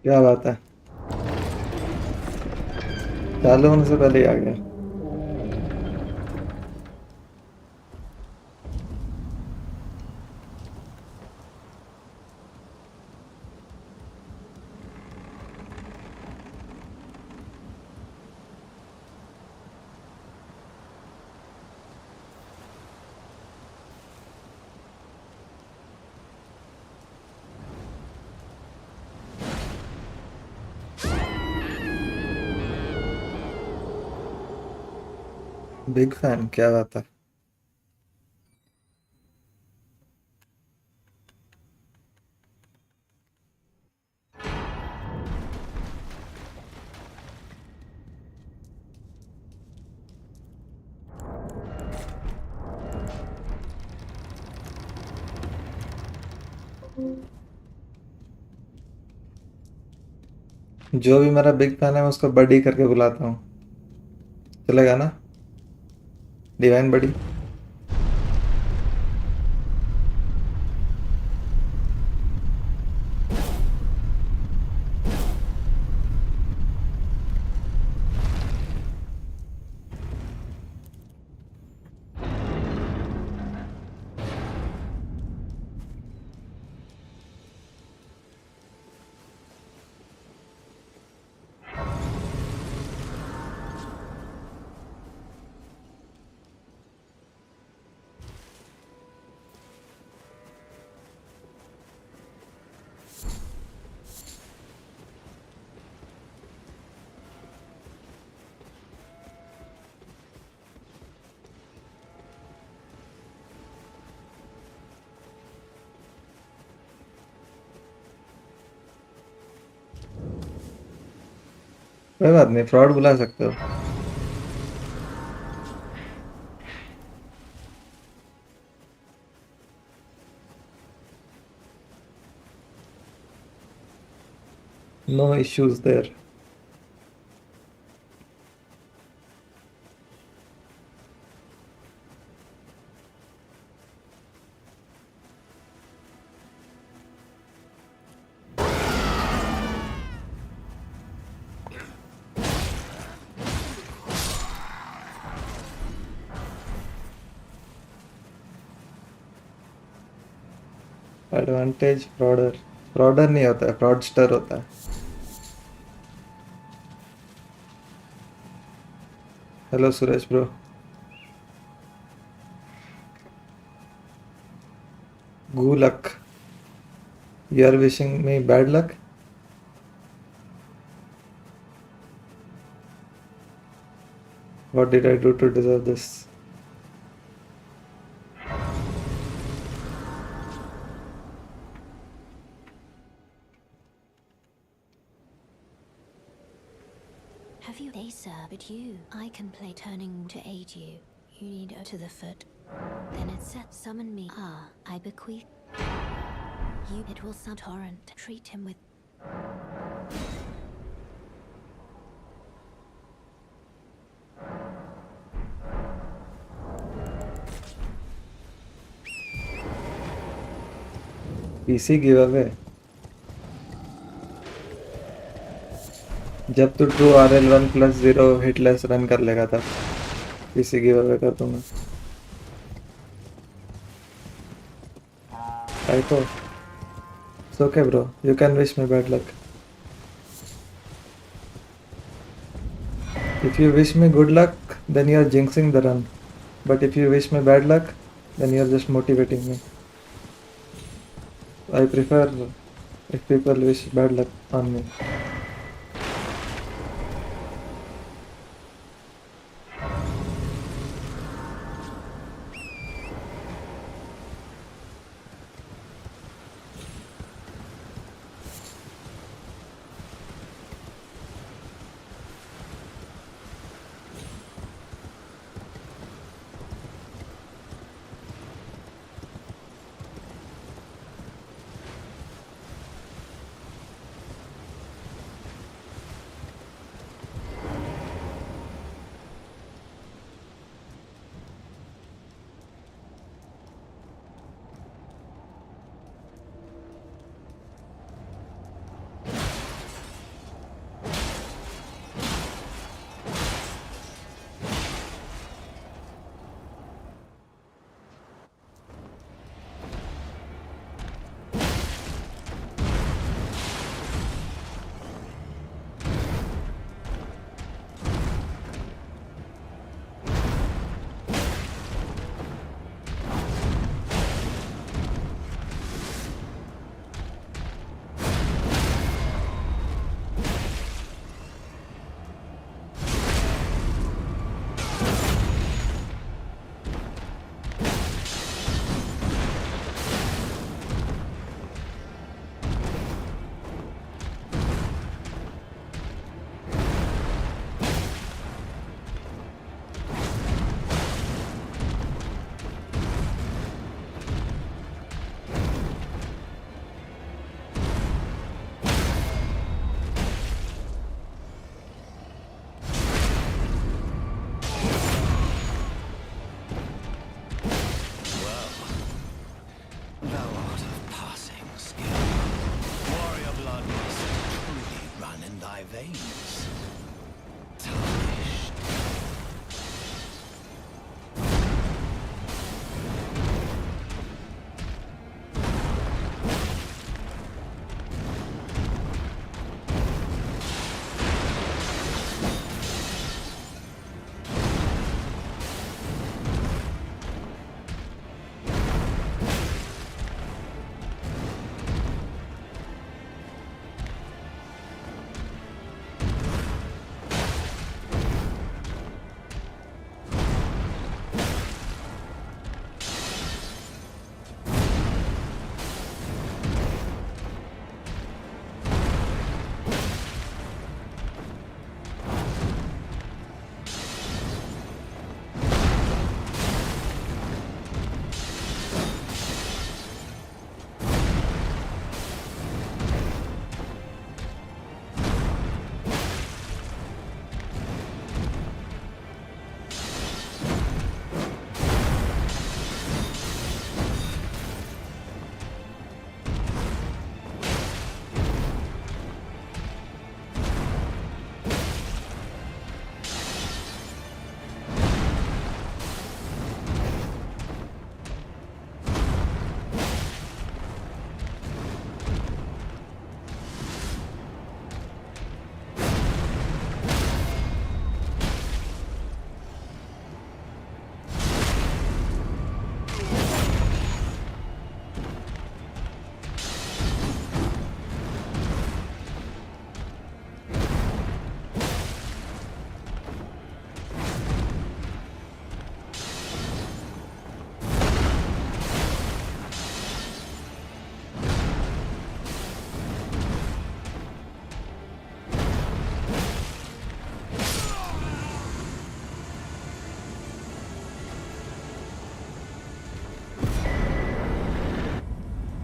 क्या बात है। चालू होने से पहले ही आ गया। बिग फैन, क्या बात है। जो भी मेरा बिग फैन है मैं उसको बडी करके बुलाता हूँ। चलेगा ना? Divine buddy. कोई बात नहीं, फ्रॉड बुला सकते हो। No issues there. Advantage frauder. Frauder नहीं होता है, फ्रॉडस्टर होता है। Hello Suresh bro. Good you are wishing me bad luck. What did I do to deserve this? Have you? They sir, but you. I can play turning to aid you. You need to the foot. Then it said summon me. Ah, I bequeath you. It will some torrent. Treat him with. PC give away. जब तू true RL1+0 हिटलेस run कर लेगा तब PC give away कर दूंगा। Typo. It's okay, bro. You can wish me bad luck. If you wish me good luck, then you're jinxing the run. But if you wish me bad luck, then you're just motivating me. I prefer if people wish bad luck on me. veins. Tarnished.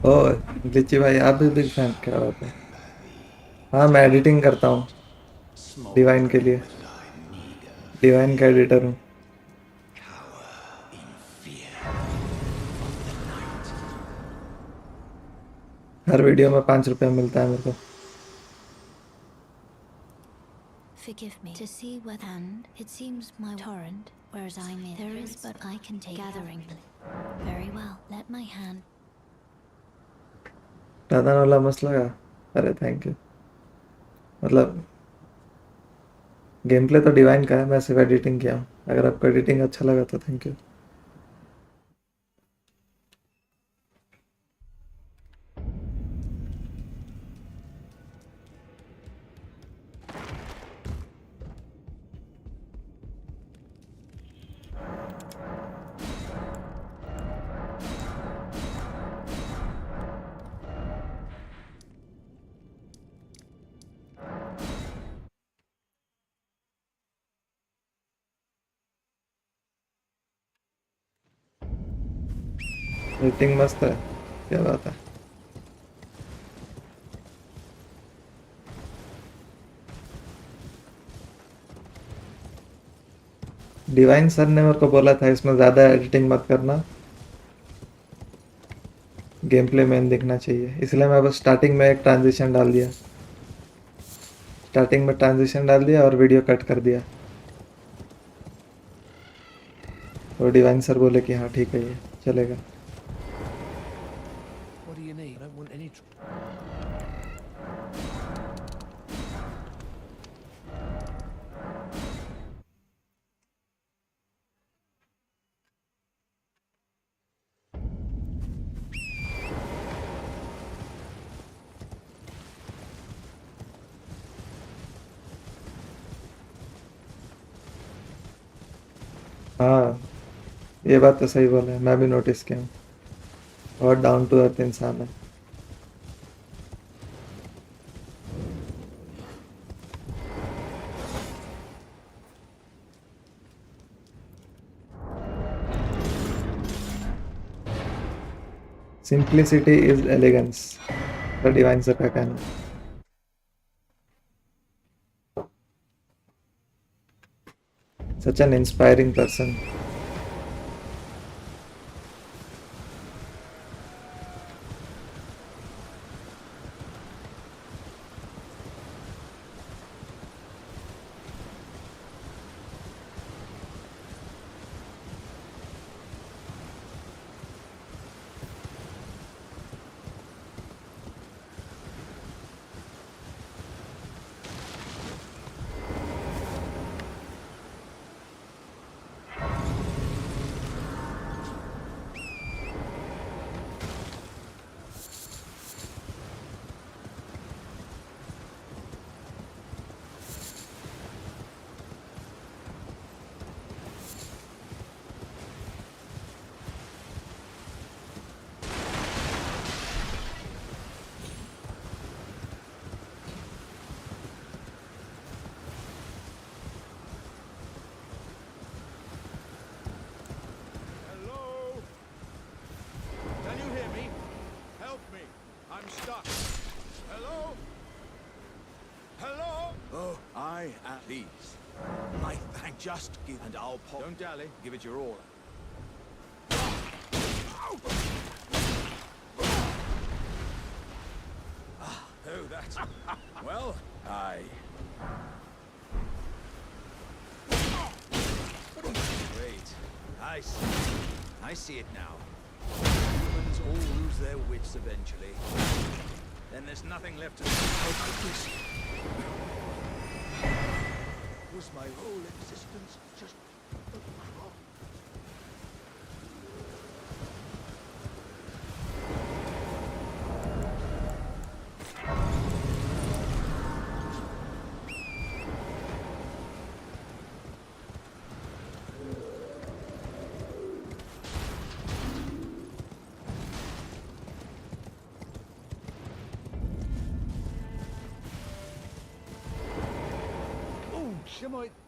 ओ glitchy भाई, आप भी big fan? क्या बात है। हाँ, मैं editing करता हूँ Small डिवाइन के लिए। but I need a divine का एडिटर हूँ। cower in fear of the night. Her video में 5 रुपया मिलता है मेरे को। Forgive me. To see what and it seems my torrent, whereas I'm in. There is, but I can take gathering. Very well. Let my hand. दादा वाला मस्त लगा। अरे थैंक यू। मतलब गेम प्ले तो डिवाइन का है, मैं सिर्फ एडिटिंग किया हूँ। अगर आपको एडिटिंग अच्छा लगा तो थैंक यू। एडिटिंग मस्त है। क्या बात है। डिवाइन सर ने मेरे को बोला था इसमें ज़्यादा एडिटिंग मत करना, गेम प्ले मेन दिखना चाहिए, इसलिए मैं बस स्टार्टिंग में एक ट्रांजिशन डाल दिया। स्टार्टिंग में ट्रांजिशन डाल दिया और वीडियो कट कर दिया। और डिवाइन सर बोले कि हाँ ठीक है, ये चलेगा। What do you need? I don't want any. हाँ, ये बात तो सही बोला है, मैं भी नोटिस किया हूँ। बहुत डाउन टू अर्थ इंसान है। सिंप्लिसिटी इज एलिगेंस, तो डिवाइन सर का कहना है। Such an inspiring person. just give, and I'll pop. Don't dally. Give it your all. Oh, that's well. Great. I see it now. Humans all lose their wits eventually. Then there's nothing left to how could this? Was my whole existence just a crock?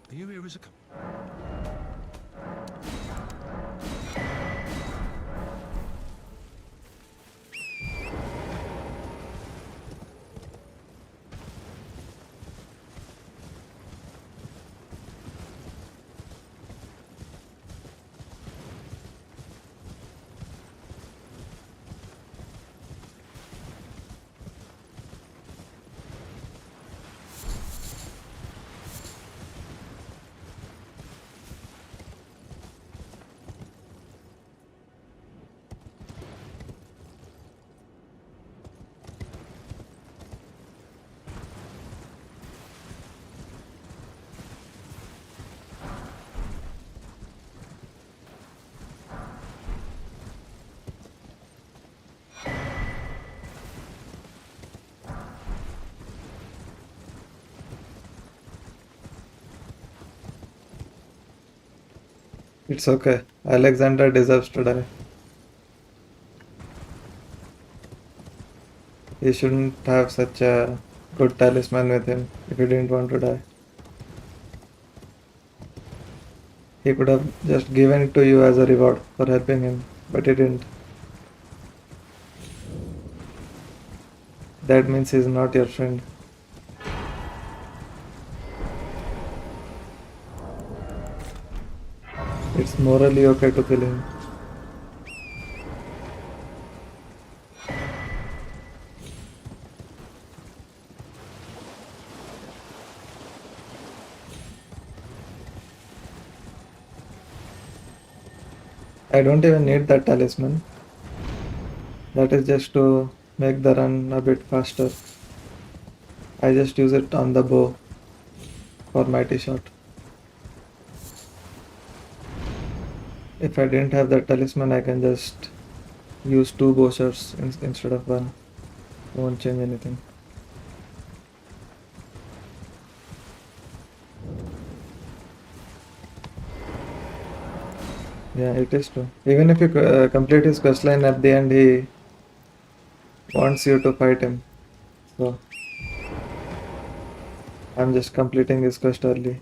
Are you here as a... It's okay. Alexander deserves to die. He shouldn't have such a good talisman with him if he didn't want to die. He could have just given it to you as a reward for helping him, but he didn't. That means he's not your friend. It's morally okay to kill him. I don't even need that talisman. That is just to make the run a bit faster. I just use it on the bow for mighty shot. If I didn't have that talisman, I can just use 2 bow shots instead of 1. Won't change anything. Yeah, it is true. Even if you complete his questline at the end, he wants you to fight him. So, I'm just completing his quest early.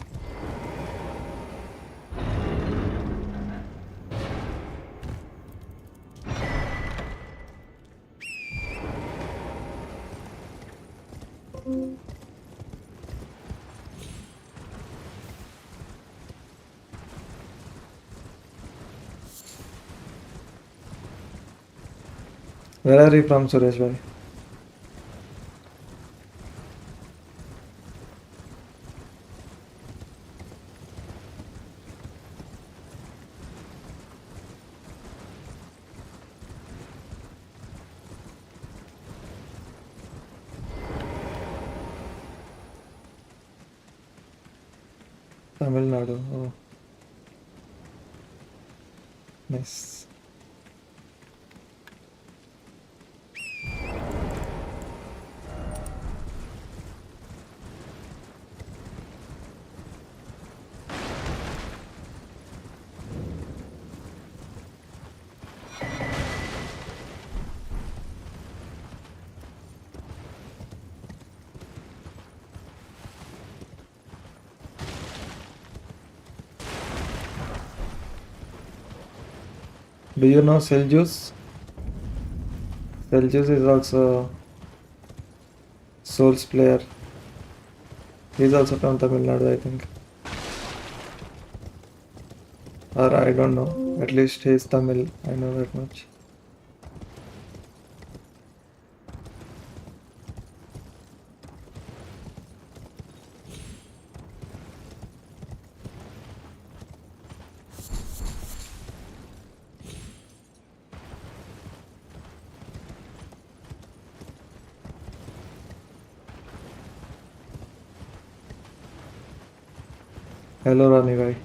Where are you from, Suresh bhai? Tamil Nadu. Oh, nice. Do you know Seljus? Seljus is also Souls player. He's also from Tamil Nadu, I think. Or I don't know. At least he's Tamil. I know that much. Hello, Rani bhai.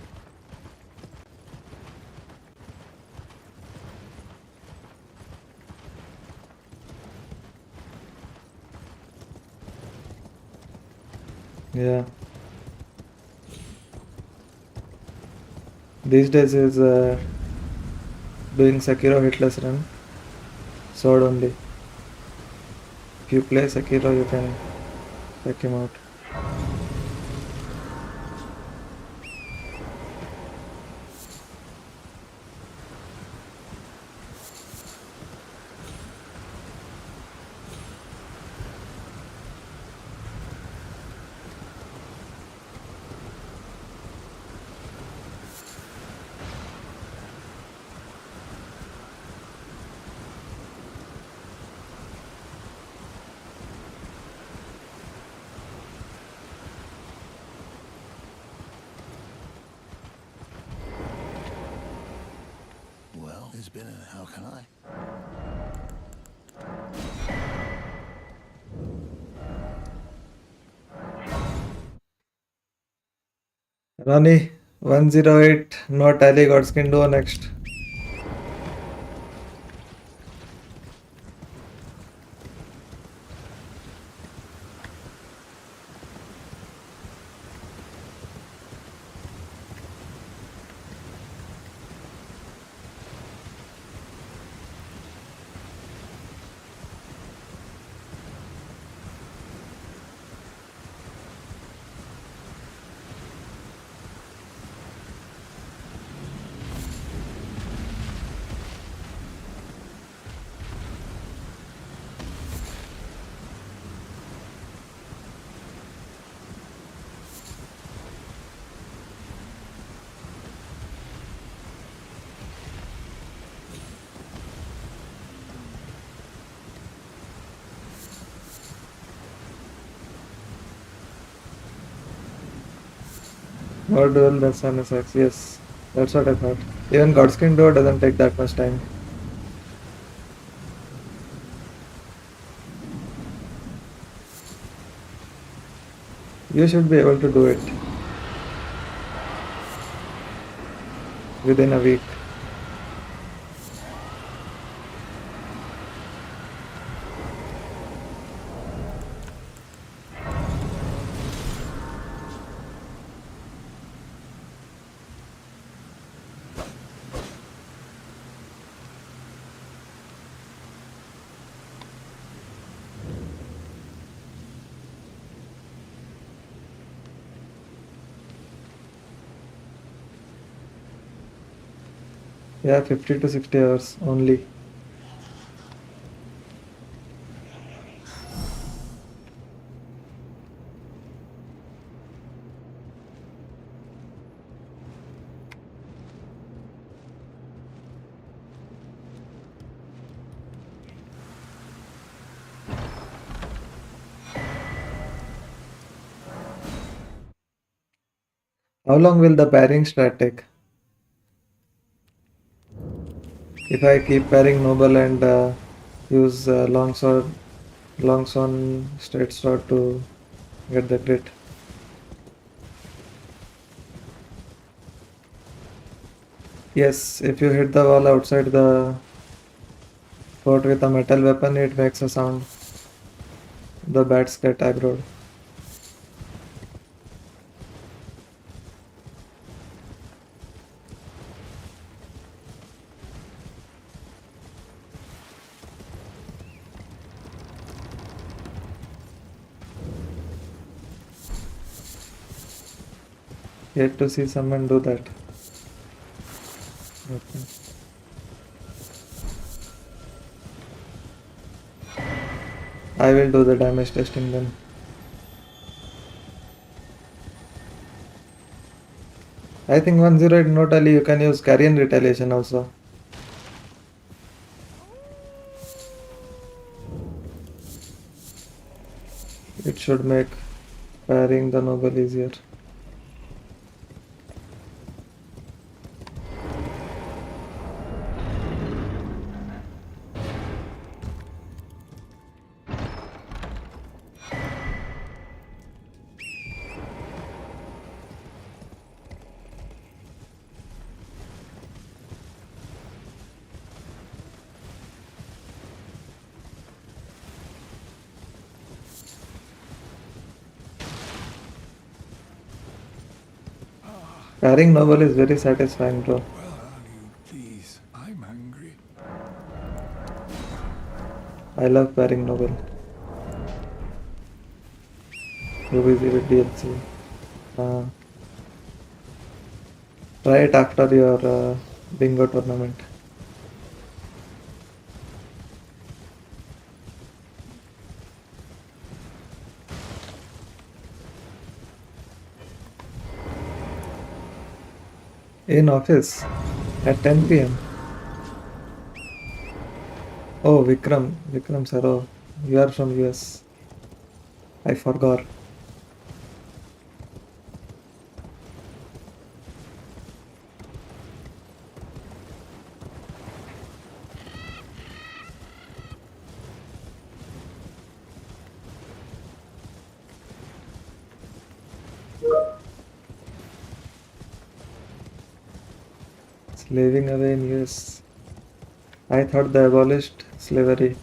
Yeah. These days is doing Sekiro Hitless run. Sword only. If you play Sekiro, you can check him out. Well, it's been a... How can I? Rani 108, no tally, got skin duo next. More duel than Sun SX, yes. That's what I thought. Even Godskin duo doesn't take that much time. You should be able to do it within a week. Yeah, 50 to 60 hours only. How long will the pairing strat take? If I keep pairing Noble and use Longsword straight sword to get the crit. Yes, if you hit the wall outside the fort with a metal weapon, it makes a sound. The bats get aggroed. Yet to see someone do that. Okay. I will do the damage testing then. I think 108 not only you can use carrion retaliation also. It should make parrying the noble easier. Parrying noble is very satisfying, bro. Well, are you please? I'm hungry. I love parrying noble. Too busy with DLC. Uh, Try it after your bingo tournament. In office at 10 p.m. Oh, Vikram sir. Oh, you are from US. I forgot. Slaving away in US. I thought they abolished slavery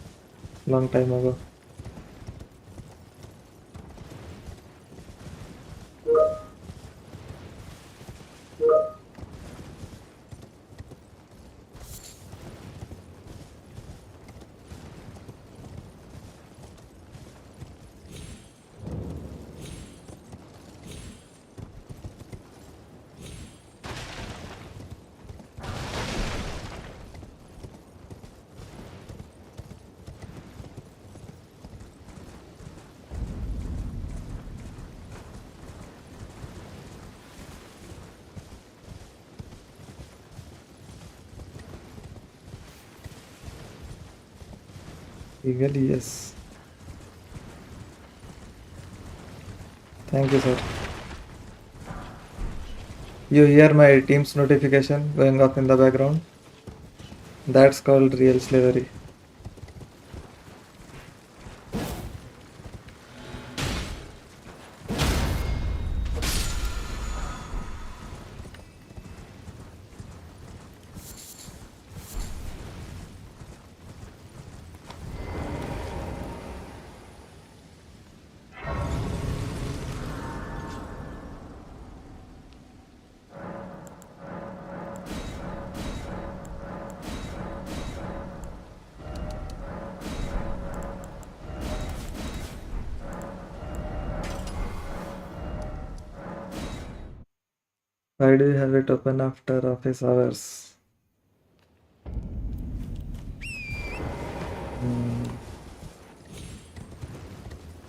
long time ago. Legally, yes. Thank you, sir. You hear my team's notification going off in the background? That's called real slavery. Why do you have it open after office hours? Hmm,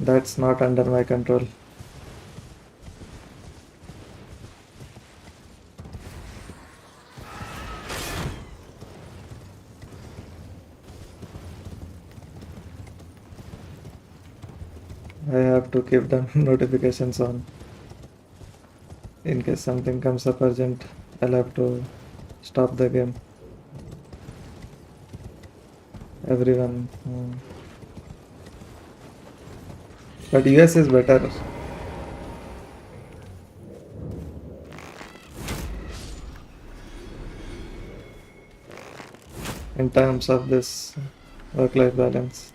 that's not under my control. I have to keep the notifications on. In case something comes up urgent, I'll have to stop the game. Everyone. But US is better in terms of this work-life balance.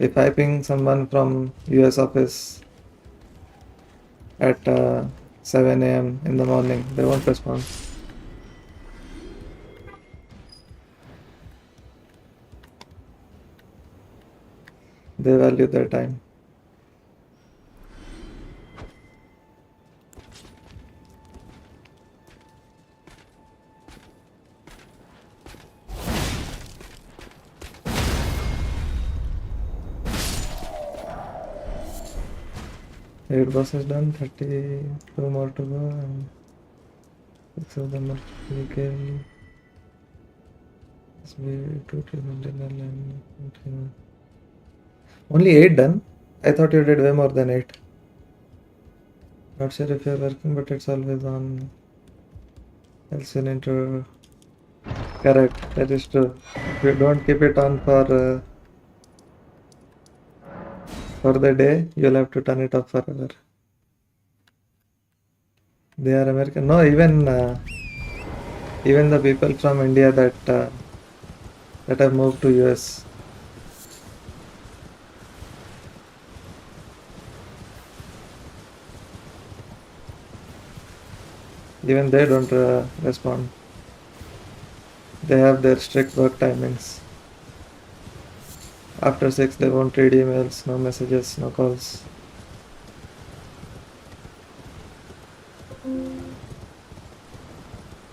If I ping someone from US office at 7 a.m. in the morning, they won't respond. They value their time. 8 bosses done, 32 more to go, and 6 of them are physical. Only 8 done? I thought you did way more than 8. Not sure if you're working, but it's always on. Else you need to. Correct, that is true. If you don't keep it on for the day, you'll have to turn it off forever. They are American. No, even the people from India that have moved to US. Even they don't respond. They have their strict work timings. After 6, they won't read emails, no messages, no calls.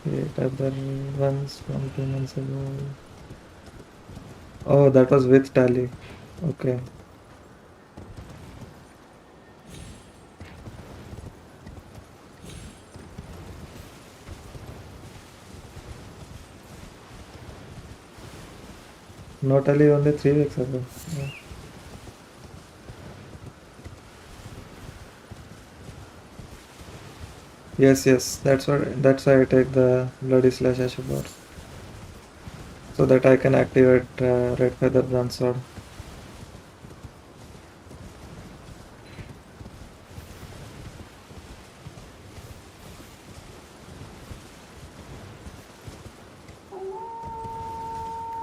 Eight other ones from 2 months ago. Oh, that was with Tally. Okay. No Tally only 3 weeks ago. Yeah. Yes. That's why I take the bloody slash Ashibor. So that I can activate Red Feather Bronze Sword.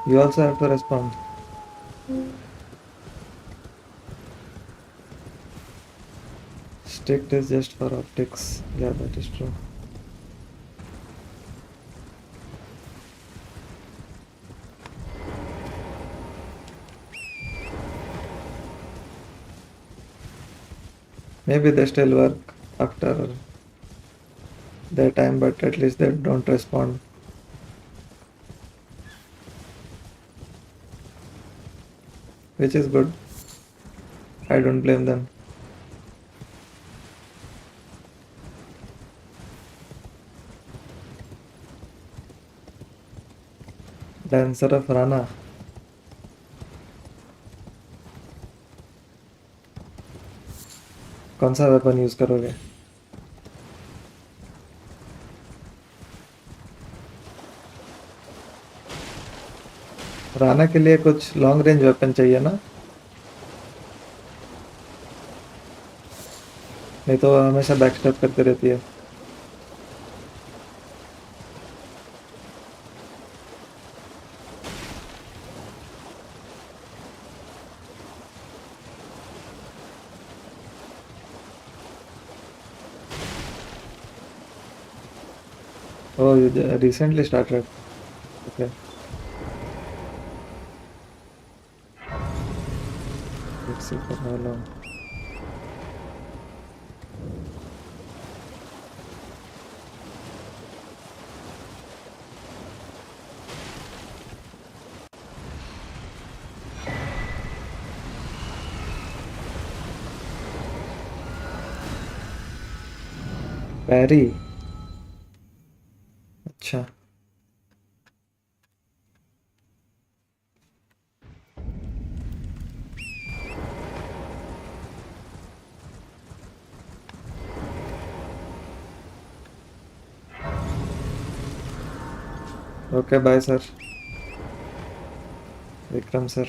You also have to respond. Strict is just for optics. Yeah, that is true. Maybe they still work after their time, but at least they don't respond. Which is good. I don't blame them. Dancer of Rana. कौन सा weapon use करोगे? राना के लिए कुछ long range weapon चाहिए ना? नहीं तो हमेशा बैकस्टेप करती रहती है. Oh, you recently started. Okay. Let's see for how long. पैरी. अच्छा. Okay, bye sir. Vikram sir.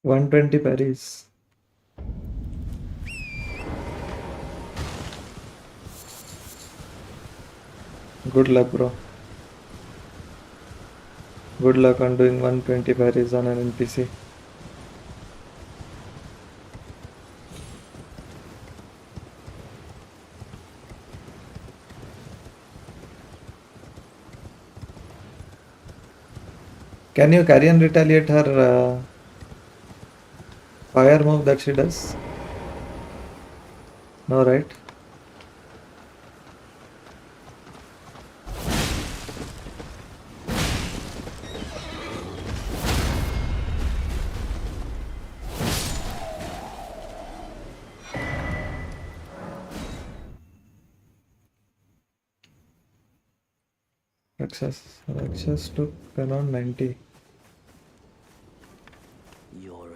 120 parries. Good luck, bro. Good luck on doing 120 parries on an NPC. Can you carry and retaliate her fire move that she does? No, right? Rakshas took around 90.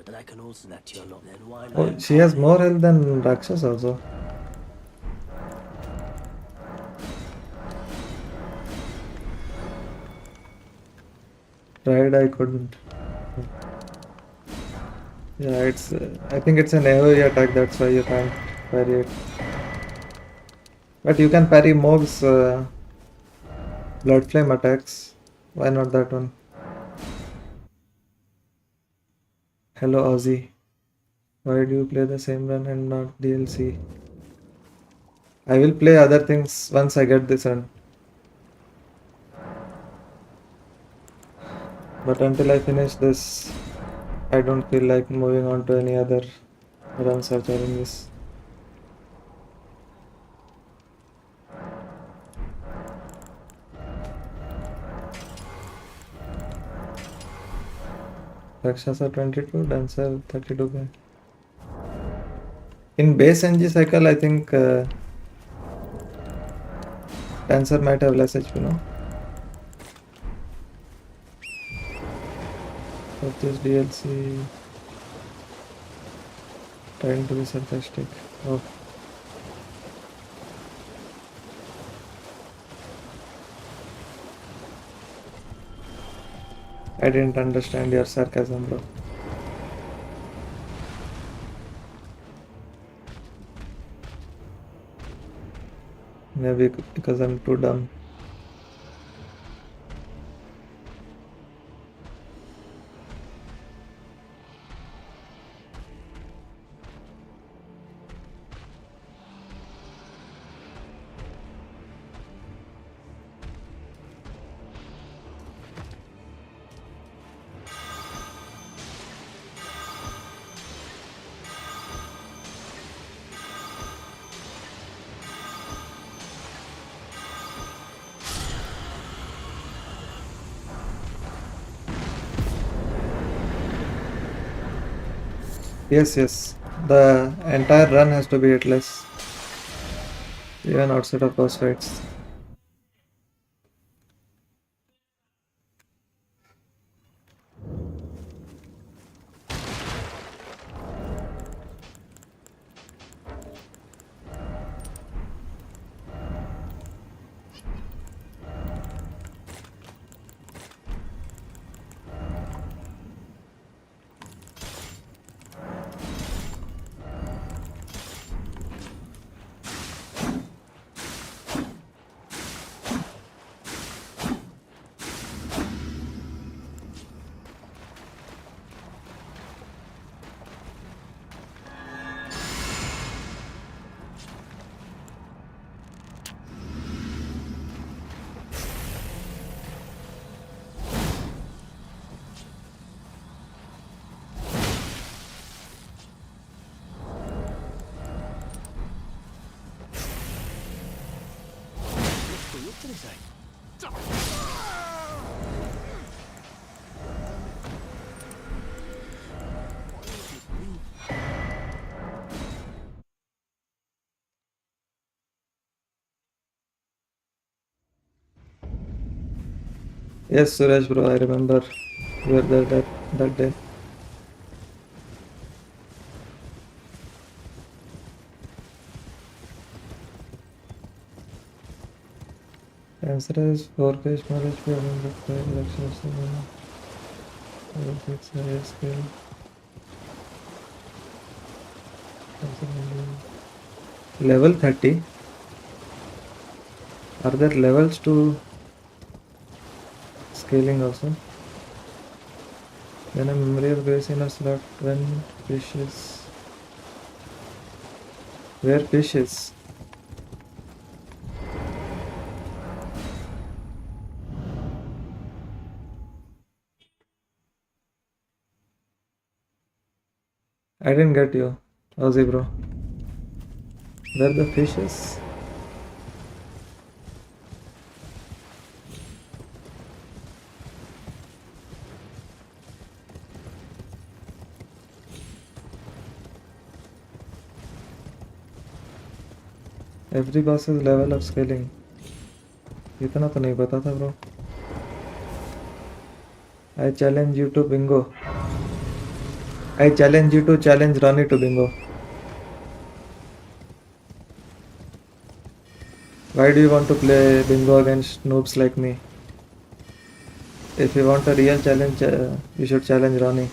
And I can also that you're not then why Oh, she has more health than Rakshas also. Tried, I couldn't. Yeah, it's. I think it's an AoE attack, that's why you can't parry it. But you can parry Mog's Blood Flame attacks. Why not that one? Hello, Ozzy. Why do you play the same run and not DLC? I will play other things once I get this run. But until I finish this, I don't feel like moving on to any other runs or challenges. Rakshasa 22, Dancer 32. In base NG cycle, I think Dancer might have less HP, no? Purchase DLC. Trying to be sarcastic. Oh. I didn't understand your sarcasm, bro. Maybe because I'm too dumb. Yes, yes. The entire run has to be hitless. Even outside of boss fights. Yes, Suresh, bro, I remember you were there that day. Answer is 4K small HP, I mean, the 5 elections, I will fix higher scale. Level 30. Are there levels to scaling also? Then a memory of grace in a slot when fish is. Where fish is? I didn't get you, Ozzy bro. Where the fish is? Every boss's level of scaling. इतना तो नहीं पता था bro. I challenge you to bingo. I challenge you to challenge Ronnie to bingo. Why do you want to play bingo against noobs like me? If you want a real challenge, you should challenge Ronnie.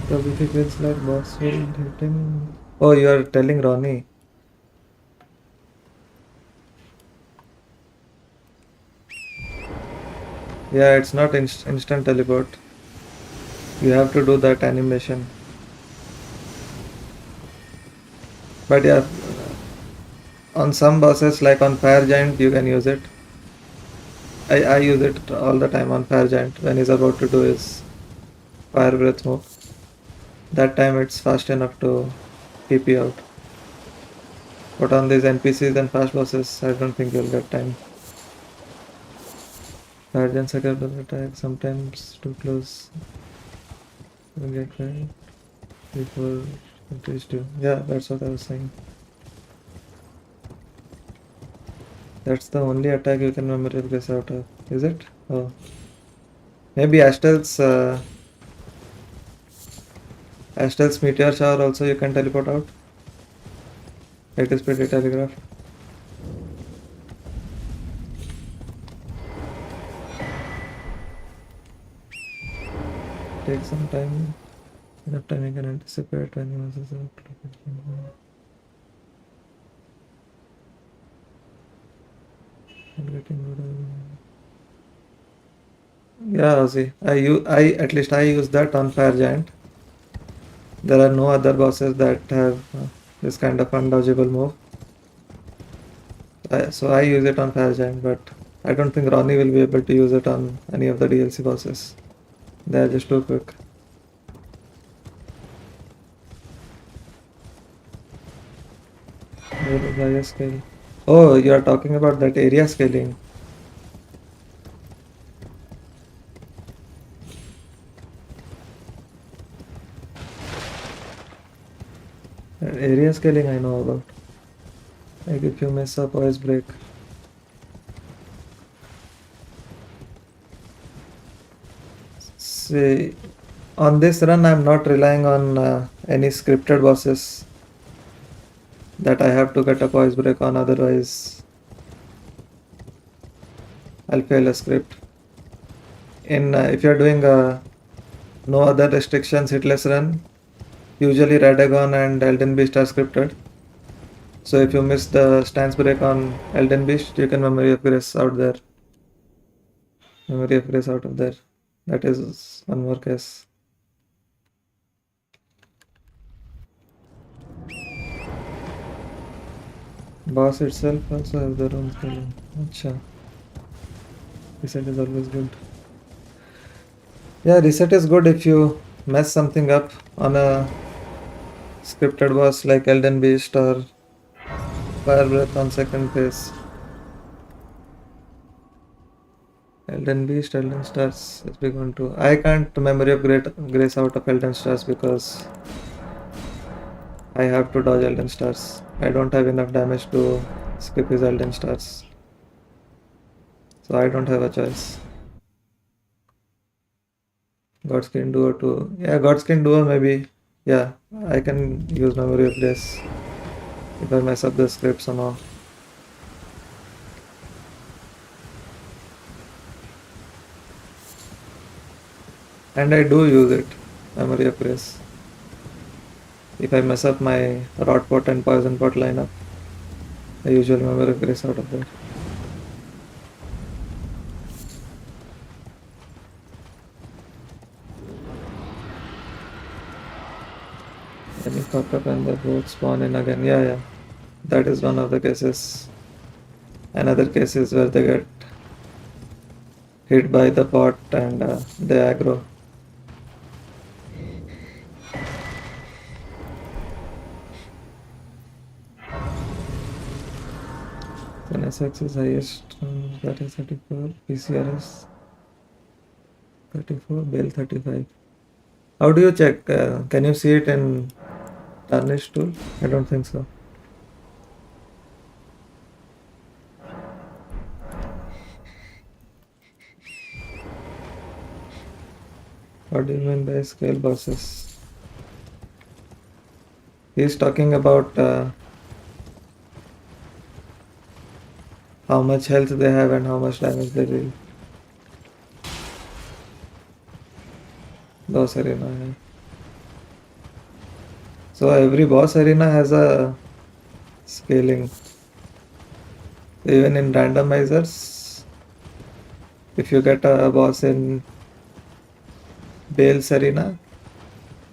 So if he feels like boss will hit him. Oh, you are telling Ronnie. Yeah, it's not instant teleport. You have to do that animation. But yeah, on some bosses like on Fire Giant, you can use it. I use it all the time on Fire Giant when he's about to do his Fire Breath move. That time it's fast enough to keep you out. But on these NPCs and fast bosses, I don't think you'll get time. Fire Giant second attack, sometimes too close. Will get right before it reached you. Yeah, that's what I was saying. That's the only attack you can memory guess out of, is it? Oh. Maybe Astel's Meteor Shower also you can teleport out. It is pretty telegraphed. Take some time. Enough time you can anticipate when he messes up. Yeah, Ozzy. At least I use that on Fire Giant. There are no other bosses that have this kind of undodgeable move. So I use it on Fire Giant, but I don't think Ronnie will be able to use it on any of the DLC bosses. They are just too quick. Area scale. Oh, you are talking about that area scaling. Area scaling I know about. Like if you mess up, always break. See, on this run I'm not relying on any scripted bosses that I have to get a poise break on, otherwise I'll fail a script. If you're doing no other restrictions hitless run, usually Radagon and Elden Beast are scripted. So if you miss the stance break on Elden Beast, you can memory of grace out there. Memory of grace out of there. That is one more case. Boss itself also have their own scaling. Acha. Reset is always good. Yeah, reset is good if you mess something up on a scripted boss like Elden Beast or Fire Breath on second phase. Elden Beast, Elden Stars is big one too. I can't memory of grace out of Elden Stars because I have to dodge Elden Stars. I don't have enough damage to skip his Elden Stars. So I don't have a choice. Godskin Duo 2. Yeah, Godskin Duo maybe. Yeah, I can use memory of this if I mess up the script somehow. And I do use it, memory of grace. If I mess up my rot pot and poison pot lineup, I usually memory of grace out of there. Any fuck up and the both spawn in again. Yeah. That is one of the cases. Another case is where they get hit by the pot and they aggro. NSX is highest, that is 34, PCR is 34, Bale 35. How do you check? Can you see it in Tarnish tool? I don't think so. What do you mean by scale bosses? He's talking about how much health they have and how much damage they deal. Boss arena. Yeah. So every boss arena has a scaling. Even in randomizers, if you get a boss in Bale's arena,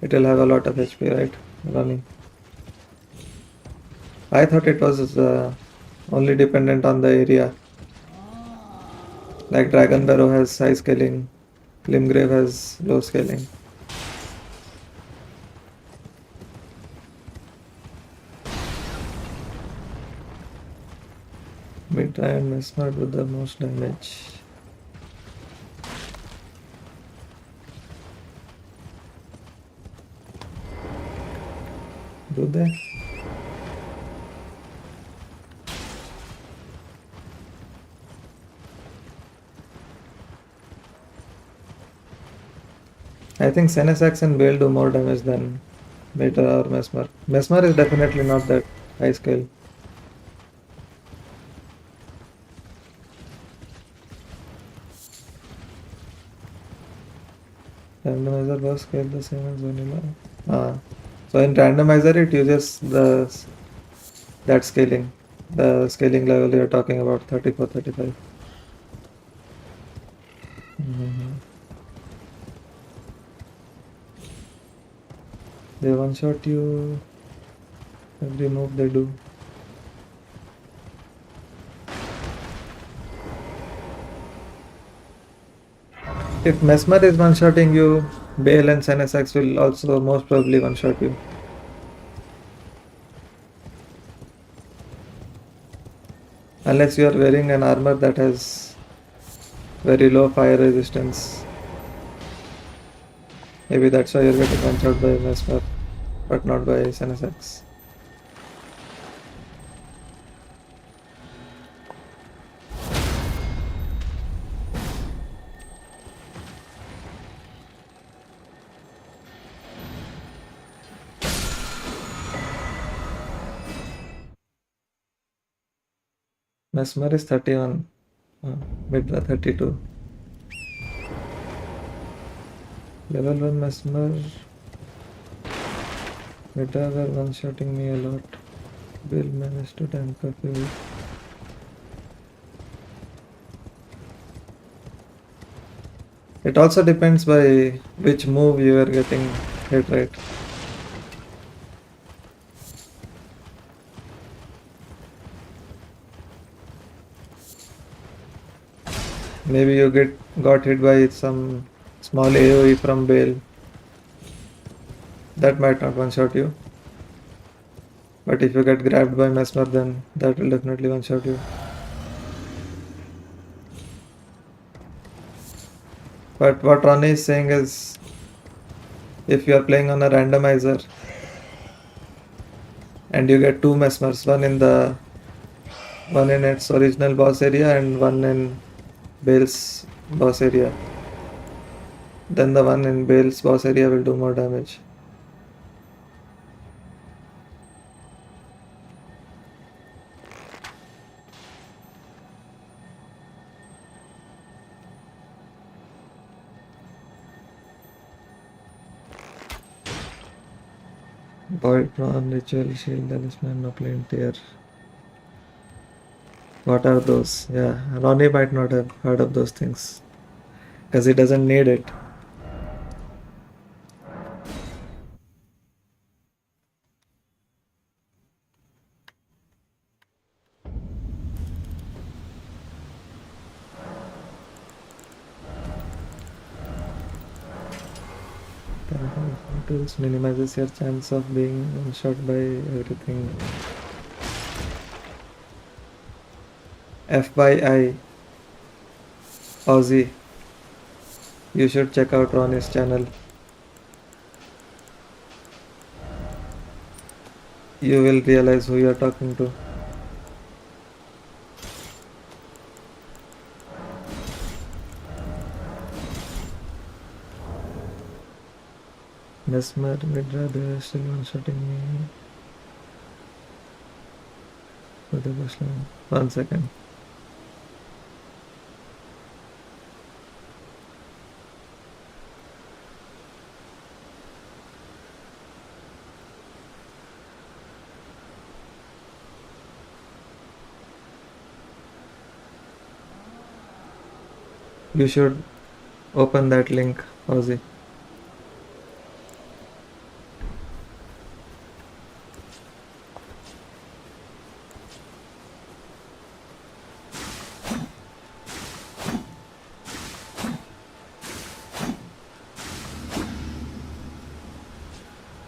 it will have a lot of HP, right? Running. I thought it was only dependent on the area. Like Dragon Barrow has high scaling, Limgrave has low scaling. Mid-try and Mesmer with the most damage. Do they? I think Senesax and Bale do more damage than Meta or Mesmer. Mesmer is definitely not that high scale. Randomizer was scale the same as vanilla. So in randomizer it uses that scaling. The scaling level you're talking about, 34, 35. They one shot you every move they do. If Mesmer is one shotting you, Bale and Senesax will also most probably one shot you. Unless you are wearing an armor that has very low fire resistance. Maybe that's why you're getting one shot by Mesmer, but not by Senesax. Mesmer is 31, Midra 32. Level 1 Mesmer. Midra were one-shotting me a lot. Bill managed to tank a few. It also depends by which move you are getting hit, right? Maybe you got hit by some small AoE from Bale. That might not one-shot you. But if you get grabbed by Mesmer, then that will definitely one-shot you. But what Ronnie is saying is, if you are playing on a randomizer and you get two Mesmers, one in its original boss area and one in Bale's boss area, Then the one in Bale's boss area will do more damage. Void Prawn, Ritual, Shield, Talisman, no plain tear. What are those? Yeah, Ronnie might not have heard of those things. Because he doesn't need it. Tools minimizes your chance of being shot by everything. F by I. Aussie. You should check out Ronnie's channel. You will realize who you are talking to. Mesmer, Midra, they are still one-shotting me. For the bush line. 1 second. You should open that link, Ozzy.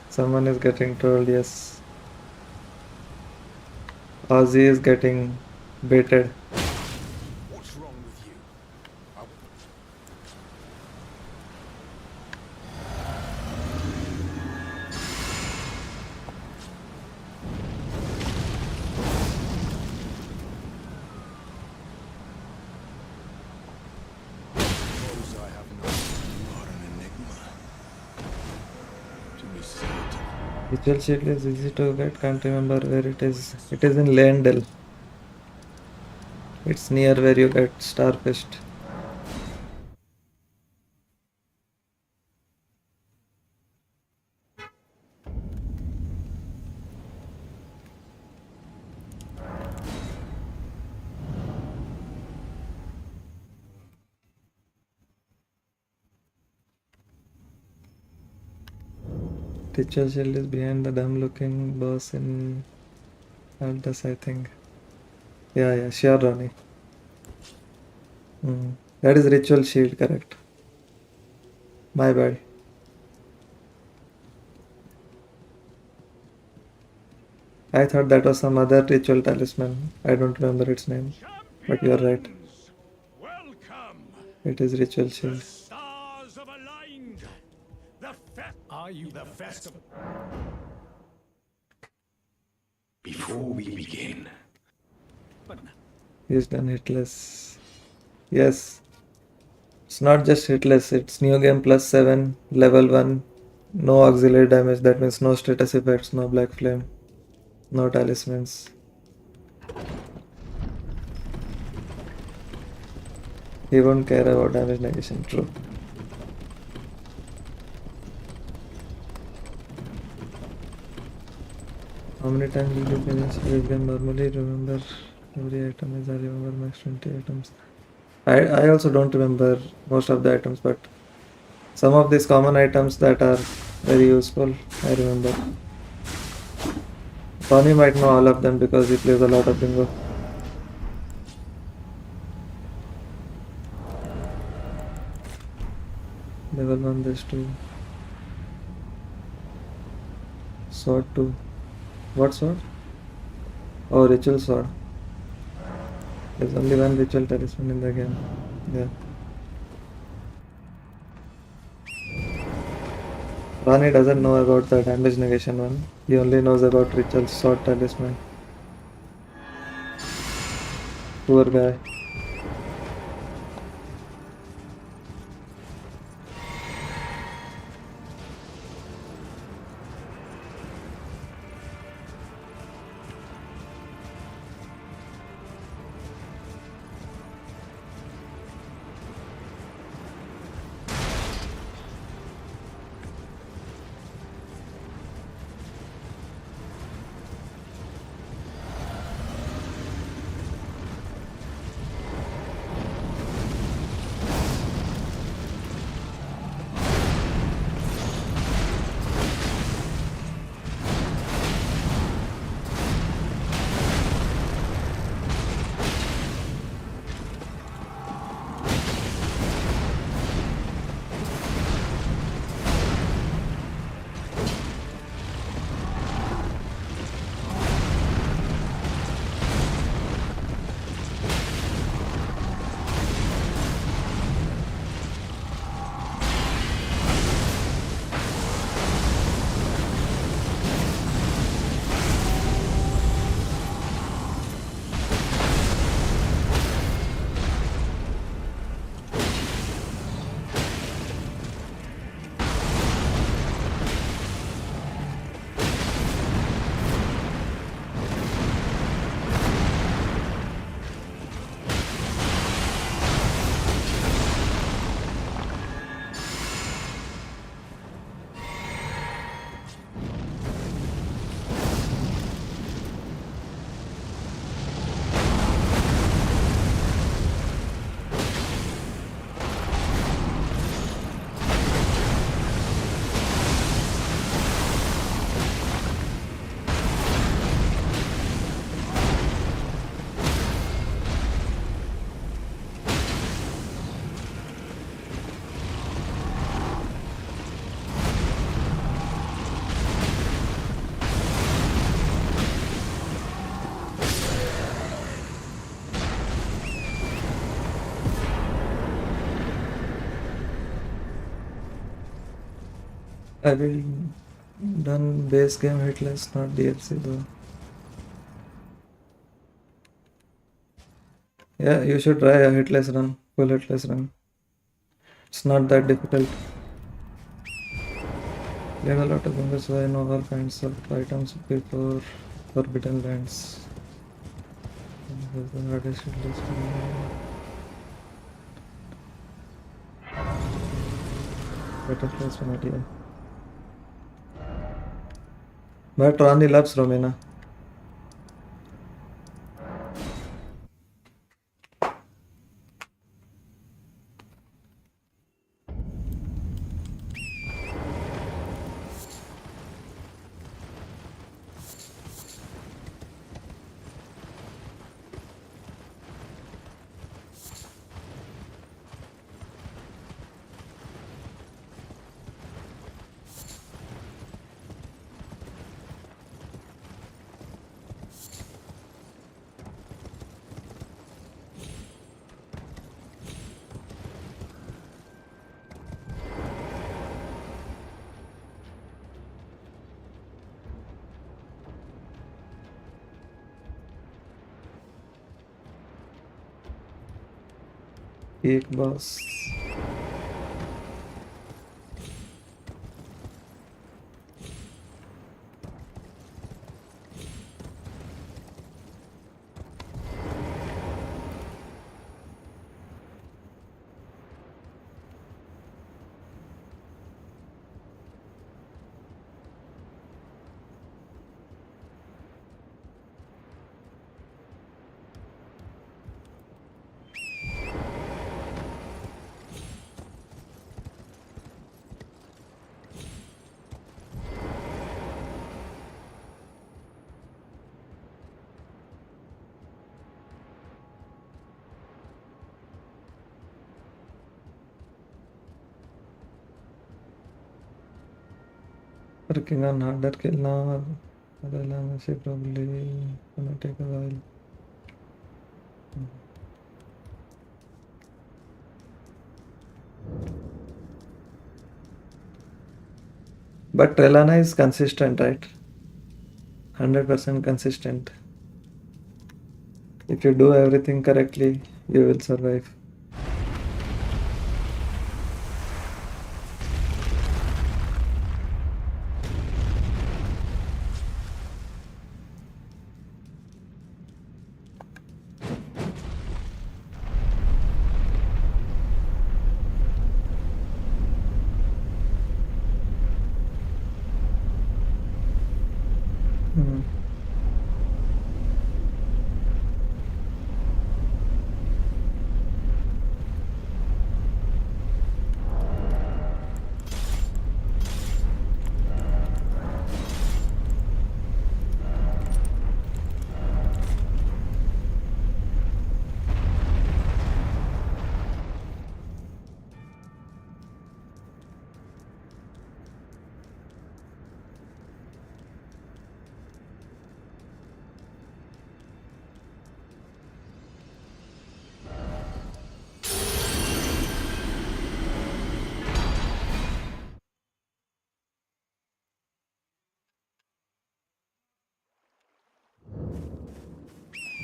Someone is getting trolled, yes. Ozzy is getting baited. What's wrong with you? Suppose I have not. You are an enigma. To be certain. Ritual shield is easy to get, can't remember where it is. It is in Leyndell. It's near where you get starfished. Ritual shield is behind the dumb looking boss in Aldous, I think. Yeah, sure, Ronnie. That is ritual shield, correct. My bad. I thought that was some other ritual talisman. I don't remember its name. But you're right. Champions, welcome. It is ritual The shield. stars have aligned. Are you the festival? Before we begin. He's done Hitless. Yes. It's not just Hitless, it's new game plus 7, level 1, no auxiliary damage, that means no status effects, no black flame, no talismans. He won't care about damage negation, true. How many times will you finish this game normally? Remember every item is I remember max 20 items. I also don't remember most of the items, but some of these common items that are very useful, I remember. Tony might know all of them because he plays a lot of bingo. Level 1, there's 2. Sword 2. What sword? Oh, ritual sword. There's only one ritual talisman in the game. Yeah. Ronnie doesn't know about the damage negation one. He only knows about ritual sword talisman. Poor guy. I will done base game Hitless, not DLC though. Yeah, you should try a Hitless run, full Hitless run. It's not that difficult. Clear a lot of members, so I know all kinds of items before Forbidden Lands. This is the hardest Hitless run. Better place from idea. But Ronnie loves Romina. Peak boss. Working on harder kill now. Probably gonna take a while. But Trelana is consistent, right? 100% consistent. If you do everything correctly, you will survive. Hmm.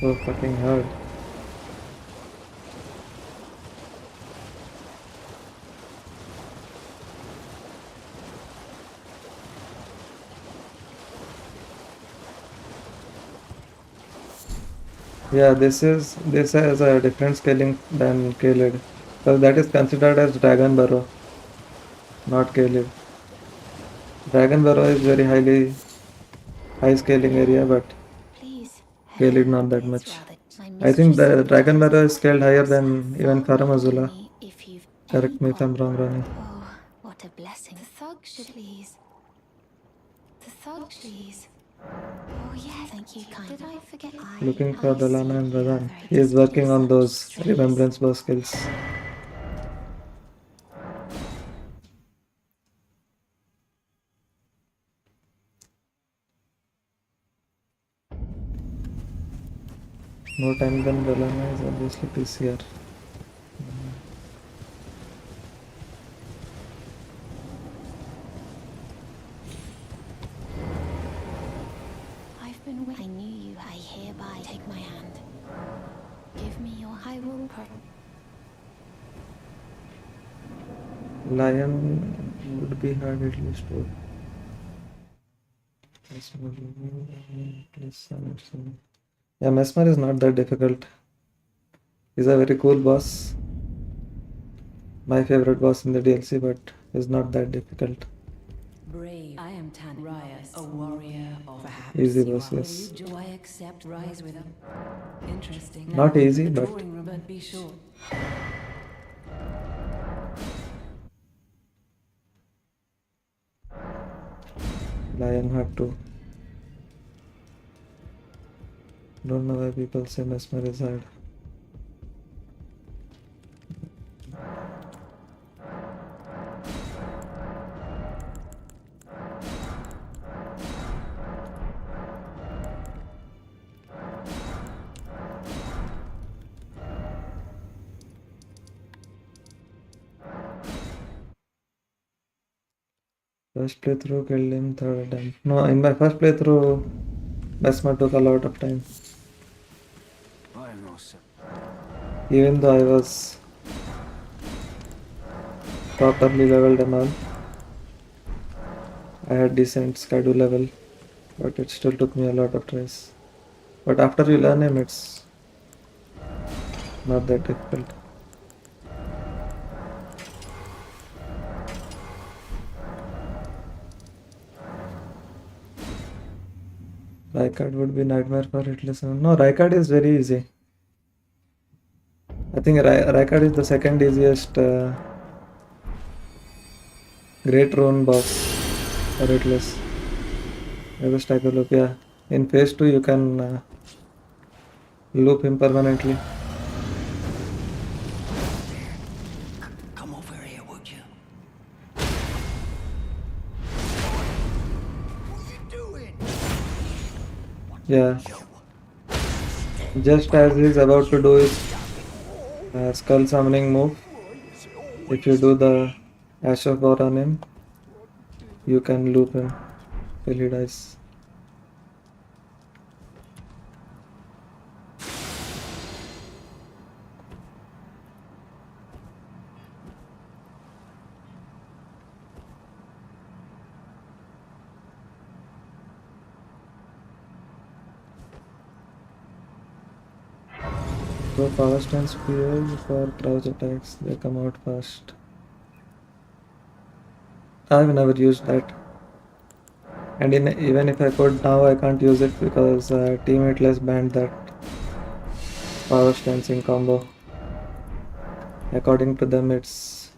So fucking hard. Yeah, this has a different scaling than Kaled. So that is considered as Dragon Burrow, not Kaled. Dragon Burrow is very high scaling area, but Please. Kaled not that It's much. rather my I think mistress the Dragon sometimes Burrow is scaled higher offers than even full Karamazula. autonomy if you've any Correct me if I'm wrong, Ronnie. Oh, what a blessing. The thug should please. The thug please. Oh yeah, thank you kindly. Did I forget? Looking for I Dalana see and you are Radan. very He is working on such those strengths. remembrance bow skills. More time than Dalana is obviously PCR. by. Take my hand. Give me your. I will. Lion would be hard at least to. Yeah, Mesmer is not that difficult. He's a very cool boss. My favorite boss in the DLC, but he's not that difficult. Brave. I am Tan Rias, a warrior of perhaps Easy you boss, are. yes. Do I accept rise with him? Interesting. Not Now, easy, the but drawing room, but be sure. Lionheart too. Don't know why people say Mesmer is hard. First playthrough killed him third attempt. No, in my first playthrough, Mesmer took a lot of time. I am no sir. Even though I was properly leveled and all, I had decent schedule level, but it still took me a lot of tries. But after you learn him, it's not that difficult. Raikard would be nightmare for Hitless. No, Raikard is very easy. I think Raikard is the second easiest Great Rune boss for Hitless. There's a stagger loop, yeah. In phase 2 you can loop him permanently. Come over here, would you? What are you doing? Yeah. Just as he's about to do his skull summoning move, if you do the Ash of War on him, you can loop him till he dies. So fast and spear for crouch attacks, they come out fast. I've never used that. And even if I could now, I can't use it because Team Hitless banned that power stancing combo. According to them, it's,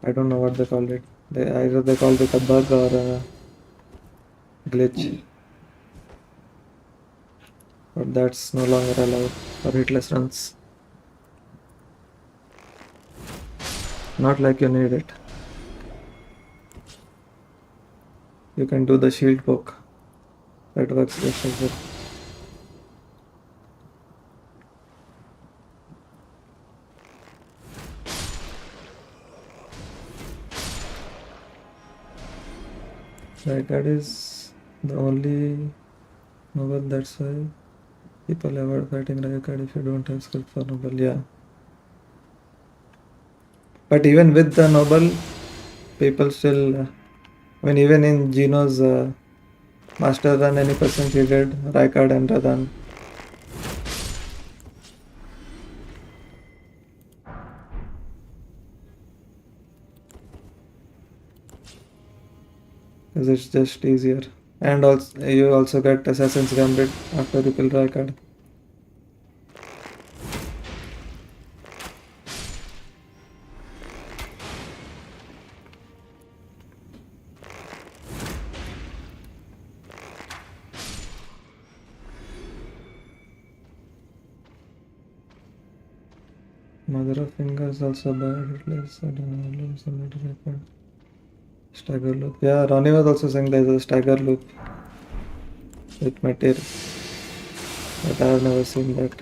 I don't know what they called it. Either they called it a bug or a glitch. But that's no longer allowed for hitless runs. Not like you need it. You can do the shield poke. That works just as well. That is the only noble, that's why people avoid fighting Raikard if you don't have script for noble, yeah. But even with the noble, people still, I mean even in Gino's master run, any person he did Raikard and Radan. Because it's just easier. And also you also get Assassin's Gambit after you kill Raikard. Mother of Fingers also bad, at least I don't know, somebody record. Stagger loop. Yeah, Ronnie was also saying there's a stagger loop with Meteor. But I have never seen that.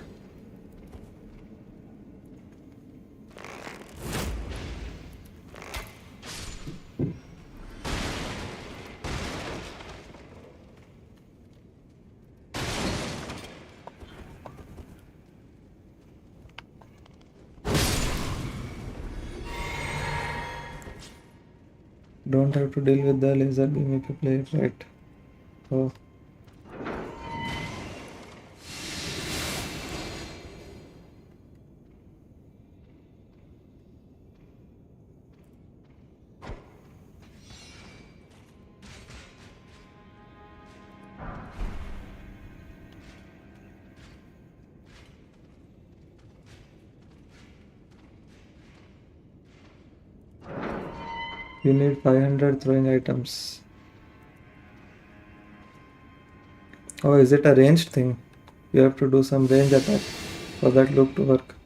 Don't have to deal with the laser beam if you play it right. Oh. You need 500 throwing items. Oh, is it a ranged thing? You have to do some range attack for that loop to work.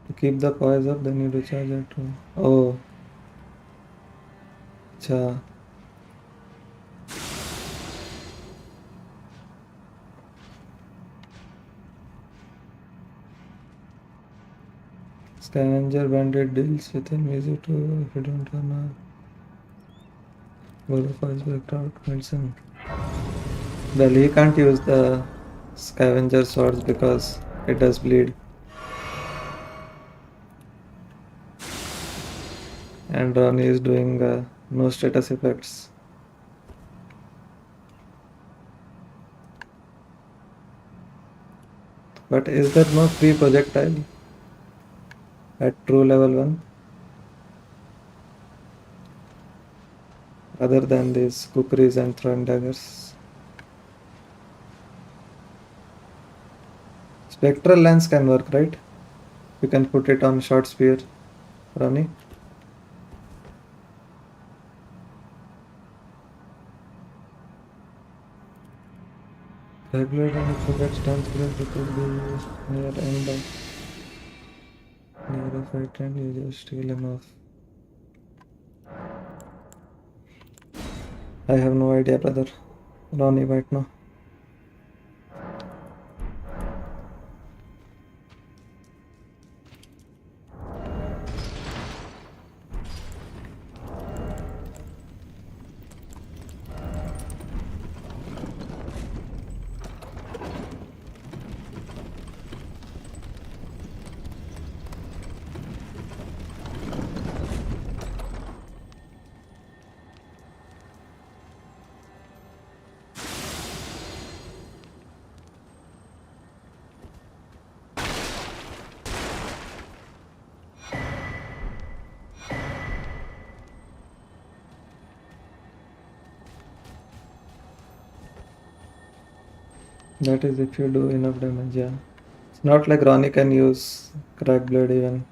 To keep the poise up, then you recharge it. Oh. Cha. Scavenger bandit deals with enemies too if you don't have a go the first back out medicine. Well, he can't use the scavenger swords because it does bleed. And Ronnie is doing no status effects. But is there no free projectile at true level 1 other than these kukris and throwing daggers? Spectral lens can work, right? You can put it on short spear, Ronnie. Regular and forget stance grab because they use near end of near a fight and you just steal him off. I have no idea, brother. Ronnie might know. That is if you do enough damage, yeah. It's not like Ronnie can use crack blade even.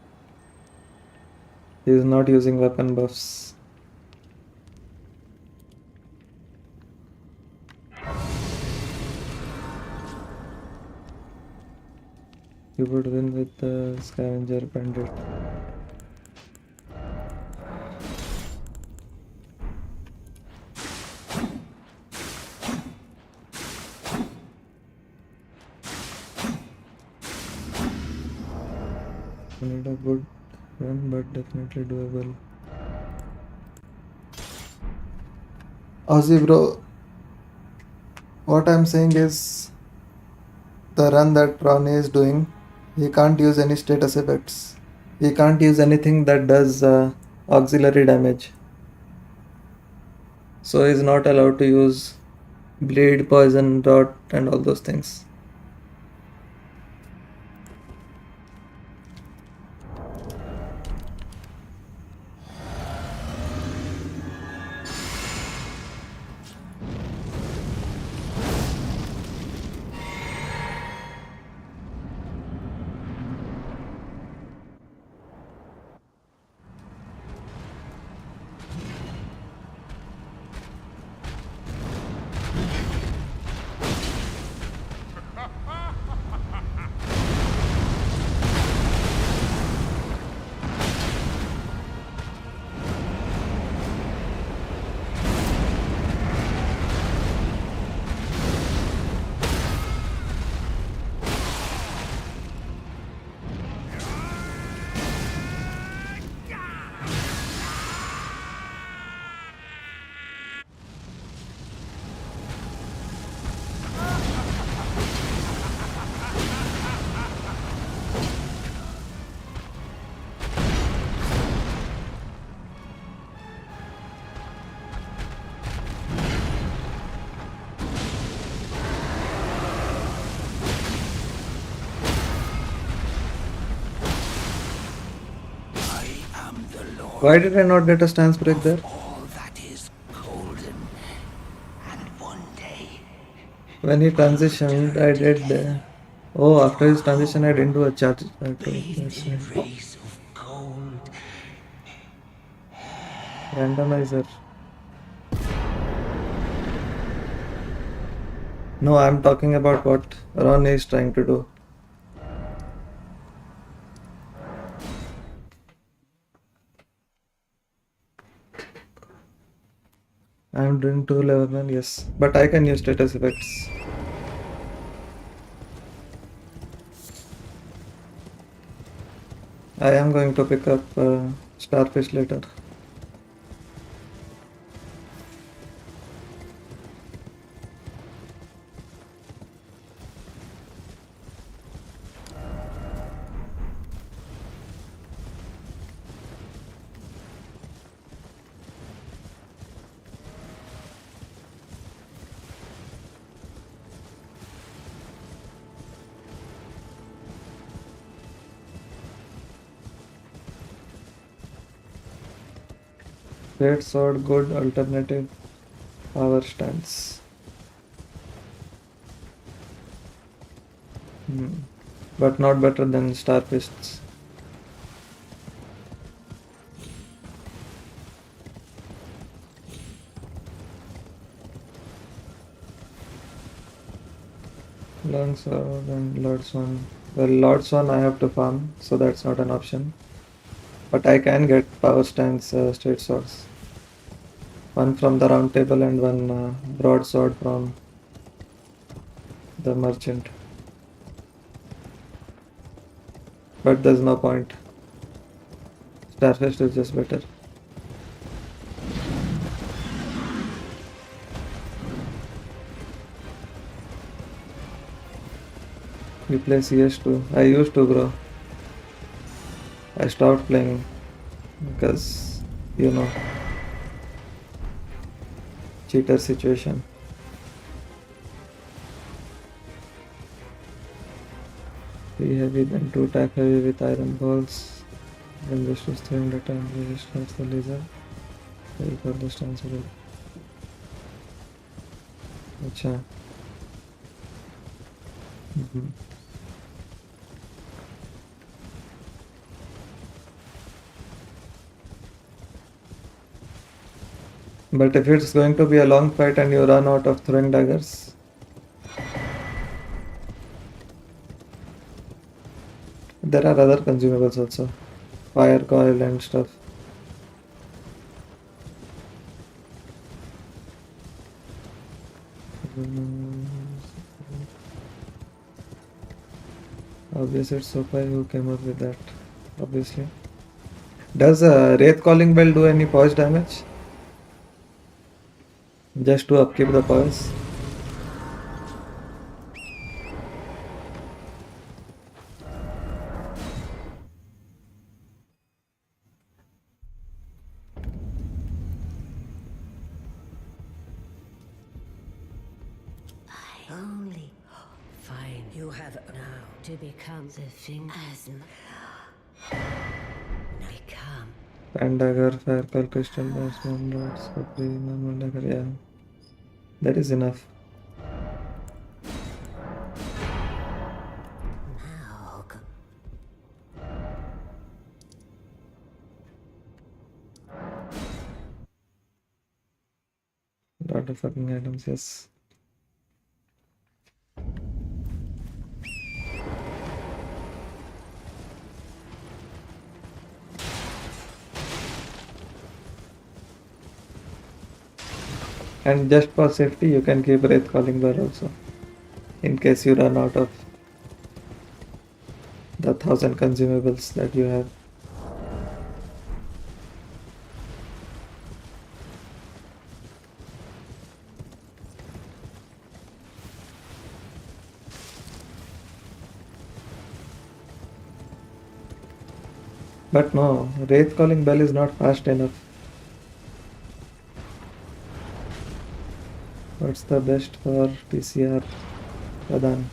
He is not using weapon buffs. You would win with the scavenger bandit. You need a good run, but definitely doable. Ozzy bro, what I'm saying is the run that Ronnie is doing, he can't use any status effects. He can't use anything that does auxiliary damage. So he's not allowed to use bleed, poison, dot and all those things. Why did I not get a stance break there? All that is golden. And one day, When he transitioned, I did. Oh, after his transition, I didn't do a charge. That's bathed in right. rays of gold, Randomizer. No, I'm talking about what Ron is trying to do. I'm doing 2 level 1, yes. But I can use status effects. I am going to pick up Starfish later. Great sword, good alternative power stance. But not better than Starfists. Long sword and Lord's one. Well, Lord's one I have to farm, so that's not an option. But I can get power stance straight swords. One from the round table and one broadsword from the merchant. But there's no point. Starfist is just better. We play CS2. I used to, bro. I stopped playing because, you know, cheater situation. Be heavy, then 2 tap heavy with iron balls. Then just was throwing the time, we just starts the laser. Very for the stance of it. Acha. But if it's going to be a long fight and you run out of throwing daggers, there are other consumables also. Fire coil and stuff. Obviously it's Sopai who came up with that. Obviously. Does Wraith Calling Bell do any pause damage? Just to upkeep the pause. Only fine. You have now to become the thing as become. Fan dagger, fire coil, crystal bars, moon rods, coppery, normal dagger, yeah. That is enough. Now, Lot of fucking items, yes. And just for safety, you can keep Wraith Calling Bell also. In case you run out of the 1000 consumables that you have. But no, Wraith Calling Bell is not fast enough. What's the best for PCR Pradhan?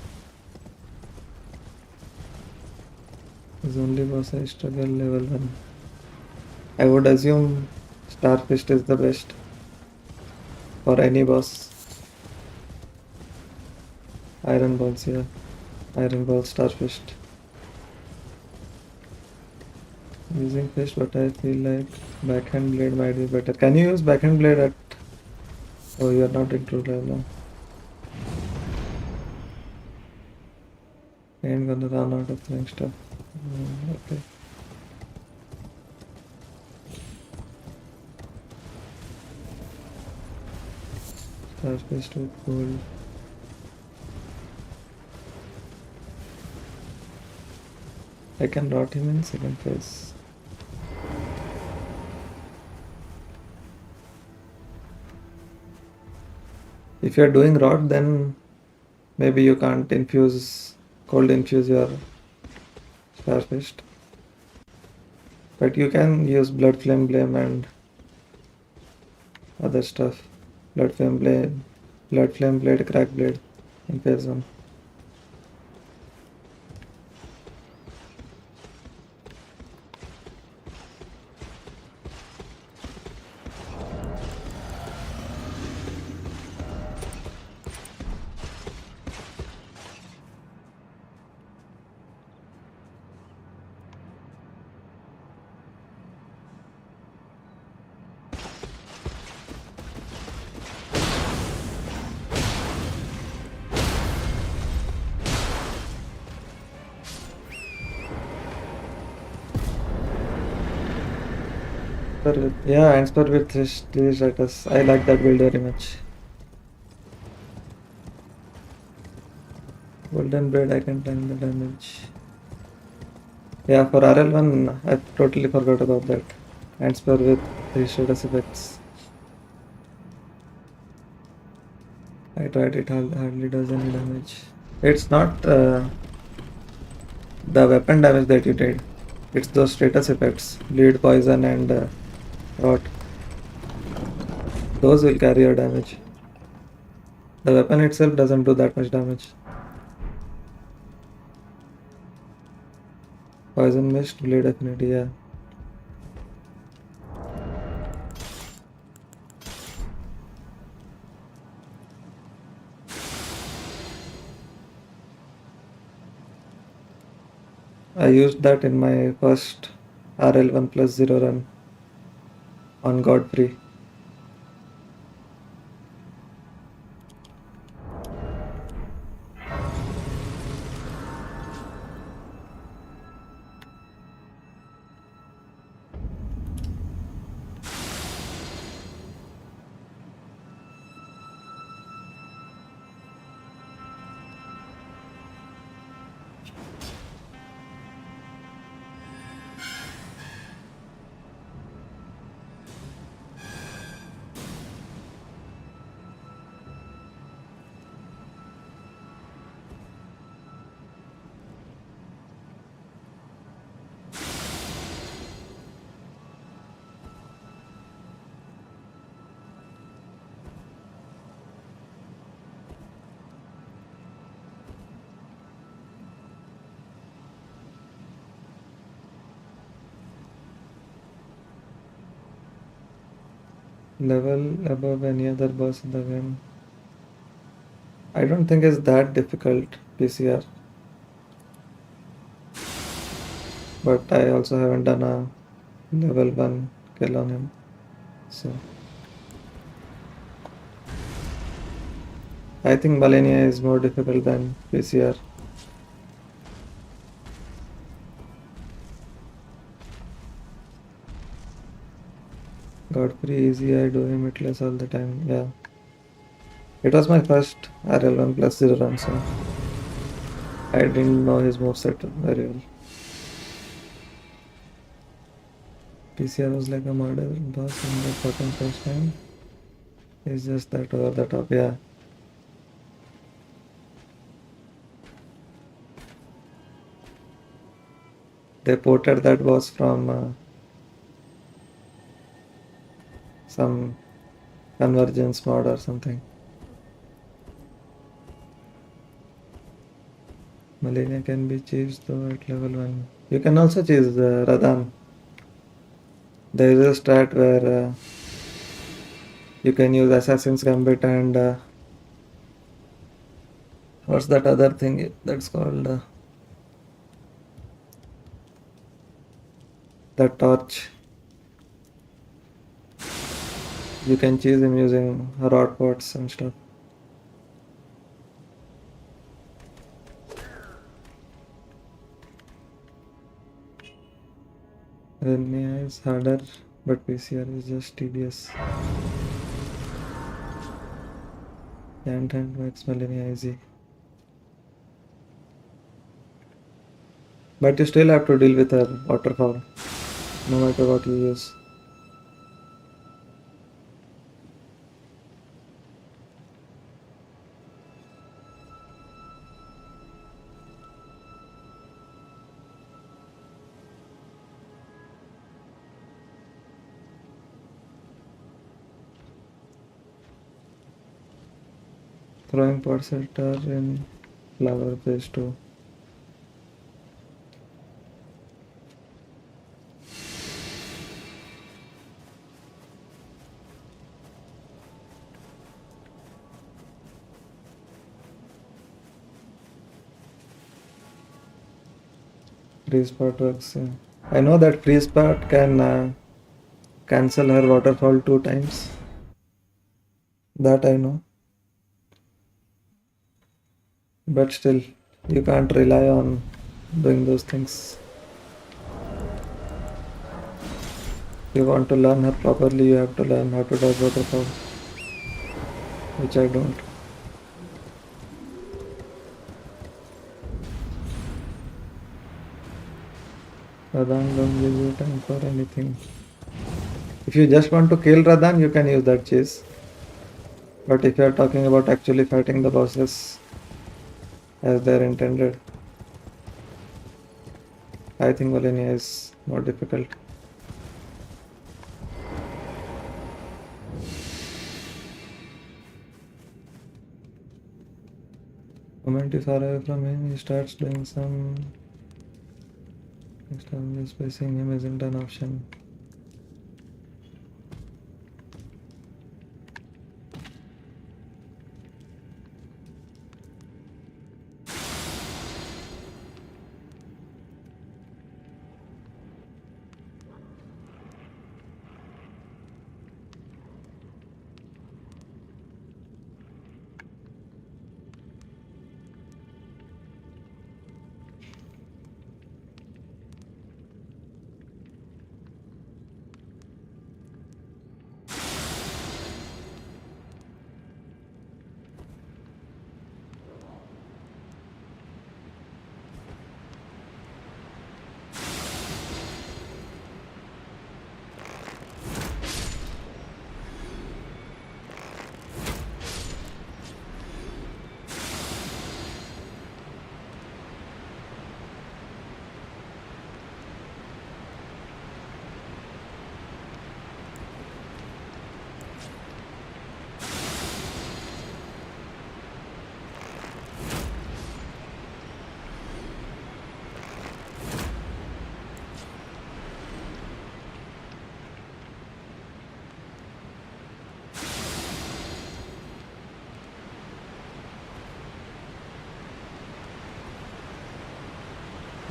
Is only boss I struggle level 1. I would assume Starfist is the best for any boss. Iron Balls, yeah. Iron Ball, Starfist. Using fist, but I feel like backhand blade might be better. Can you use backhand blade at... Oh, you are not in true level. Ain't gonna run out of throwing stuff. Okay. Starfist with gold. I can rot him in second phase. If you are doing rot, then maybe you can't cold infuse your Starfist. But you can use Blood Flame Blame and other stuff. Blood Flame Blade, Crack Blade in phase 1. Yeah, Ansper with three status. I like that build very much. Golden Blade, I can time the damage. Yeah, for RL1, I totally forgot about that. Ansper with 3 status effects. I tried it, hardly does any damage. It's not the weapon damage that you did. It's those status effects. Bleed, poison and rot. Those will carry your damage. The weapon itself doesn't do that much damage. Poison mist, bleed affinity, yeah. I used that in my first RL1 plus 0 run on Godfrey. Level above any other boss in the game. I don't think it's that difficult, PCR. But I also haven't done a level 1 kill on him. So I think Malenia is more difficult than PCR. Godfrey easy, I do him Hitless all the time, yeah. It was my first RL1 plus 0 run, so I didn't know his moveset very well. PCR was like a murder boss in the fucking first time. It's just that over the top, yeah. They ported that boss from some convergence mod or something. Malenia can be chased though at level 1. You can also chase Radan. There is a strat where you can use Assassin's Gambit and what's that other thing that's called the torch. You can choose him using rod pots and stuff. Renia is harder, but PCR is just tedious. Can't hand makes Melania easy. But you still have to deal with her waterfall, no matter what you use. Throwing pots at her in flower phase 2. Freeze part works. I know that freeze part can cancel her waterfall 2 times. That I know. But still, you can't rely on doing those things. If you want to learn her properly, you have to learn how to dodge waterfall, which I don't. Radan don't give you time for anything. If you just want to kill Radan, you can use that chase. But if you are talking about actually fighting the bosses as they're intended, I think Volenia is more difficult. The moment you far away from him, he starts doing some. Next time, just facing him isn't an option.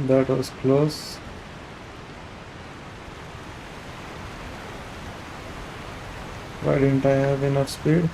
That was close. Why didn't I have enough speed?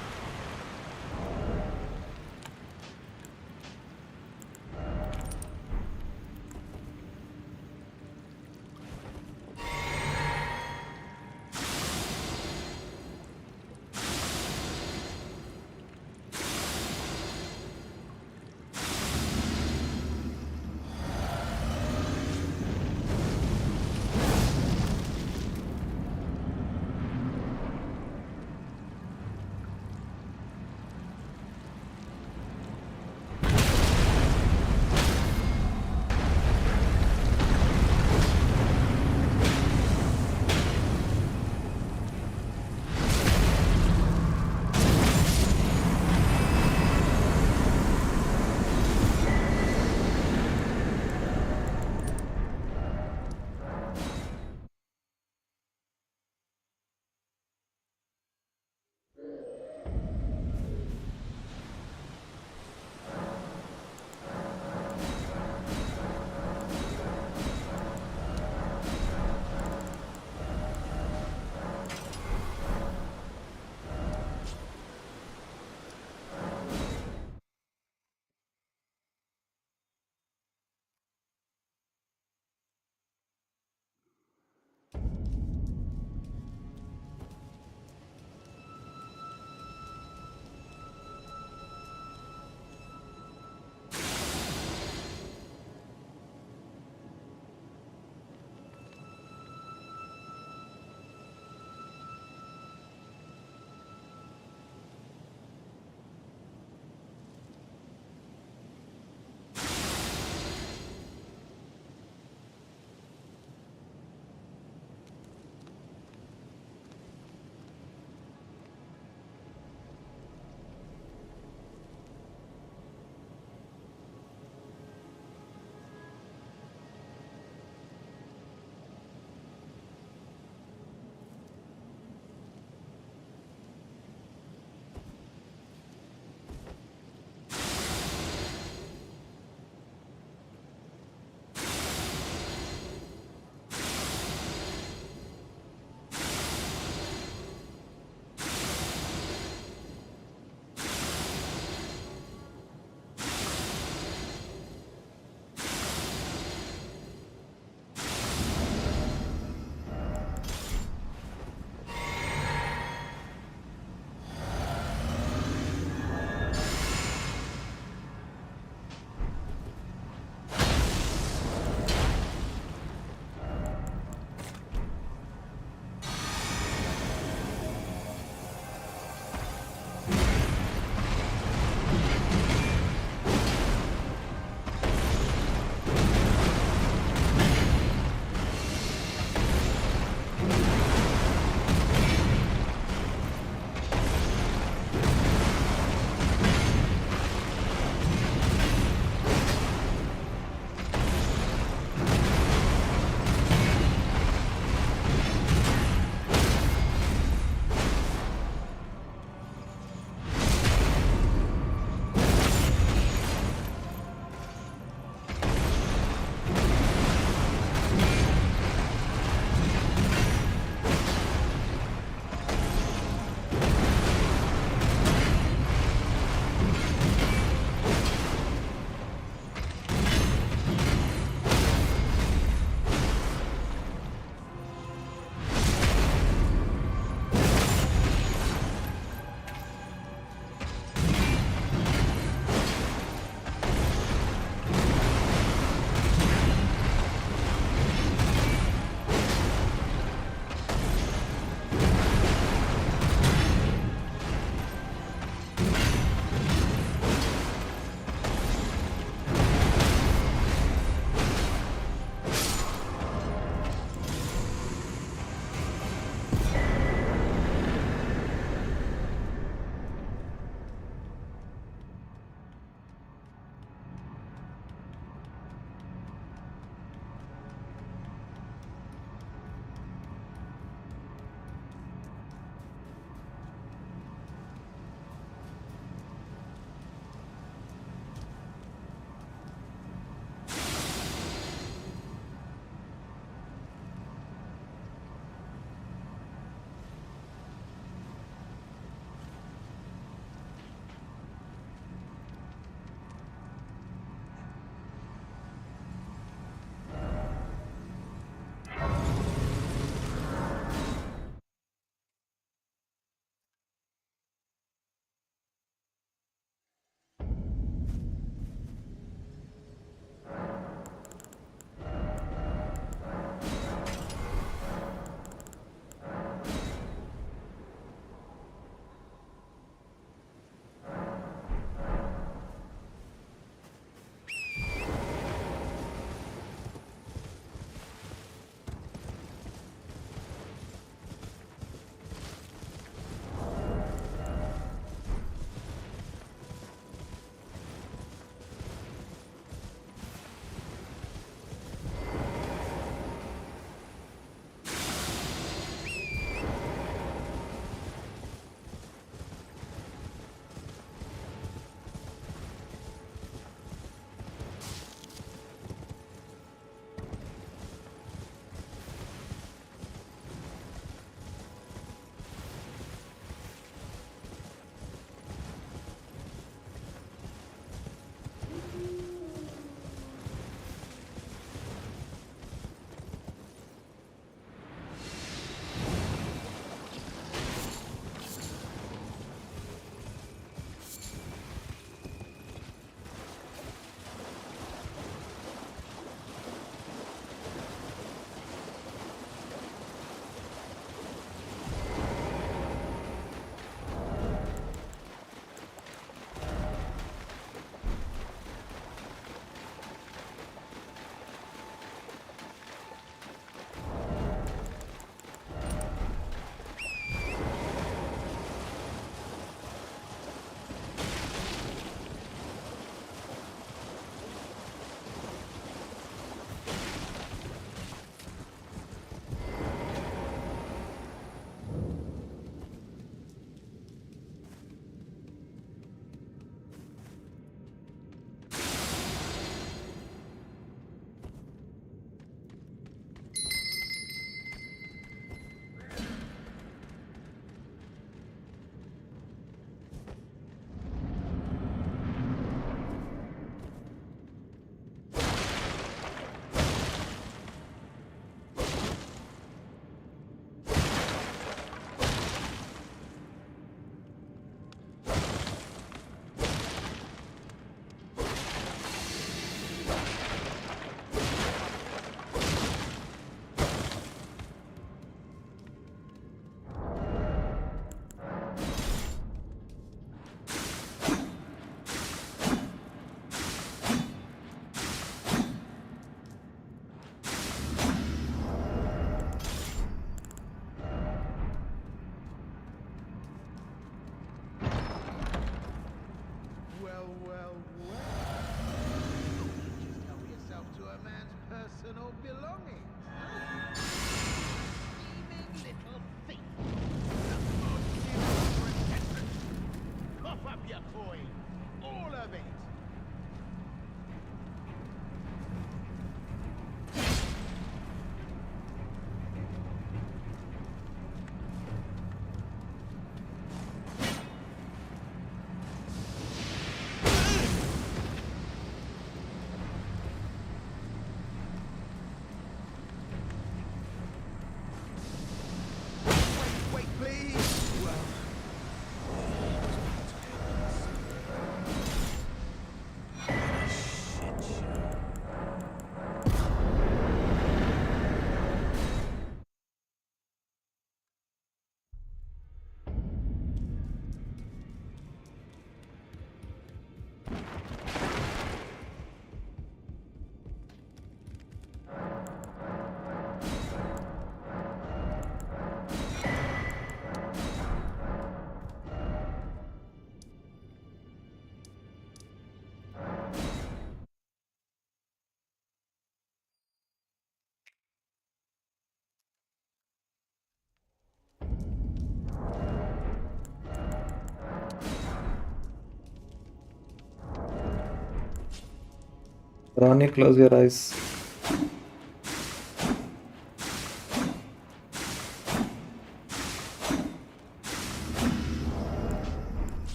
Ronnie, close your eyes.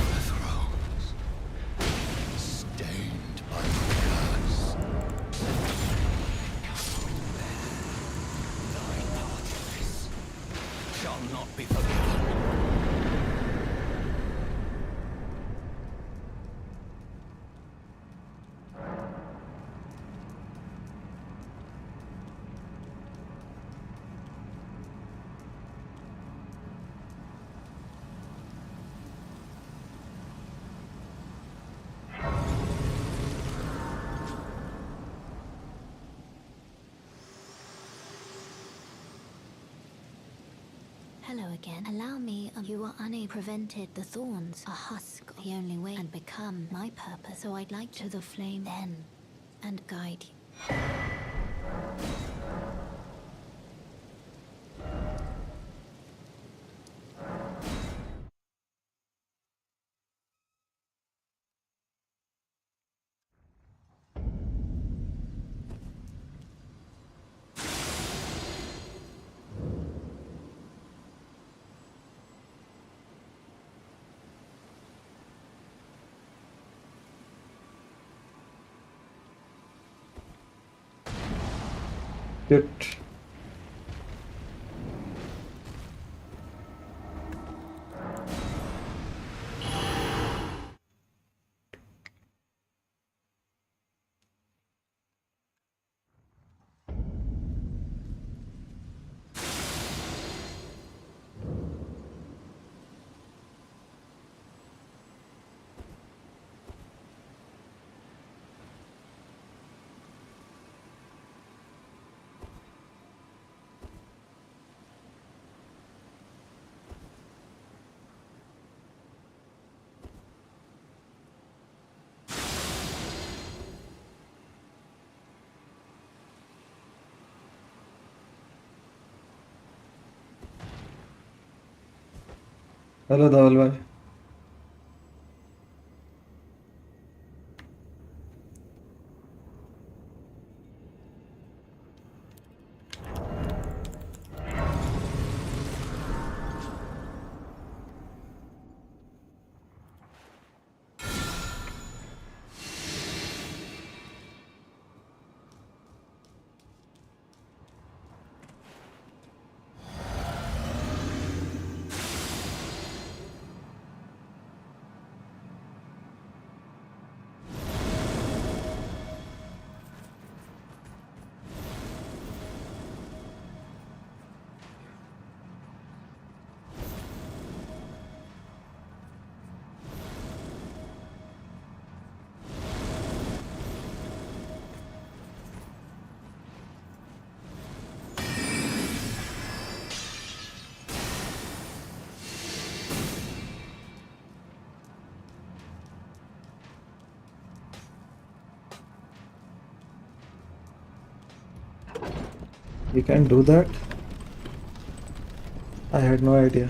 The thrones, stained by the curse. Thy pathways shall not be forgiven. Hello again. Allow me, you are unable prevented the thorns. A husk, the only way, and become my purpose. So I'd like to the flame then, and guide you. Shit. Hello, Dhaval bhai. You can do that? I had no idea.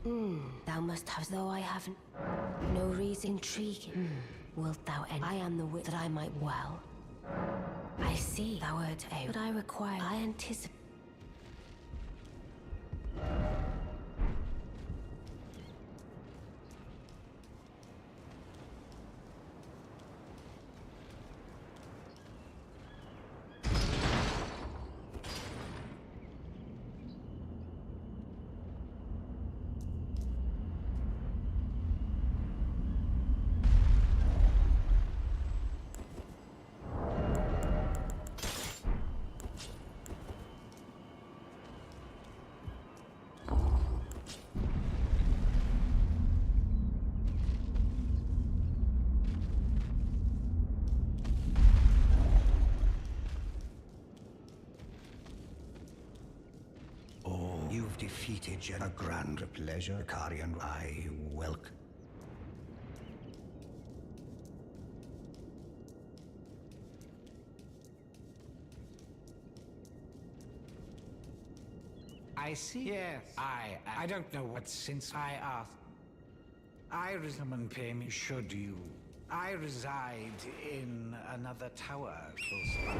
Thou must have, though I haven't. No reason intriguing. Wilt thou end? I am the wit that I might well. I see thou art a, but I require. I anticipate. You've defeated a grand pleasure, Carian. I welcome. I see. Yes, I don't know what since I asked. I resummon pay me should you. I reside in another tower close by.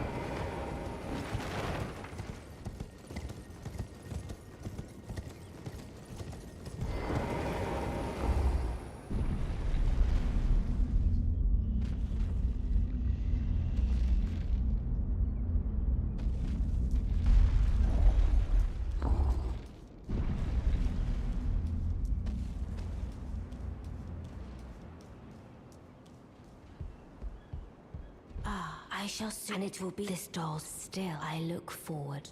I shall soon. And it will be this doll still. I look forward.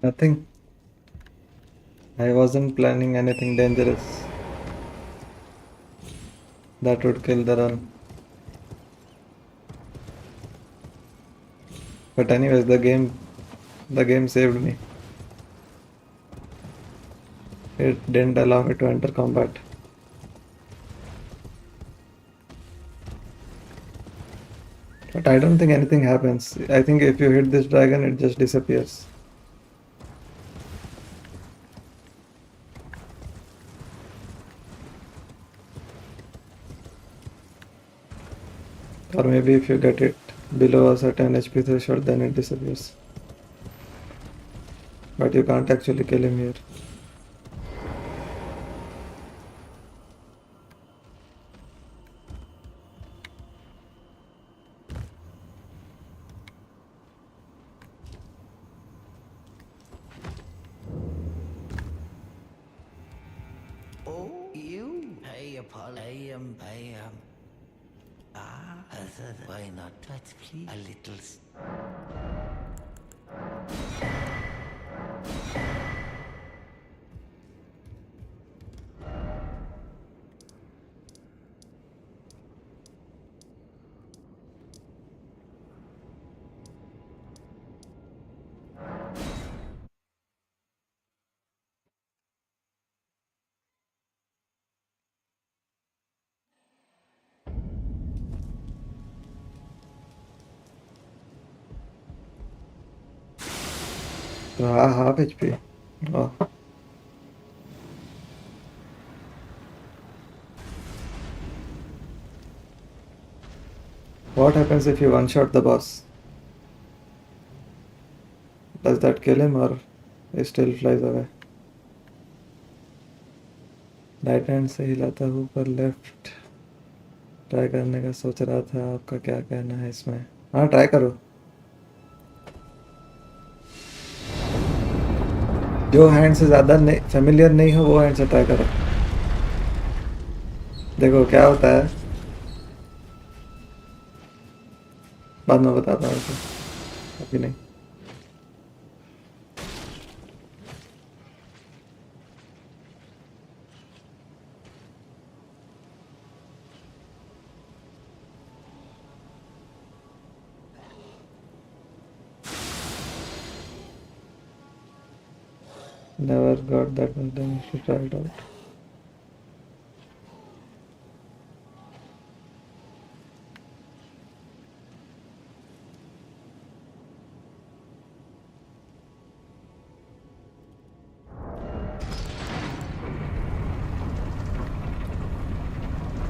Nothing. I wasn't planning anything dangerous that would kill the run. But anyways, the game saved me. It didn't allow me to enter combat. But I don't think anything happens. I think if you hit this dragon, it just disappears. Or maybe if you get it below a certain HP threshold, then it disappears. But you can't actually kill him here. Oh, you? Why not? But please, a little. So half HP. Oh. What happens if you one-shot the boss? Does that kill him or he still flies away? Right hand से हिलाता हूँ पर left try करने का सोच रहा था. आपका क्या कहना है इसमें? हाँ, ट्राई करो. जो हैंड से ज़्यादा फेमिलियर नहीं हो वो हैंड से ट्राई करो. देखो क्या होता है, बाद में बताता हूँ. अभी नहीं. Never got that much damage to try it out.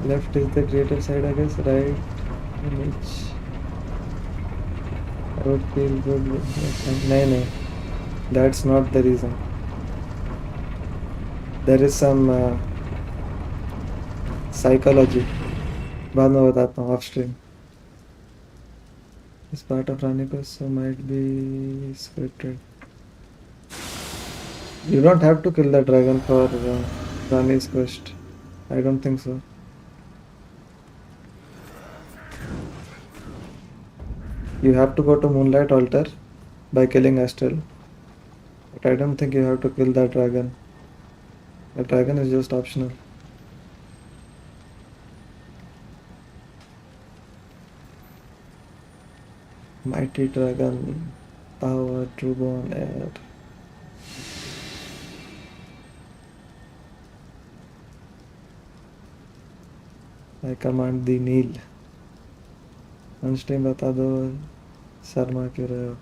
Left is the creative side, I guess. Right in which I would feel good with that. No. That's not the reason. There is some psychology. बाद में बताता हूँ off stream. This part of Rani quest so might be scripted. You don't have to kill the dragon for Rani's quest. I don't think so. You have to go to Moonlight Altar by killing Astral. But I don't think you have to kill that dragon. The dragon is just optional. Mighty dragon, power, true-born air. I command the kneel. अनस्ट्रीम बता दो शर्मा क्यों रहे हो.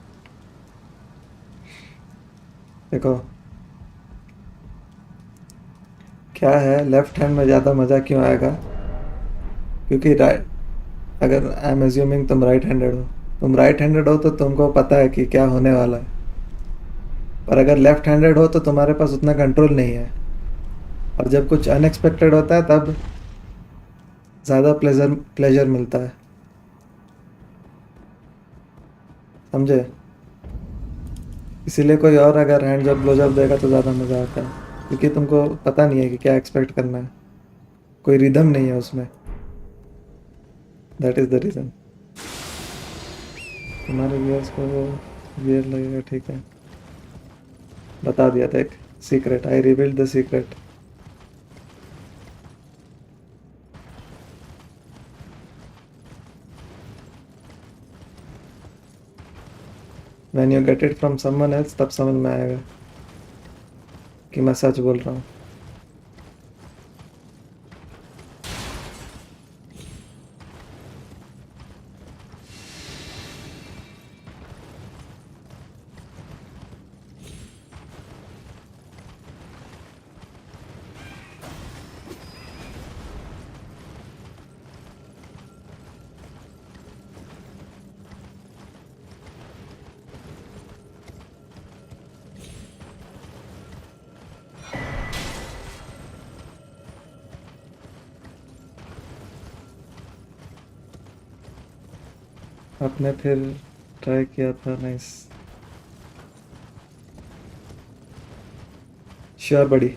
देखो क्या है, left hand में ज़्यादा मज़ा क्यों आएगा, क्योंकि राइट, अगर आई एम एज्यूमिंग तुम राइट हैंडेड हो, तो तुमको पता है कि क्या होने वाला है. पर अगर लेफ्ट हैंडेड हो तो तुम्हारे पास उतना कंट्रोल नहीं है, और जब कुछ अनएक्सपेक्टेड होता है तब ज़्यादा प्लेजर मिलता है. समझे? इसीलिए कोई और अगर हैंड जब ब्लो जब देगा तो ज़्यादा मज़ा आता है, क्योंकि तुमको पता नहीं है कि क्या एक्सपेक्ट करना है, कोई रिदम नहीं है उसमें. That is the reason. तुम्हारे व्यूअर्स को वियर लगेगा, ठीक है, बता दिया था एक secret. I revealed the secret. When you get it from someone else, तब समझ में आएगा कि मैं सच बोल रहा हूँ. आपने फिर ट्राई किया था. नाइस. श्योर बड़ी.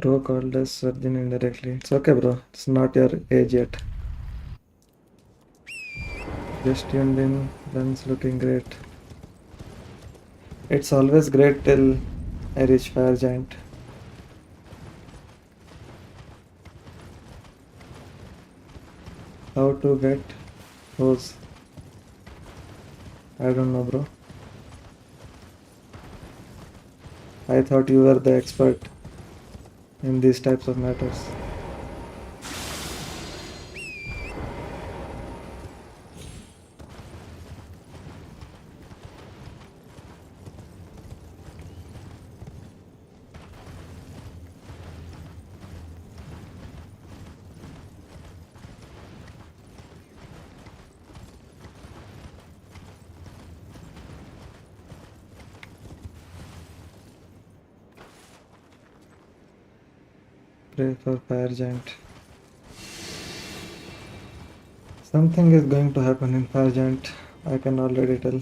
Bro called us virgin indirectly. It's okay, bro. It's not your age yet. Just tuned in. Guns looking great. It's always great till I reach Fire Giant. How to get hose? I don't know, bro. I thought you were the expert in these types of matters. Pray for Fire Giant. Something is going to happen in Fire Giant. I can already tell.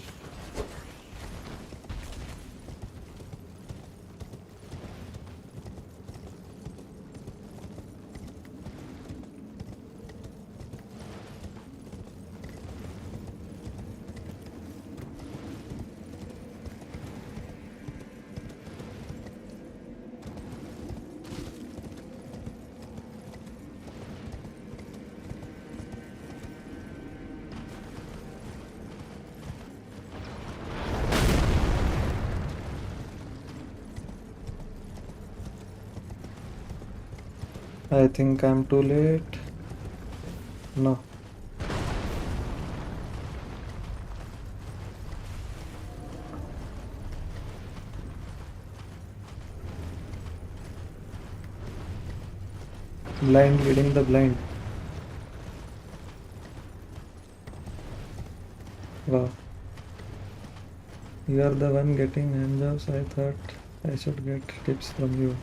I think I'm too late. No. Blind leading the blind. Wow. You are the one getting handjobs. I thought I should get tips from you.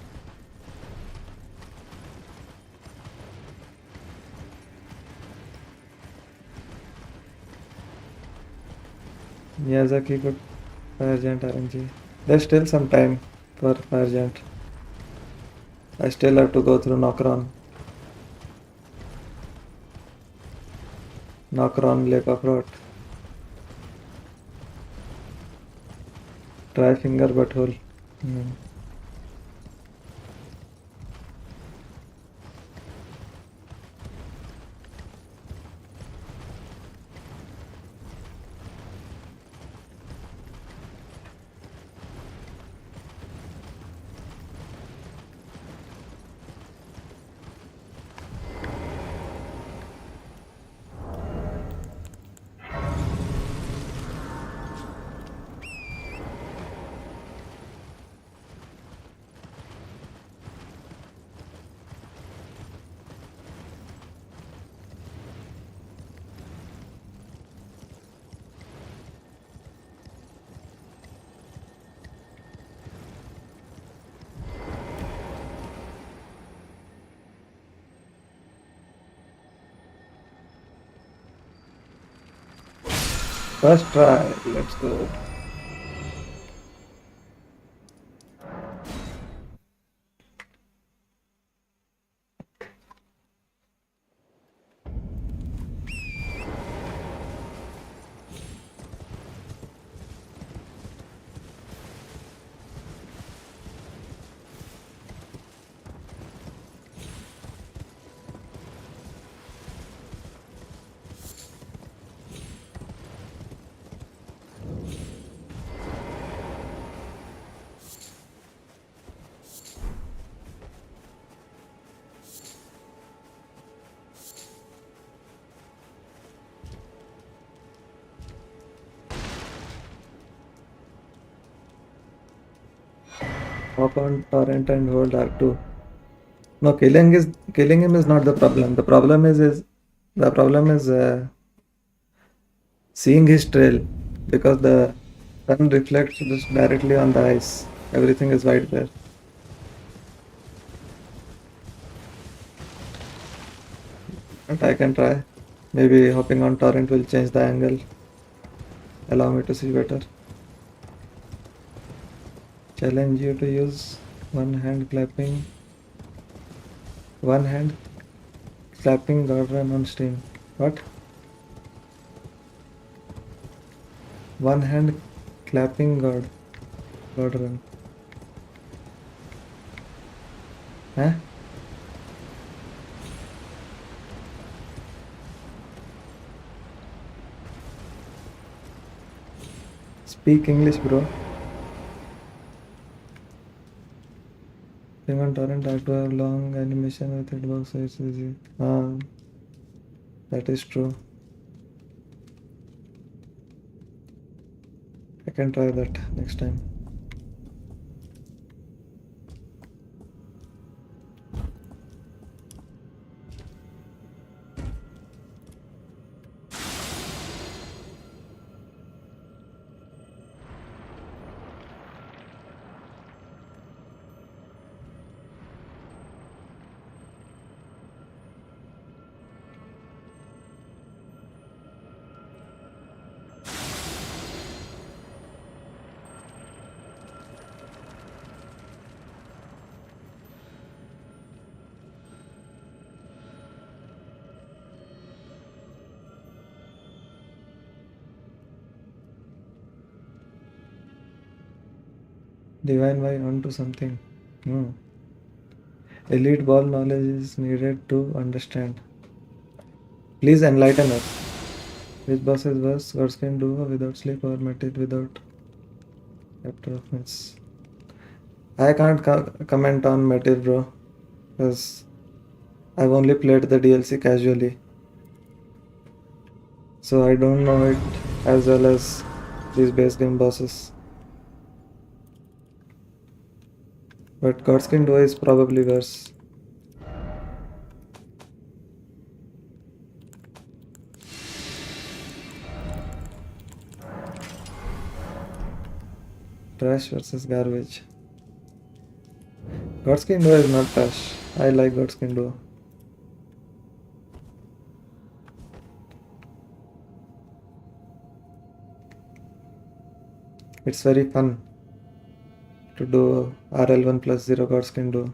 Miyazaki could Fire Giant RNG. There's still some time for Fire Giant. I still have to go through Nokron. Nokron Lake of Rot. Try finger butthole. First try. Let's go. Hop on torrent and hold R2. No, killing him is not the problem. The problem is seeing his trail, because the sun reflects just directly on the ice. Everything is white there. But I can try. Maybe hopping on torrent will change the angle. Allow me to see better. Challenge you to use one hand clapping God run on stream. What? One hand clapping God run. Huh? Speak English, bro. Ping on torrent have to have long animation with hitbox, so it's easy. That is true. I can try that next time. Divine Y onto something. Elite ball knowledge is needed to understand. Please enlighten us. Which boss is worse? Godskin Duo without sleep or Metit without chapter of myths? I can't comment on Metit, bro. Because I've only played the DLC casually, so I don't know it as well as these base game bosses. But Godskin Duo is probably worse. Trash versus garbage. Godskin Duo is not trash. I like Godskin Duo. It's very fun to do RL1 plus 0 Godskin Duo.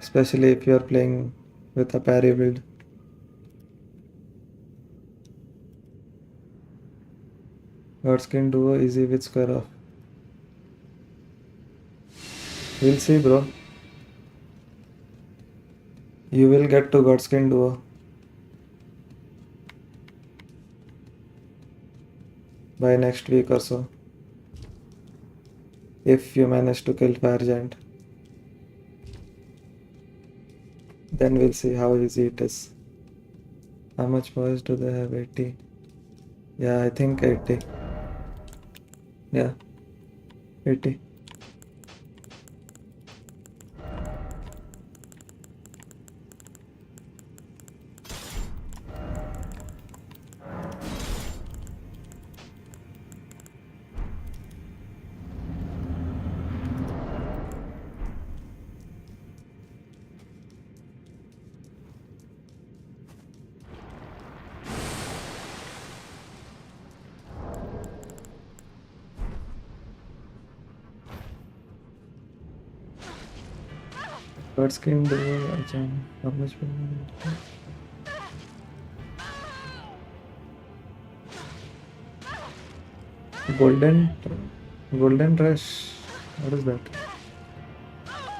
Especially if you are playing with a parry build. Godskin Duo easy with square off. We'll see, bro. You will get to Godskin Duo by next week or so. If you manage to kill Fire Giant. Then we'll see how easy it is. How much poise do they have? 80. Yeah, I think 80. Yeah, 80. Godskin Duo. अच्छा, how much? Golden Rush. What is that?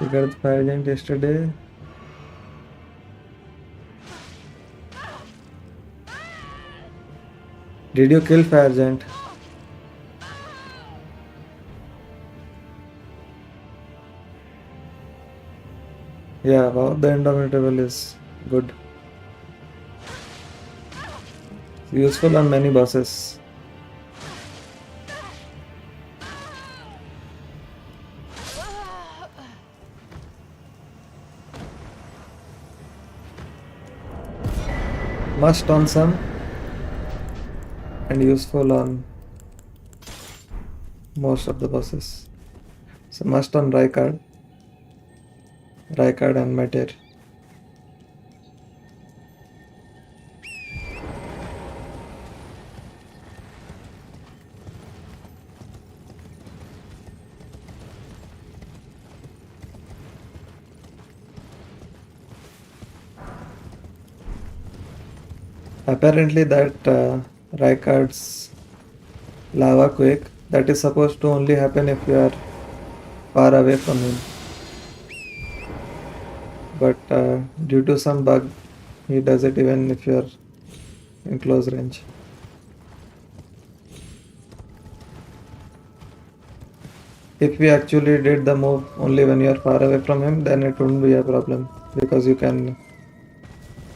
You got the Fire Giant yesterday. Did you kill Fire Giant? Yeah, wow, the Indomitable is good. Useful on many bosses. Must on some and useful on most of the bosses. So must on Raikard and Meteor. Apparently that Raikard's lava quake, that is supposed to only happen if you are far away from him. But due to some bug, he does it even if you are in close range. If we actually did the move only when you are far away from him, then it wouldn't be a problem because you can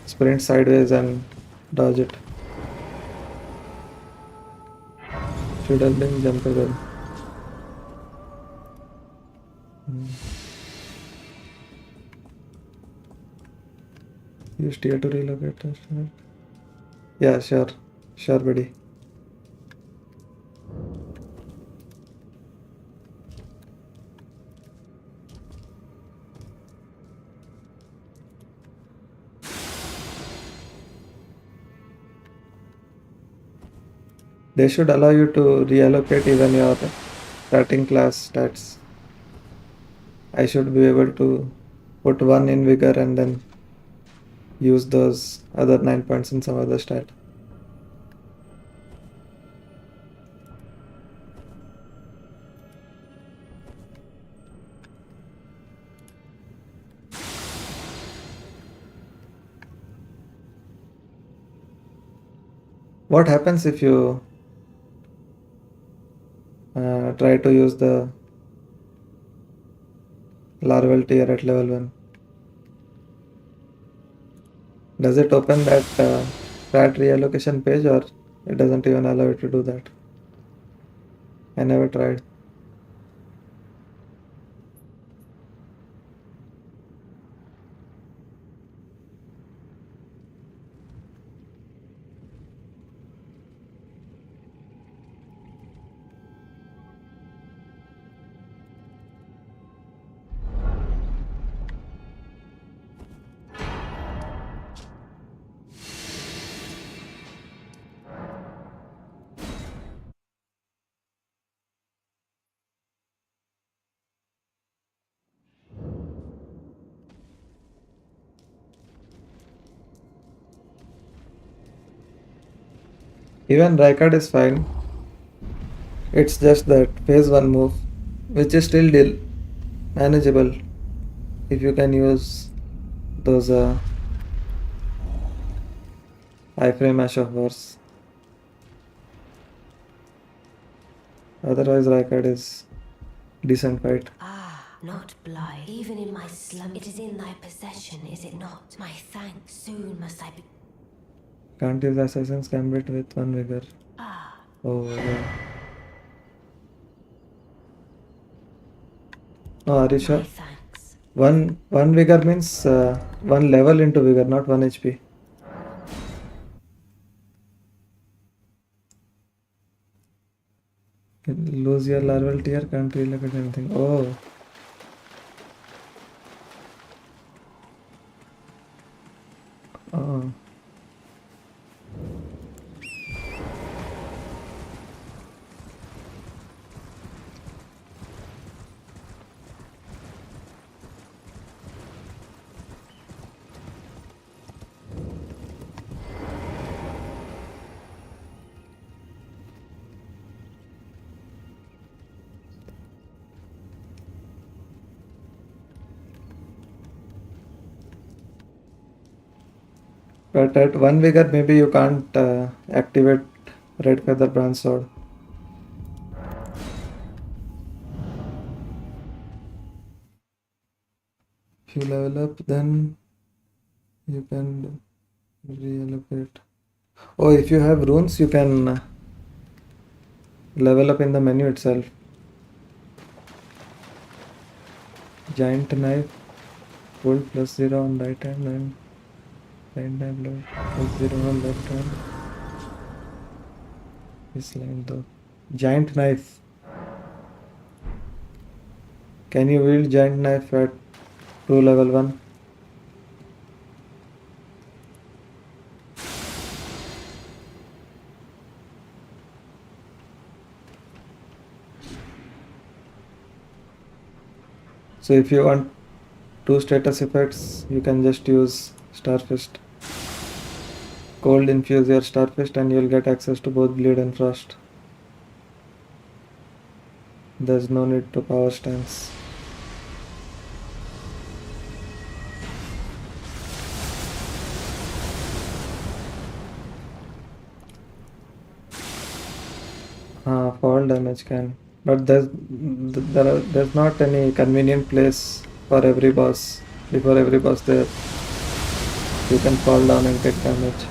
sprint sideways and dodge it. Should have been jumpable. Use tier to relocate. Yeah, sure, buddy. They should allow you to reallocate even your starting class stats. I should be able to put 1 in vigor and then use those other 9 points in some other stat. What happens if you try to use the larval tier at level 1. Does it open that strat reallocation page, or it doesn't even allow you to do that? I never tried. Even Raikard is fine. It's just that phase 1 move, which is still manageable if you can use those iframe Ash of Wars. Otherwise, Raikard is decent fight. Ah, not blind. Even in my slum, it is in thy possession, is it not? My thanks. Soon must I be. Can't use Assassin's Gambit with 1 vigor. Ah, Oh, yeah. Oh, are you my sure? thanks. One vigor means 1 level into vigor, not 1 HP. Lose your larval tier, can't relook at anything. Oh. Oh. But at 1 vigor, maybe you can't activate Red Feather Bronze Sword. If you level up, then you can reallocate. Oh, if you have runes, you can level up in the menu itself. Giant knife, gold +0 on right hand, and giant knife +0 on left hand. This line though. Giant knife. Can you wield giant knife at 2 level 1? So if you want 2 status effects, you can just use Starfist. Cold infuse your Starfist and you'll get access to both Bleed and Frost. There's no need to power stance. Fall damage can. But there's not any convenient place for every boss. Before every boss there, you can fall down and take damage.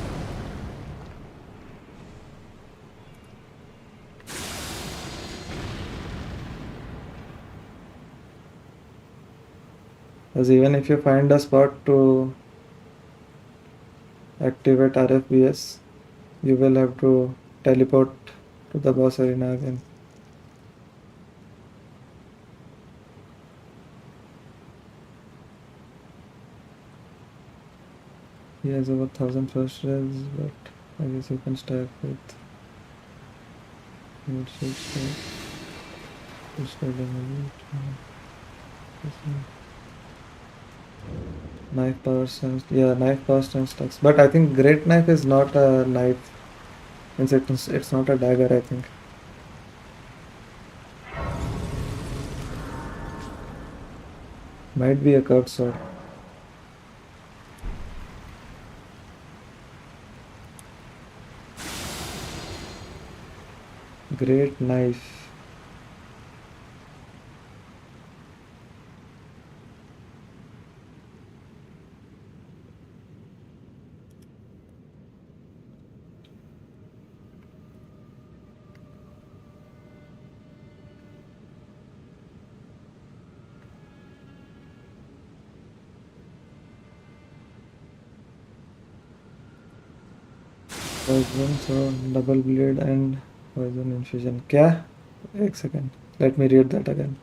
Because even if you find a spot to activate RFBS, you will have to teleport to the boss arena again. He has over 1000 first res, but I guess you can start with knife power stance. Yeah, knife power stance stacks. But I think great knife is not a knife. It's not a dagger, I think. Might be a curved sword. Great knife. poison, so double bleed and poison infusion. क्या? एक second. Let me read that again.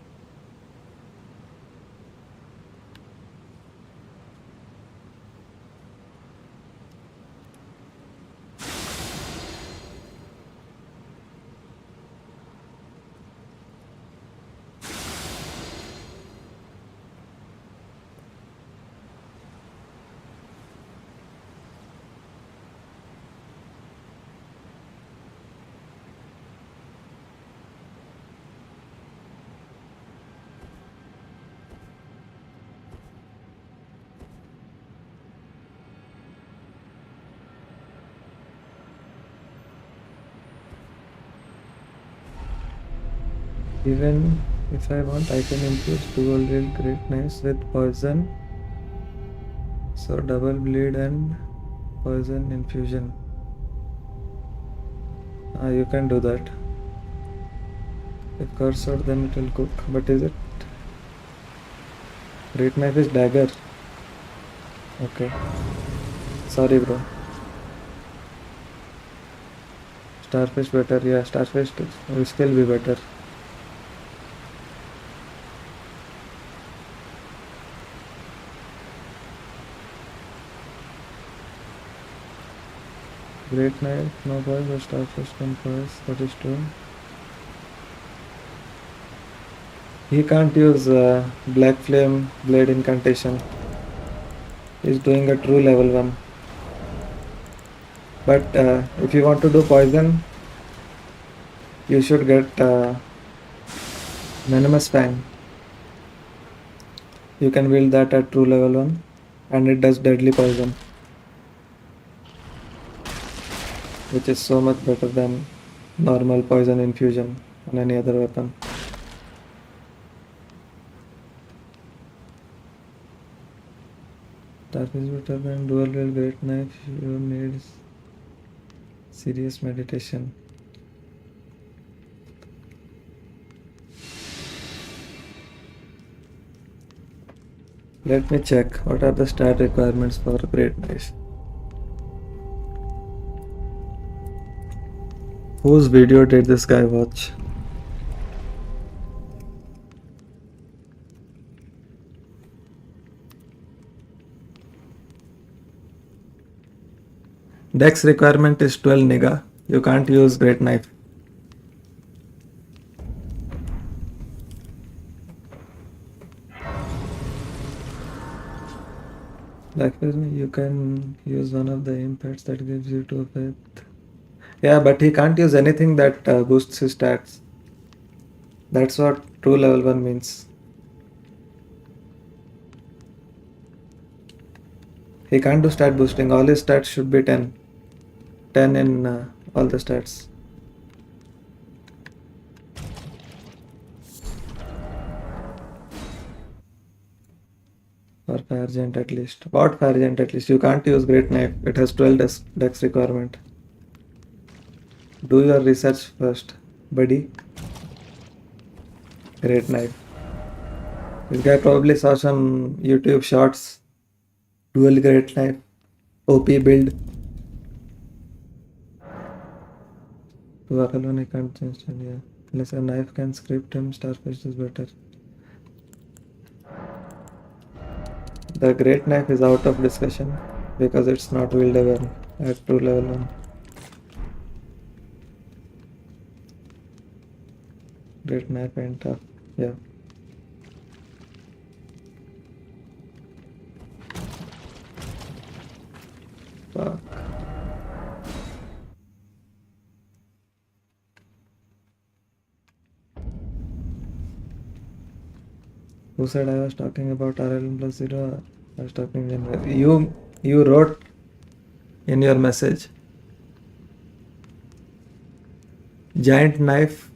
Even if I want, I can infuse dual wield great knives with poison. So double bleed and poison infusion. You can do that. If cursed, then it will cook. But is it? Great knife is dagger. Okay. Sorry, bro. Starfish better. Yeah, starfish will still be better. Great knife, no boys, but starfish can boys. That is true. He can't use black flame blade incantation. He's doing a true level 1. But if you want to do poison, you should get venomous fang. You can wield that at true level 1 and it does deadly poison, which is so much better than normal poison infusion on any other weapon. That is better than dual wield great knife. You need serious meditation. Let me check what are the stat requirements for great knife. Whose video did this guy watch? Dex requirement is 12 nigga. You can't use great knife. Blackberry, you can use one of the impacts that gives you 2 faith. Yeah, but he can't use anything that boosts his stats. That's what true level 1 means. He can't do stat boosting. All his stats should be 10. 10 in all the stats. For fire giant at least. About fire giant at least. You can't use great knife. It has 12 dex requirement. Do your research first, buddy. Great knife. This guy probably saw some YouTube shorts. Dual great knife. OP build. To R alone I can't change it, yeah. Unless a knife can script him, starfish is better. The great knife is out of discussion because it's not wieldable at true level 1. Great knife and tough, yeah. Fuck. Who said I was talking about RLM plus 0? I was talking generally. You wrote in your message. Giant knife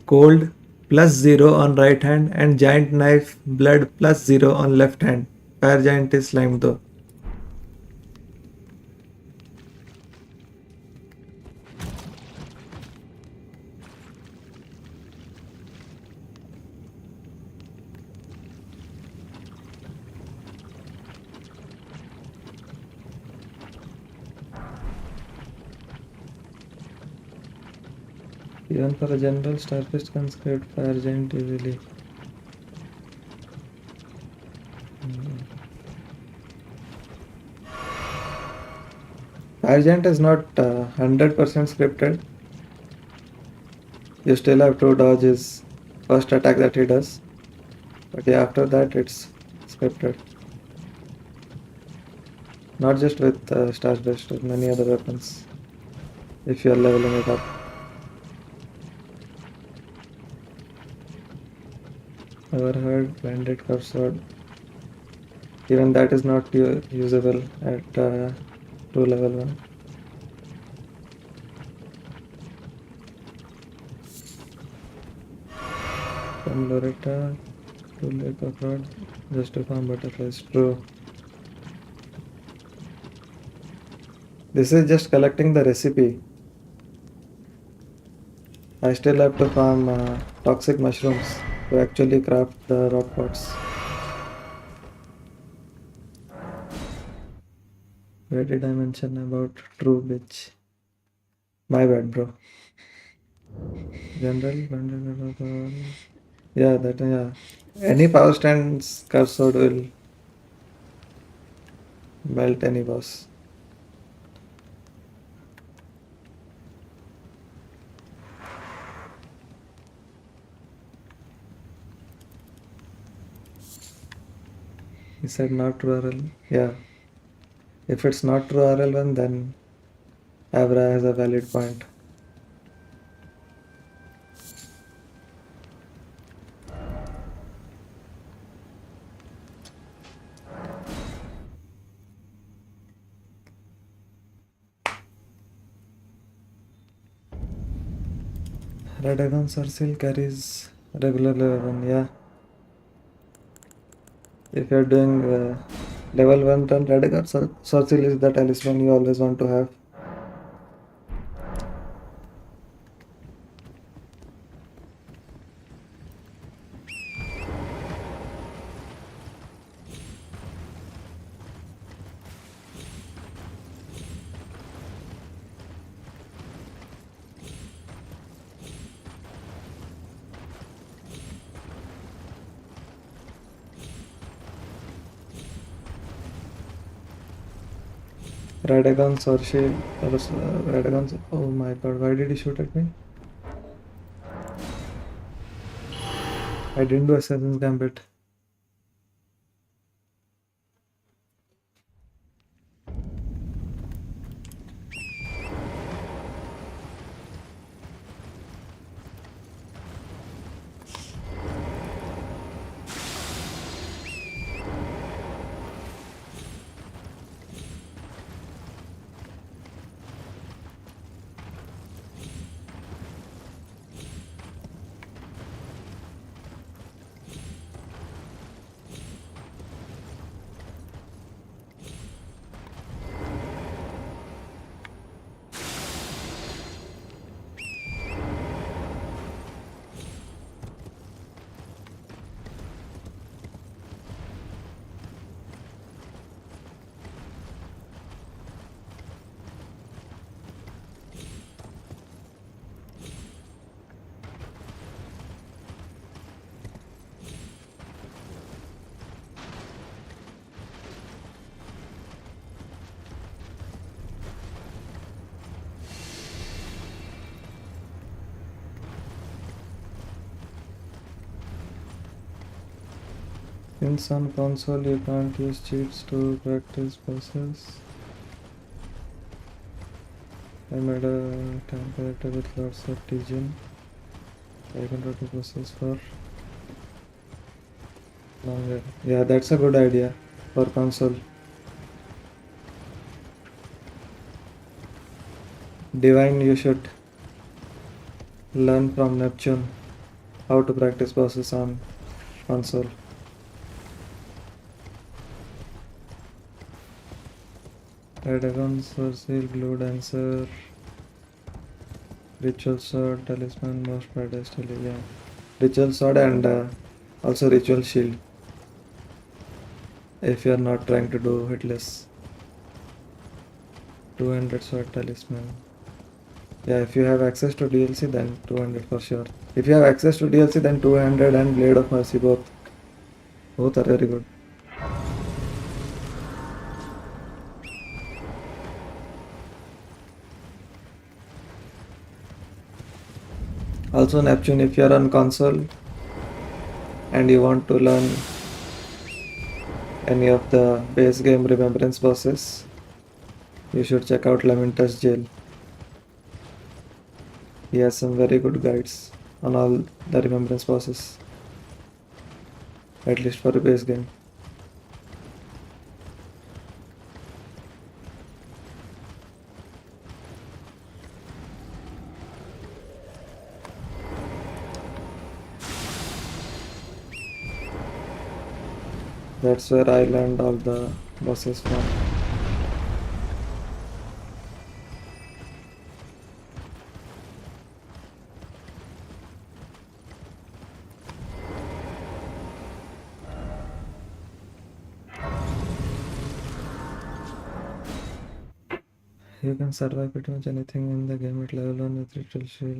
cold plus 0 on right hand and giant knife blood plus 0 on left hand. Fire giant is slimed though. Even for a general, Starfist can script Fire Giant easily. Fire Giant is not 100% scripted. You still have to dodge his first attack that he does. But yeah, after that it's scripted. Not just with Starfist, with many other weapons. If you are leveling it up. Ever heard Bandit Curve Sword? Even that is not usable at 2 level 1. From Loretta to Lake of Rod, just to farm butterflies. True. This is just collecting the recipe. I still have to farm toxic mushrooms to actually craft the rock pots. Where did I mention about true bitch? My bad, bro. General, yeah, that yeah. Any power stand's curse sword will melt any boss. He said not true RL. Yeah. If it's not true RL1, then Abra has a valid point. Radagon Sorcil carries regular level 1, yeah. If you're doing level 1 run, Radagon Sorcil is the talisman you always want to have. Radagon Sorcil, Radagon, oh my god, why did he shoot at me? I didn't do Assassin's Gambit. Since on console you can't use cheats to practice bosses, I made a time character with lots of TGM. I can do bosses for longer. Yeah, that's a good idea for console. Divine, you should learn from Neptune how to practice bosses on console. Radagon, Sorcerer, Blue Dancer, Ritual Sword, Talisman, Most Paradise Daily, yeah. Ritual Sword and also Ritual Shield. If you are not trying to do Hitless. 200 Sword Talisman. Yeah, if you have access to DLC, then 200 for sure. If you have access to DLC, then 200 and Blade of Mercy both. Both are very good. Also Neptune, if you are on console and you want to learn any of the base game Remembrance bosses, you should check out Lamentus Jail. He has some very good guides on all the Remembrance bosses, at least for a base game. That's where I learned all the bosses from. You can survive pretty much anything in the game at level 1 with Ritual Shield,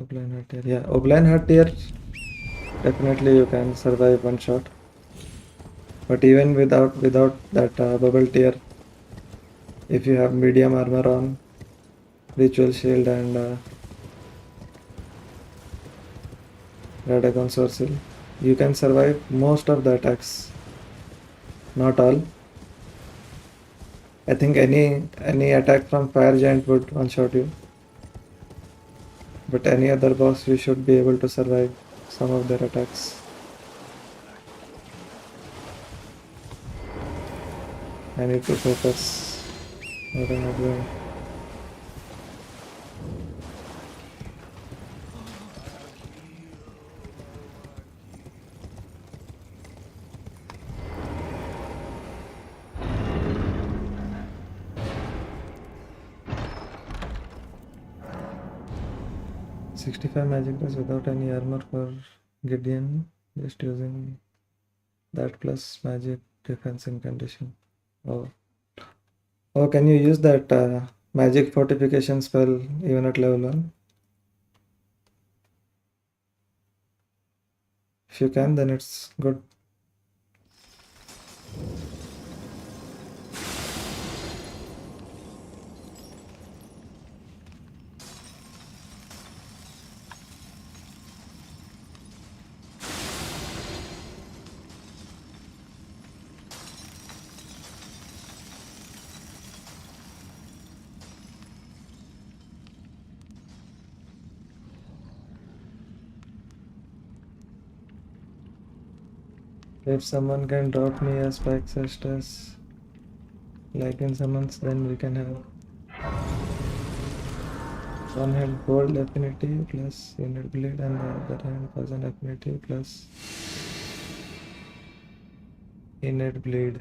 Obline Heart Tear. Yeah, Obline Heart Tear, definitely you can survive one shot. But even without that bubble tear, if you have medium armor on, Ritual Shield and Radagon Sorcery, you can survive most of the attacks. Not all. I think any attack from Fire Giant would one-shot you. But any other boss, you should be able to survive some of their attacks. I need to focus. What am I doing? $65 magic plus without any armor for Gideon, just using that plus magic defense in condition. Oh, can you use that magic fortification spell even at level 1? If you can, then it's good. If someone can drop me a spike cestus like in summons, then we can have one hand gold affinity plus unit bleed and the other hand poison affinity plus innate bleed.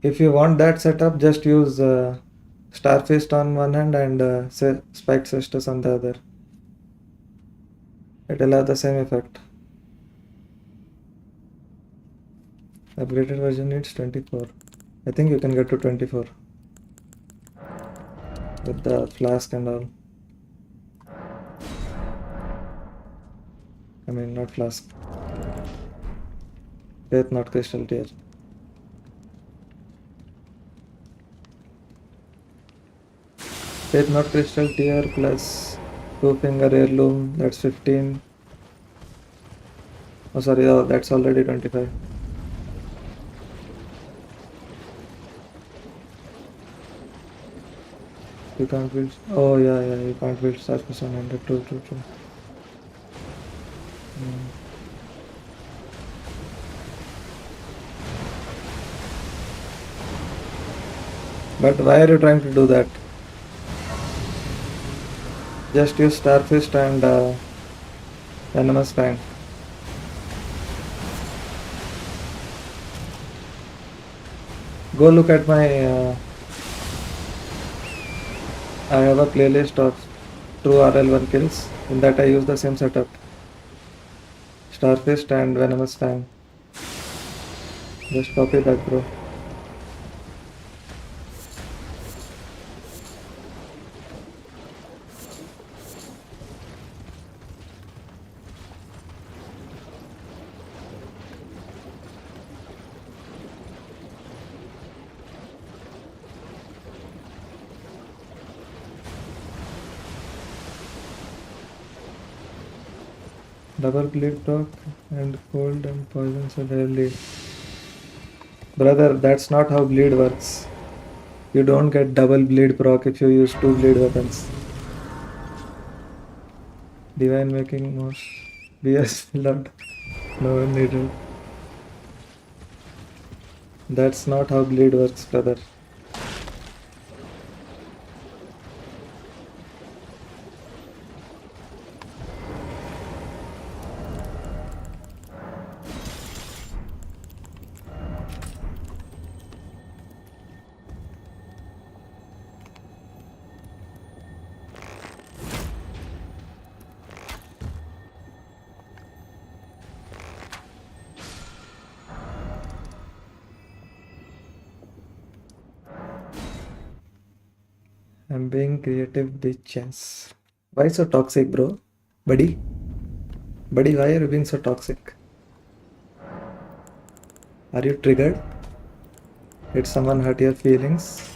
If you want that setup, just use Starfist on one hand and Spike Cestus on the other. It'll have the same effect. Upgraded version needs 24. I think you can get to 24 with the flask and all. I mean, not flask. Faith, not crystal tear. Faith, not crystal tear plus 2-finger heirloom, that's 15. Oh, sorry, oh, that's already 25. You can't build. Oh, yeah, you can't build surface on 100. True. But why are you trying to do that? Just use Starfist and Venomous Fang. Go look at my I have a playlist of true RL1 kills. In that I use the same setup. Starfist and Venomous Fang. Just copy that, bro. Double bleed proc and cold and poison so rarely. Brother, that's not how bleed works. You don't get double bleed proc if you use two bleed weapons. Divine making most BS loved. No one needed. That's not how bleed works, brother. I'm being creative, bitches. Why so toxic, bro? Buddy? Buddy, why are you being so toxic? Are you triggered? Did someone hurt your feelings?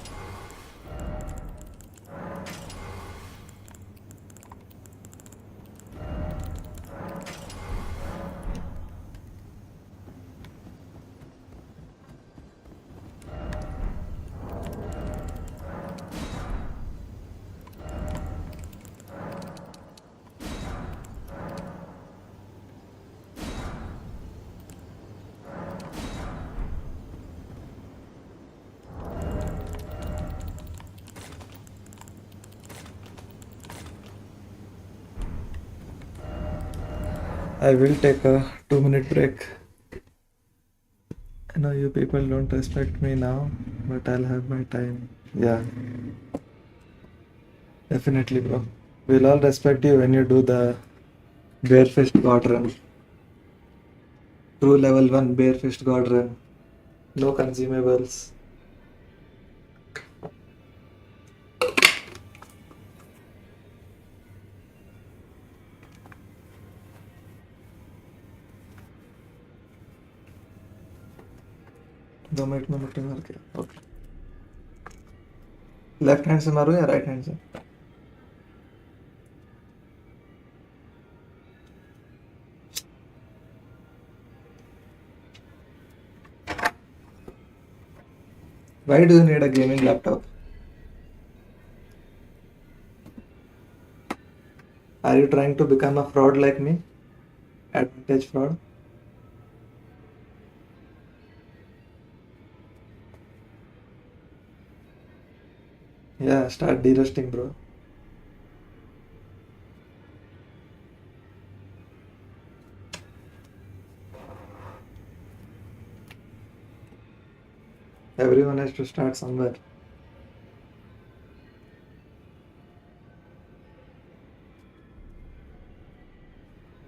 I will take a 2 minute break. I know you people don't respect me now, but I'll have my time. Yeah, definitely, bro. We'll all respect you when you do the barefist god run. True level 1 barefist god run. No consumables. दो minute में मुट्ठी मार के okay left hand से मारो या right hand से Why do you need a gaming laptop? Are you trying to become a fraud like me? Advantage fraud? Yeah, start de-rusting, bro. Everyone has to start somewhere.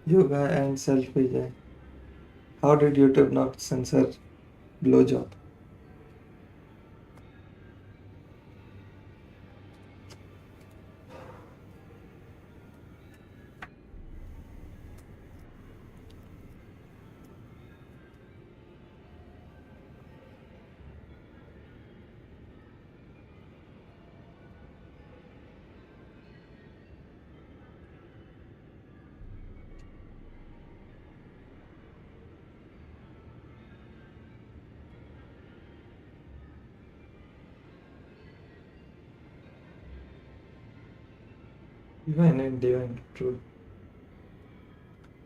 Yoga and self-PJ. How did YouTube not censor blowjob? Divine and divine, true.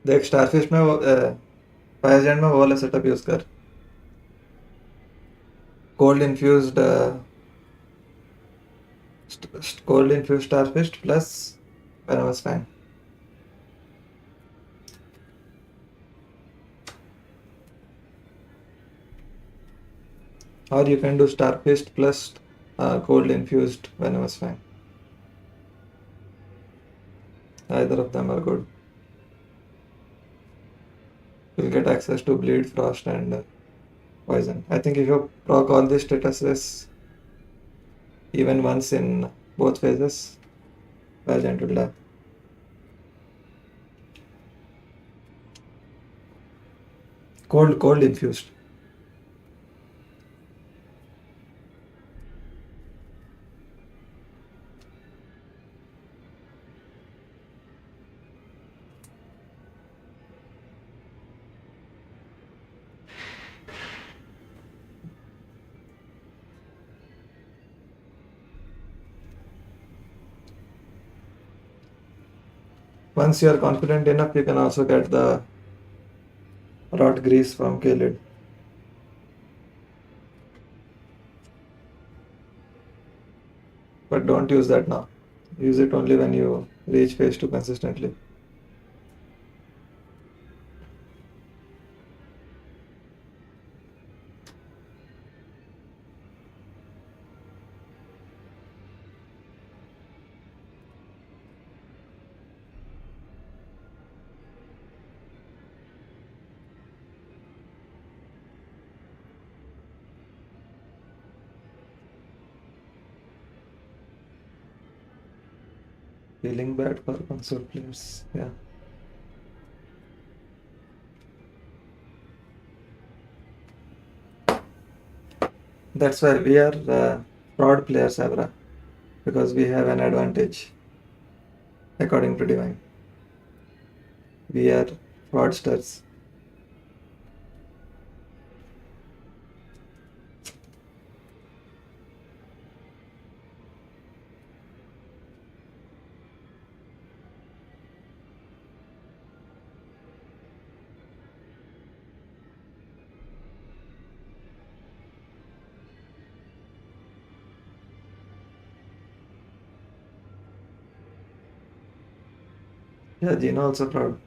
देख starfish में वो fire जैंड में वो वाला setup use कर cold infused cold infused starfish plus venomous fang. Or you can do starfish plus cold infused venomous fang. Either of them are good. You'll get access to bleed, frost, and poison. I think if you proc all these statuses even once in both phases, Valiant will die. Cold infused. Once you are confident enough, you can also get the rot grease from Kaled. But don't use that now. Use it only when you reach phase 2 consistently. Feeling bad for console players. Yeah. That's why we are fraud players, Abra, because we have an advantage, according to Divine. We are fraudsters. Yeah, Gina also fraud.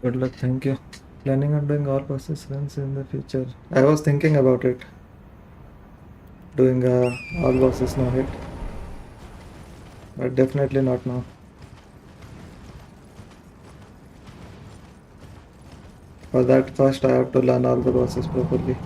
Good luck, thank you. Planning on doing all process runs in the future. I was thinking about it. Doing all bosses no hit. But definitely not now. For that, first I have to learn all the bosses properly.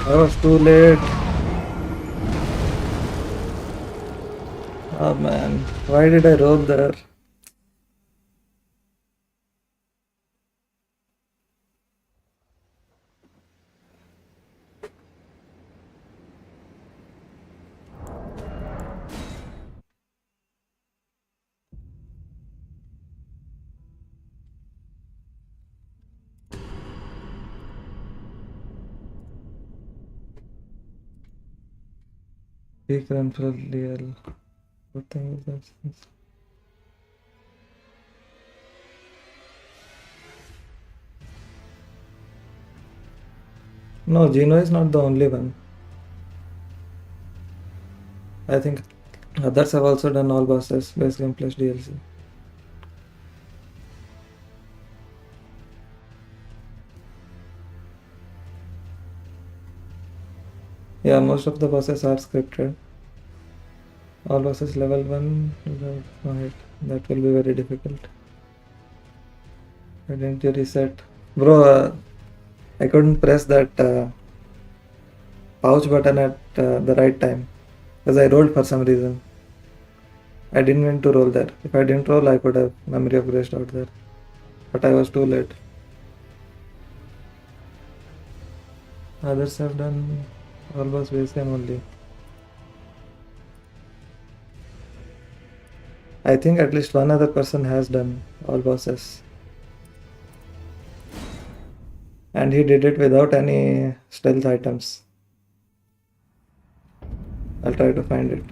I was too late. Oh man, why did I roll there? Peak run for real. What thing is that? No, Gino is not the only one. I think others have also done all bosses, base game plus DLC. Yeah, most of the bosses are scripted. All bosses level 1, right, that will be very difficult. Why didn't you reset? Bro, I couldn't press that pouch button at the right time because I rolled for some reason. I didn't mean to roll there. If I didn't roll, I could have memory of Grace out there. But I was too late. Others have done all boss base game only. I think at least one other person has done all bosses. And he did it without any stealth items. I'll try to find it.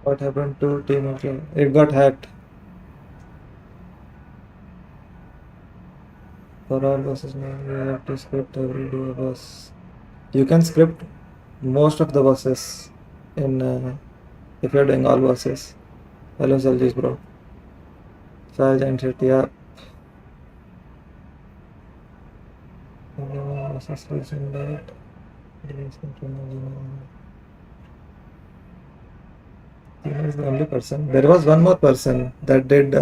What happened to Team Ultra? It got hacked. For all bosses now, you have to script every do a boss. You can script most of the bosses in if you're doing all bosses. Hello, Saljish bro. Saj and shit, yeah. Bosses using that. He is the only person. There was one more person that did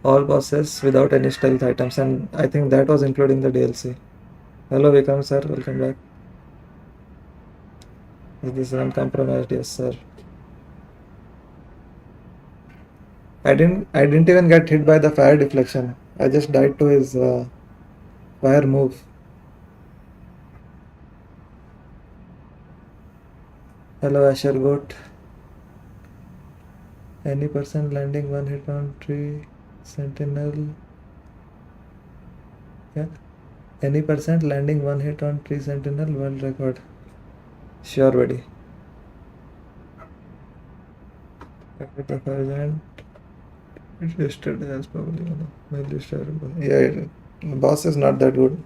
all bosses without any stealth items, and I think that was including the DLC. Hello, Vikram sir, welcome back. Is this uncompromised? Yes, sir. I didn't even get hit by the fire deflection. I just died to his fire move. Hello, Asher Goat. Any person landing one hit on tree sentinel. Yeah. Any percent landing one hit on tree sentinel world record. Sure, buddy. With the fire giant. It's listed as probably one of my least terrible. Yeah, the boss is not that good.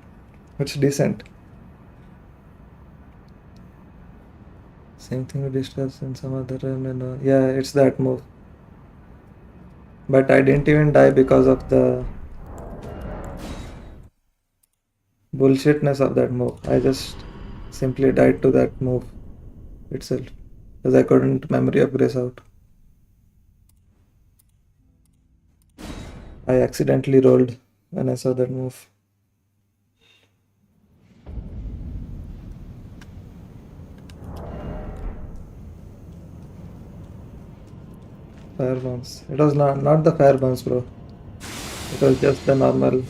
It's decent. Same thing we discussed in some other and yeah, it's that move. But I didn't even die because of the bullshitness of that move. I just simply died to that move itself because I couldn't memory of grace out. I accidentally rolled when I saw that move. Fire bounce. It was not the fire bounce, bro. It was just the normal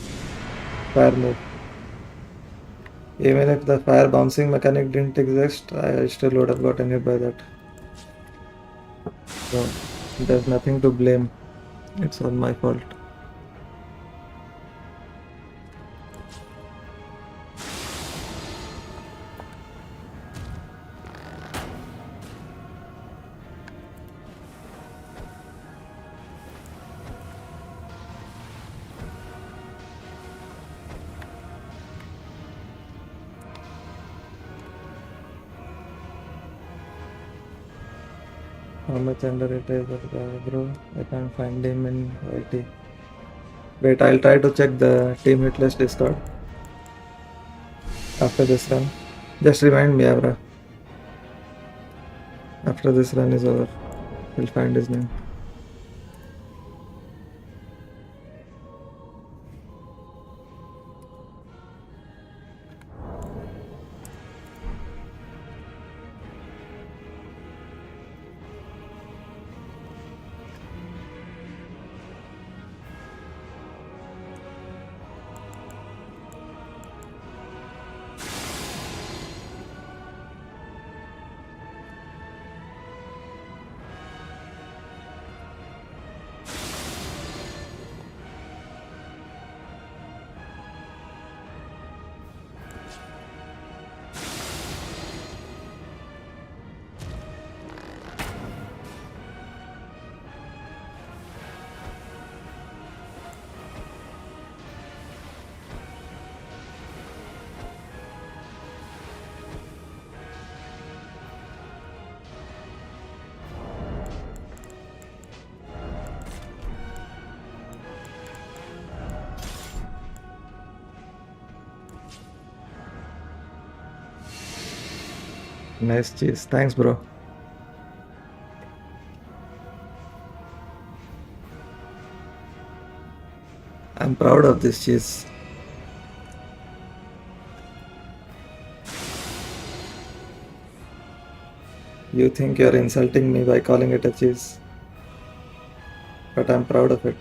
fire move. Even if the fire bouncing mechanic didn't exist, I still would have gotten hit by that. So there's nothing to blame. It's all my fault. How much underrated is that guy, bro? I can't find him in YT. Wait, I'll try to check the Team Hitless Discord after this run. Just remind me, Abra. After this run is over, we'll find his name. Nice cheese. Thanks, bro. I'm proud of this cheese. You think you're insulting me by calling it a cheese, but I'm proud of it.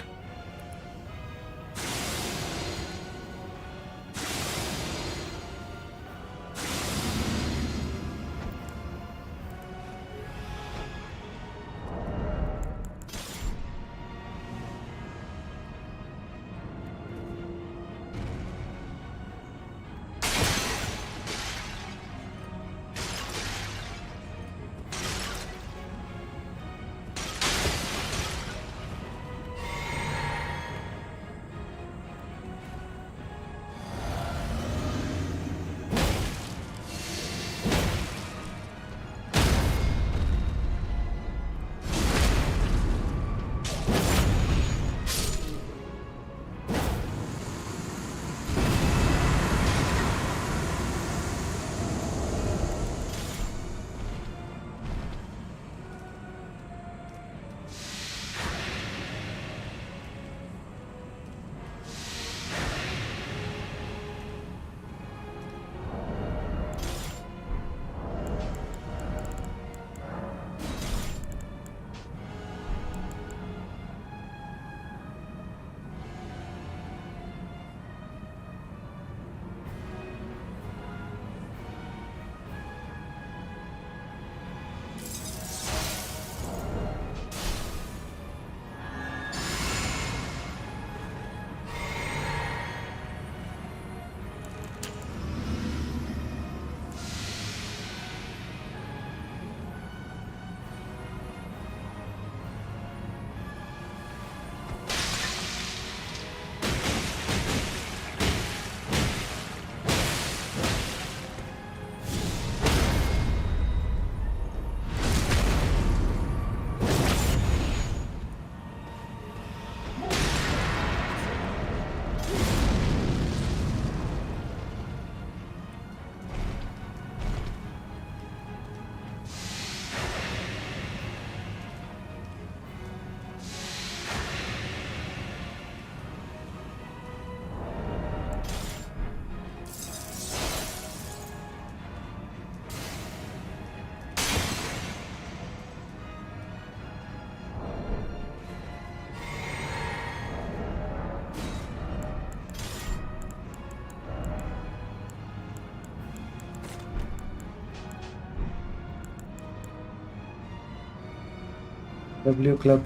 W Club.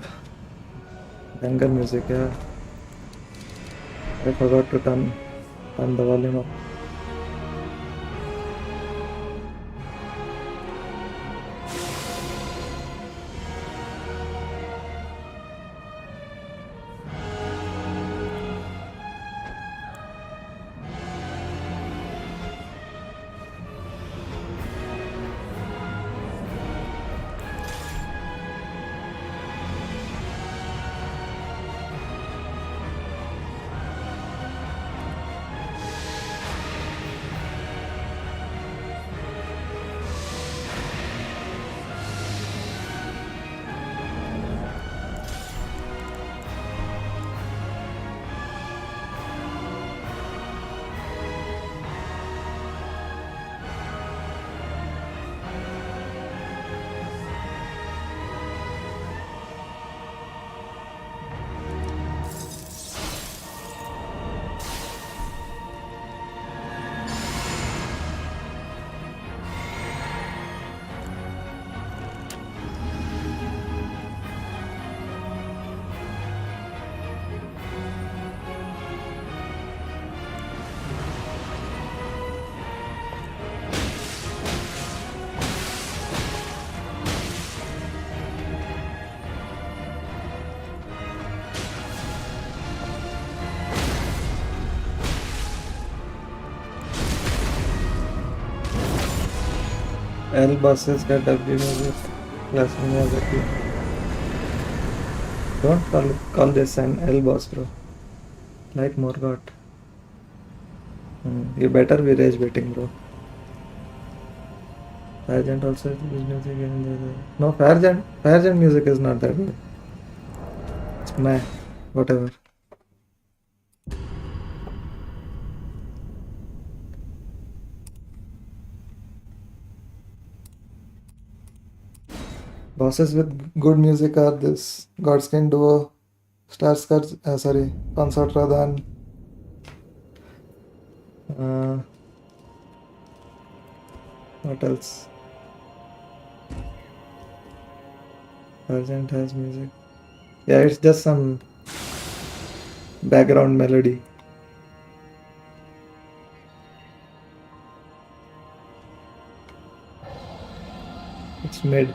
Jungle music, yeah. I forgot to turn the volume up. L buses get W music. Plus Miyazaki. Don't call this an L boss, bro. Like Morgoth. You better be rage baiting, bro. Fargent also is music and no, Fargent music is not that good. It's meh. Whatever. Bosses with good music are this Godskin Duo, Consort Radhan. What else? Argent has music. Yeah, it's just some background melody. It's mid.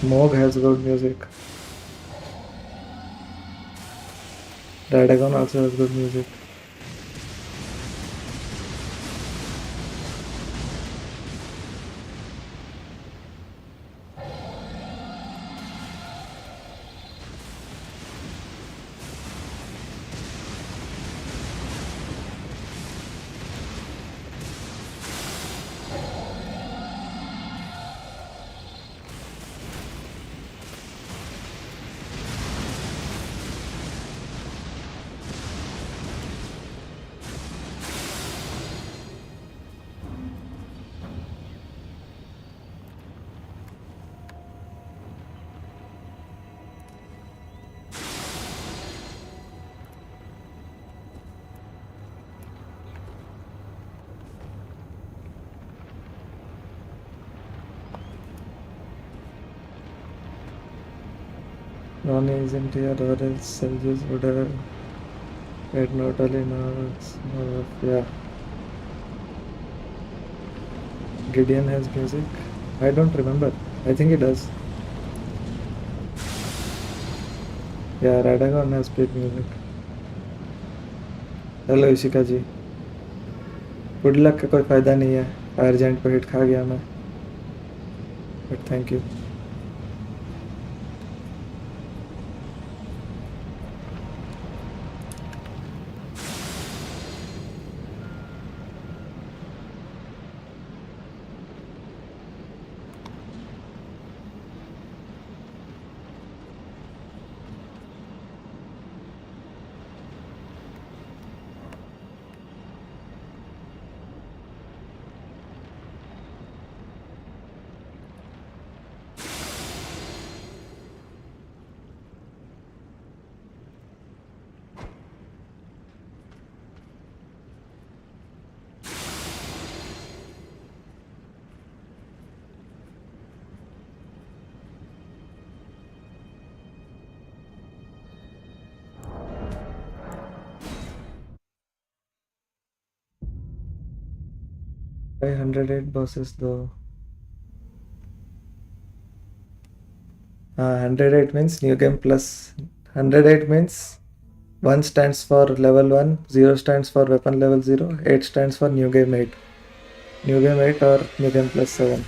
Moog has good music. Radagon also has good music. None isn't here or else Celsius would have made notally novels. Yeah. Gideon has music. I don't remember. I think he does. Yeah, Radagon has played music. Hello Ishika ji. Good luck का कोई फ़ायदा नहीं है. Fire gent पे hit खा गया मैं. But thank you. Why 108 bosses though? 108 means new game plus 108 means 1 stands for level 1, 0 stands for weapon level 0, 8 stands for new game 8. New game 8 or new game plus 7.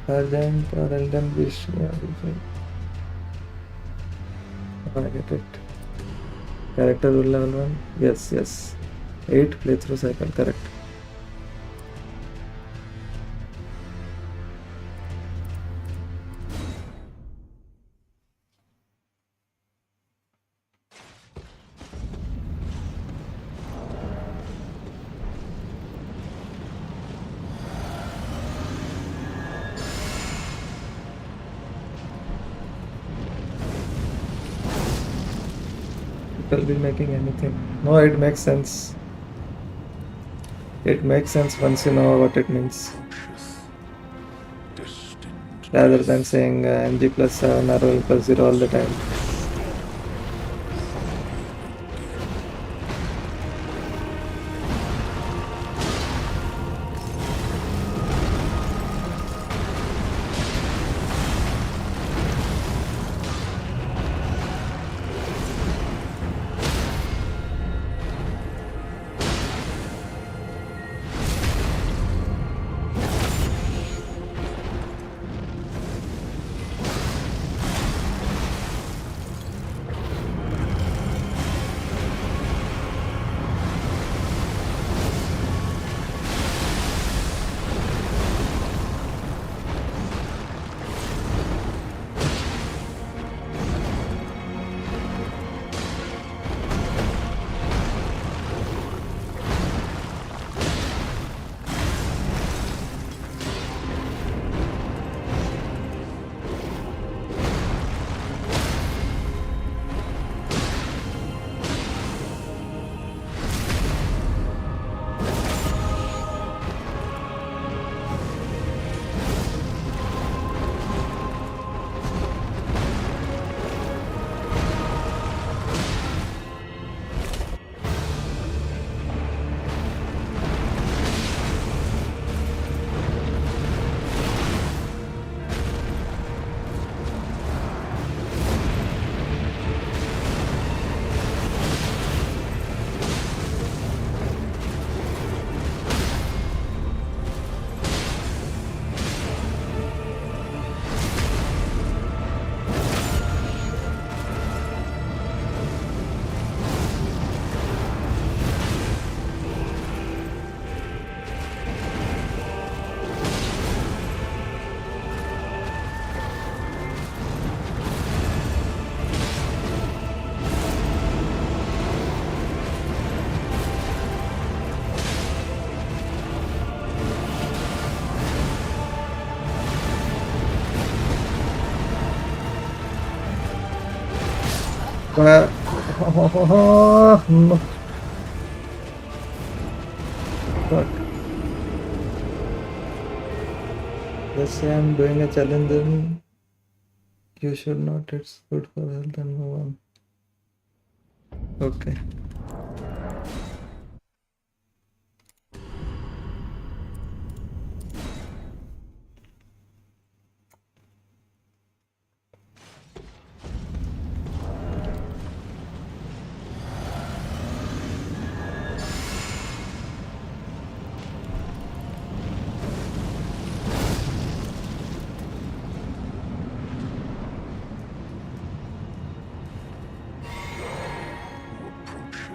Sergeant or Elden Beast. Yeah, I get it. Character rule level 1. Yes, yes. 8 playthrough cycle, correct. People be making anything. No, it makes sense. It makes sense once you know what it means. Rather than saying MG plus 7 or roll plus 0 all the time. No. Fuck. Let's say I'm doing a challenge, then you should not. It's good for health and move on. Okay. Approach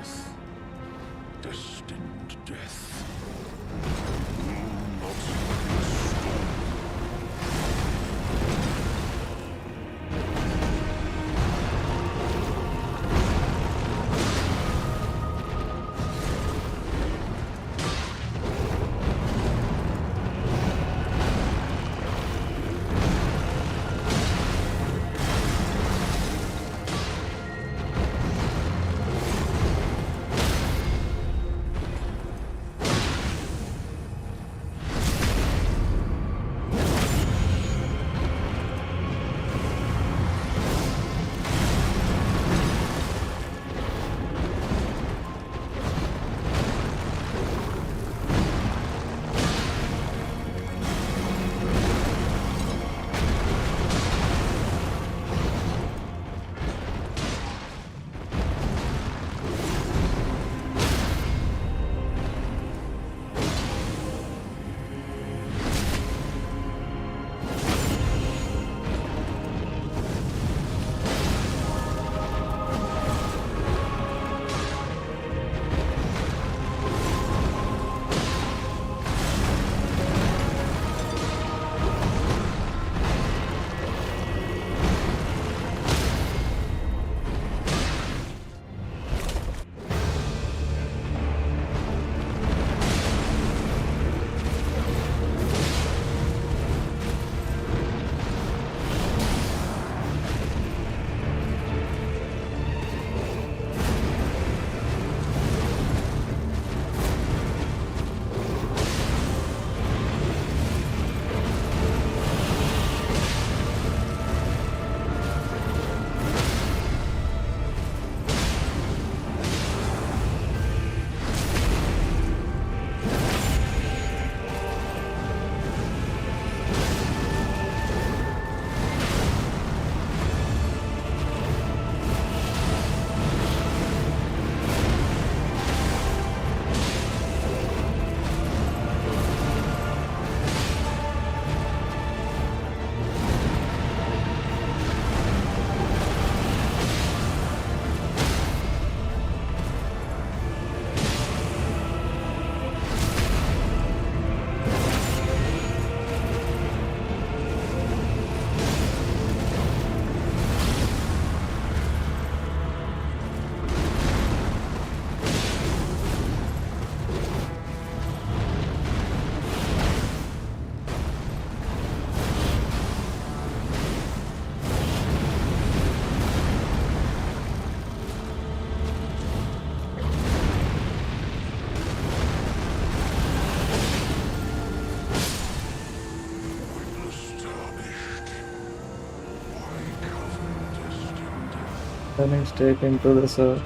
Turning straight into the sword.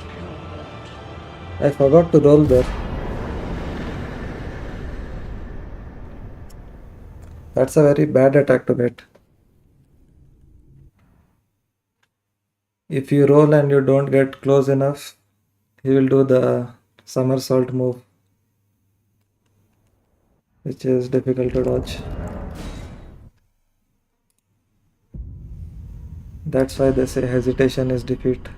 I forgot to roll there. That's a very bad attack to get. If you roll and you don't get close enough, he will do the somersault move, which is difficult to dodge. That's why they say hesitation is defeat.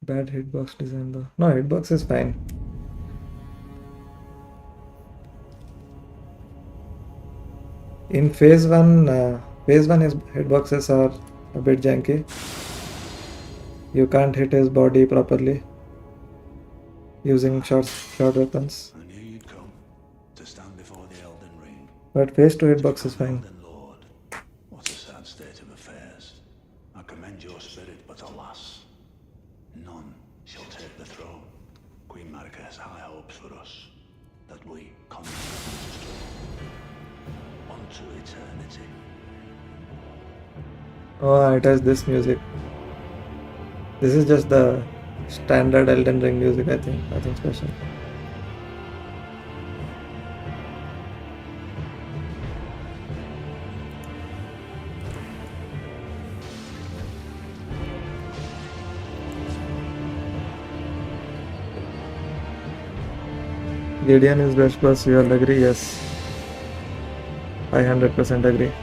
Bad hitbox design though. No, hitbox is fine. In phase 1, his hitboxes are a bit janky. You can't hit his body properly using short weapons. I knew you'd come to stand before the Elden Ring. But phase 2 hitbox is fine. Elden Lord, what a sad state of affairs. I commend your spirit, but alas, none shall take the throne. Queen Marika has high hopes for us, that we contribute unto eternity. Oh, it has this music. This is just the standard Elden Ring music, I think. Nothing special. Gideon is best boss, you all agree? Yes. I 100% agree.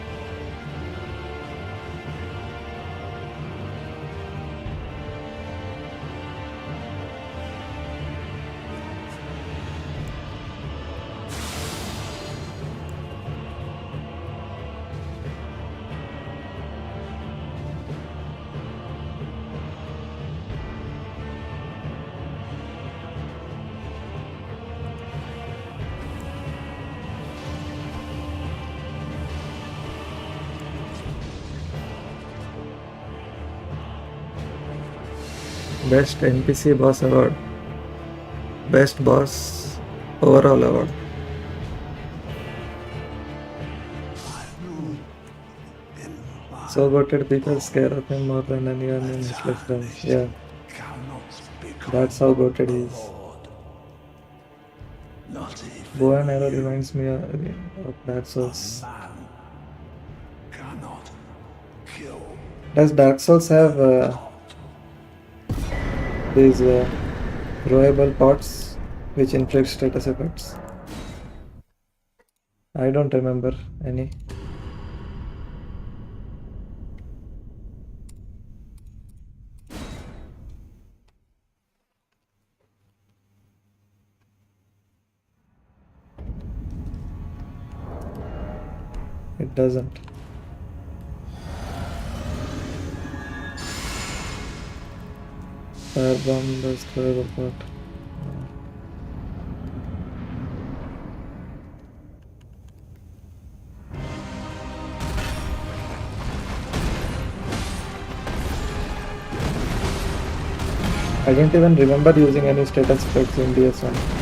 Best NPC Boss Award. Best Boss Overall Award. So goated, people scare of him more than anyone in Hitless realms. Yeah, that's how goated he is. Not even Bow and arrow reminds me of Dark Souls. man cannot kill. Does Dark Souls have these throwable pots which inflict status effects? I don't remember any. It doesn't. Firebomb does throwable pot. I don't even remember using any status effects in DS1.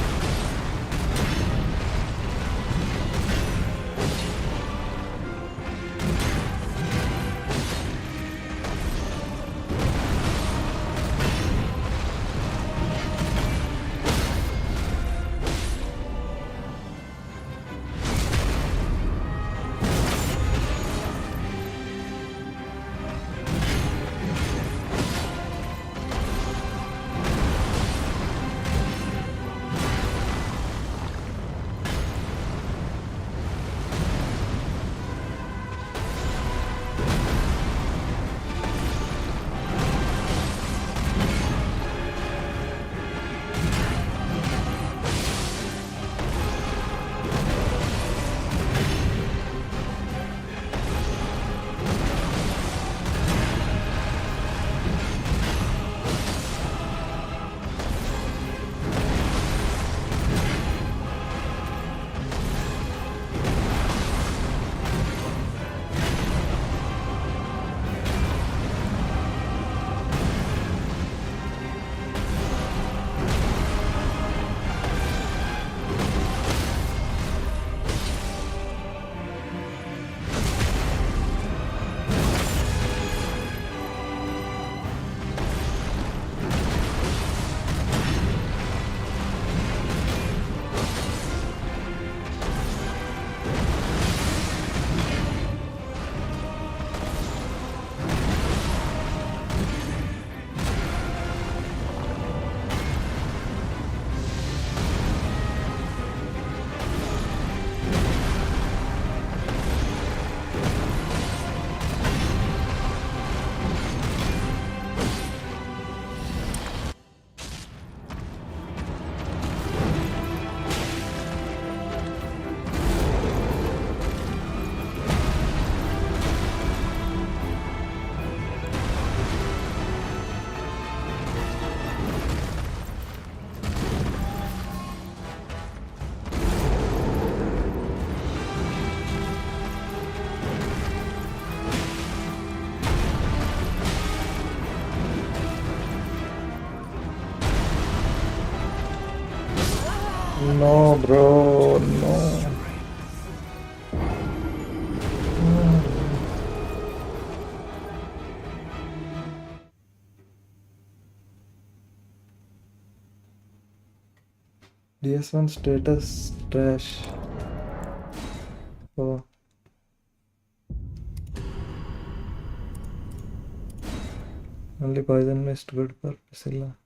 No, bro, no. DS1 status trash. Oh, only poison mist good for Priscilla.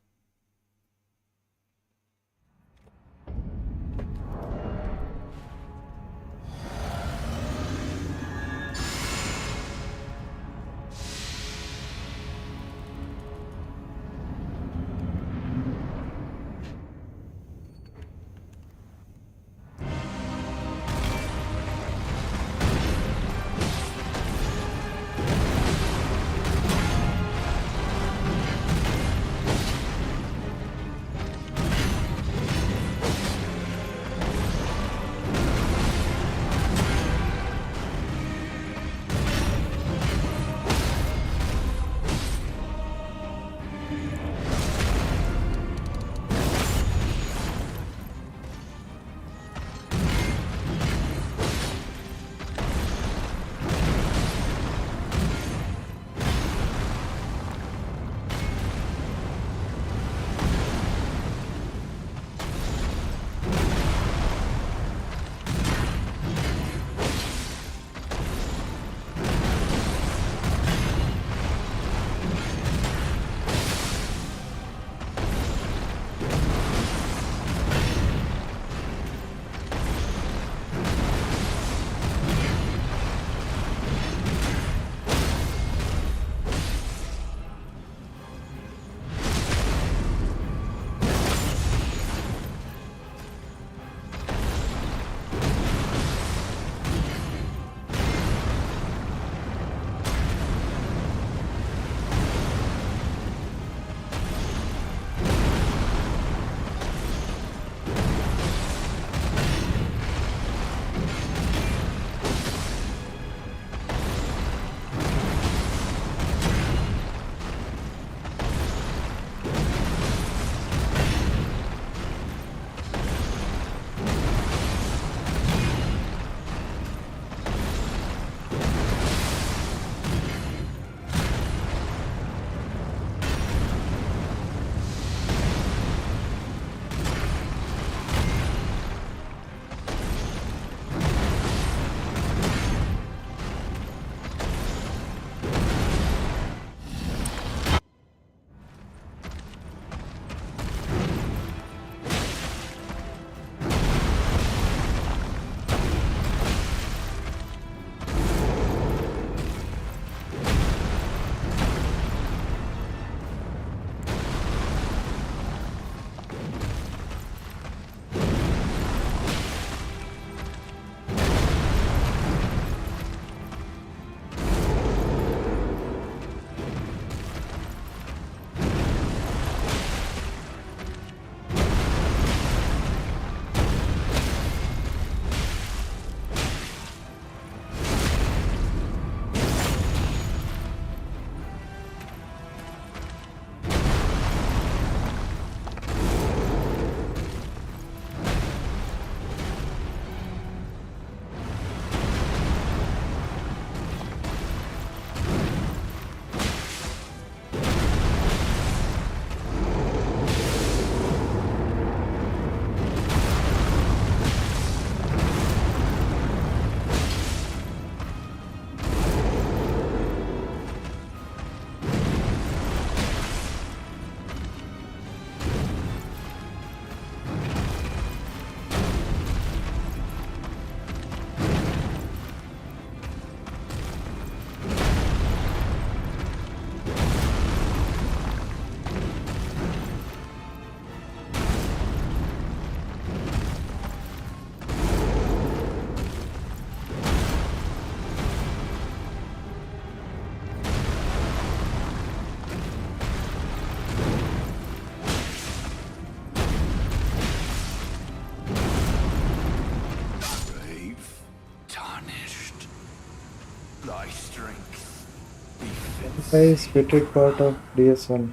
Is Patrick part of DS1?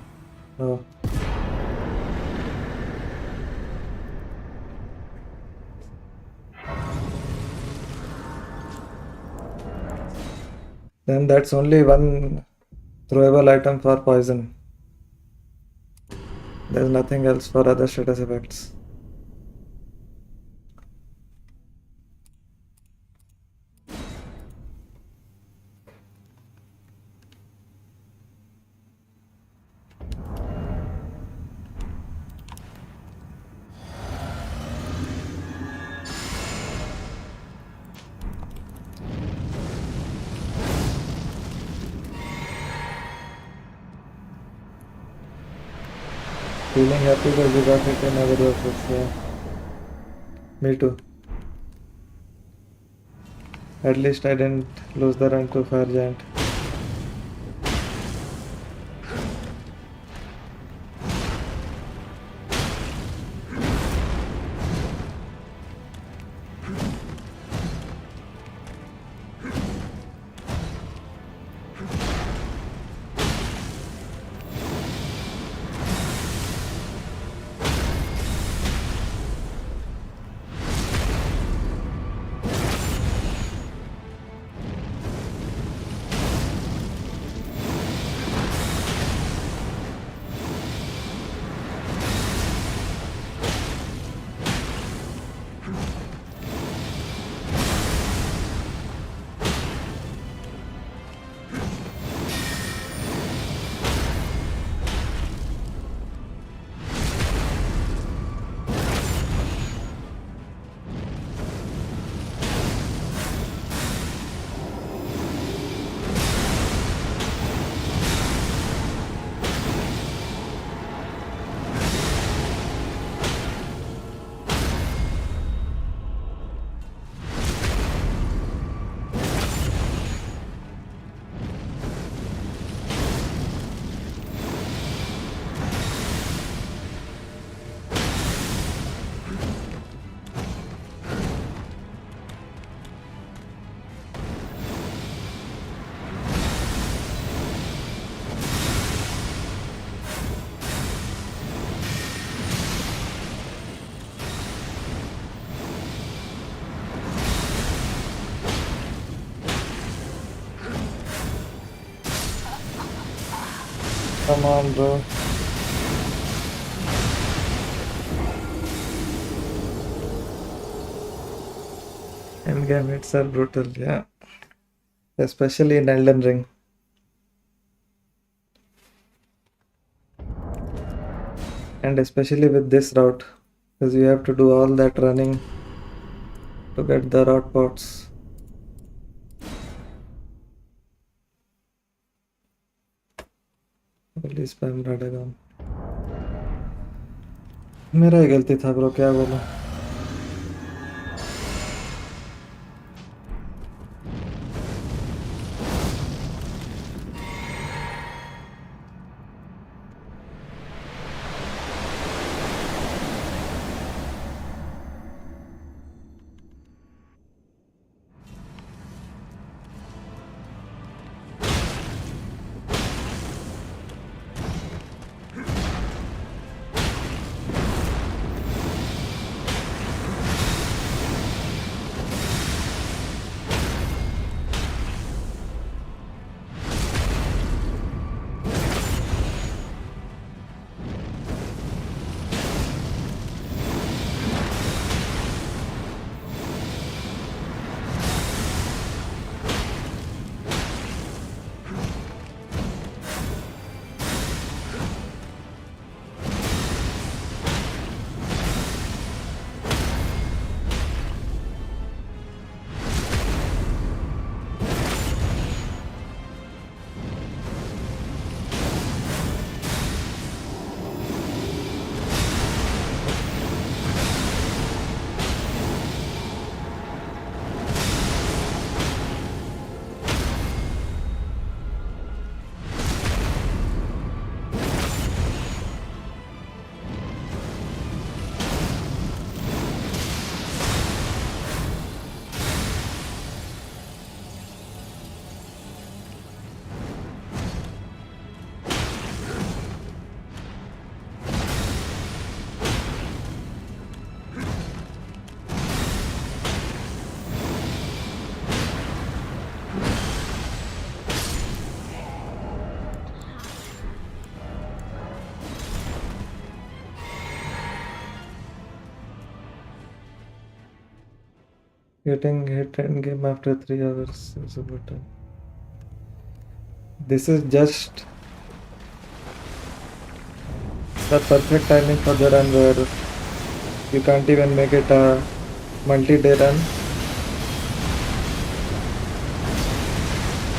No. Then that's only one throwable item for poison. There's nothing else for other status effects. Feeling happy because you got it in other verses, yeah. Me too. At least I didn't lose the run to Fire Giant. Come on, bro. Endgame hits are brutal, yeah. Especially in Elden Ring. And especially with this route. Because you have to do all that running to get the rot pots. Holy spam Radagon. मेरा ही गलती था bro, क्या बोलूं. Getting hit end game after 3 hours is a good time. This is just the perfect timing for the run where you can't even make it a multi-day run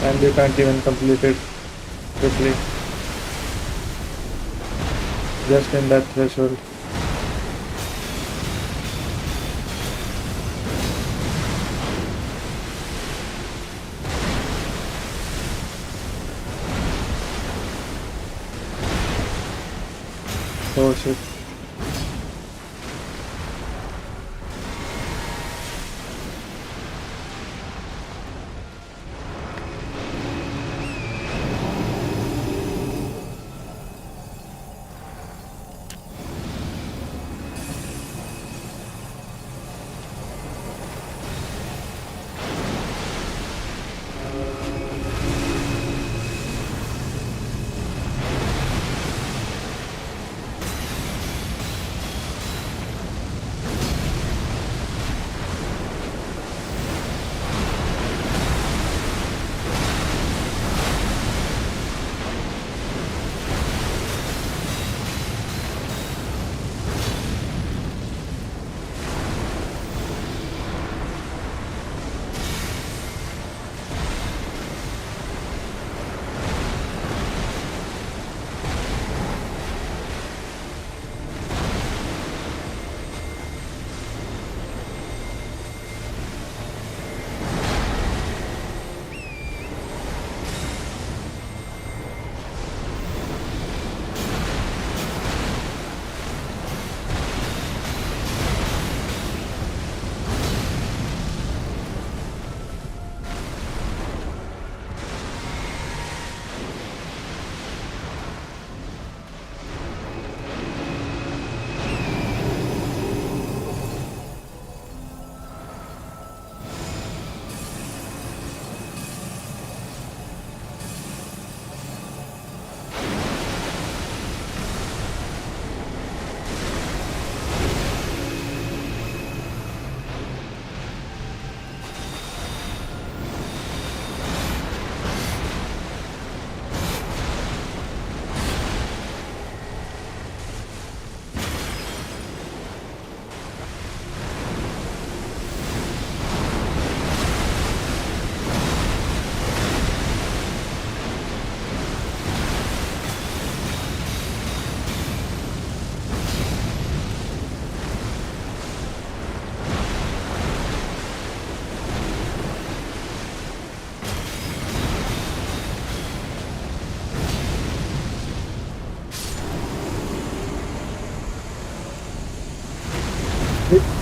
and you can't even complete it quickly. Just in that threshold. Oh shit.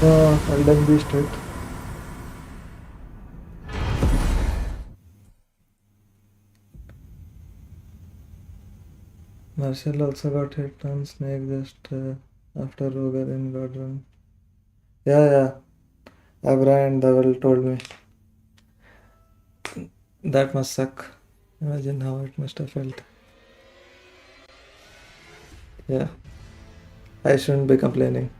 Elden Beast hit. Marshall also got hit on Snake just after Rogarin got run. Yeah. Abra and Devil told me. That must suck. Imagine how it must have felt. Yeah. I shouldn't be complaining.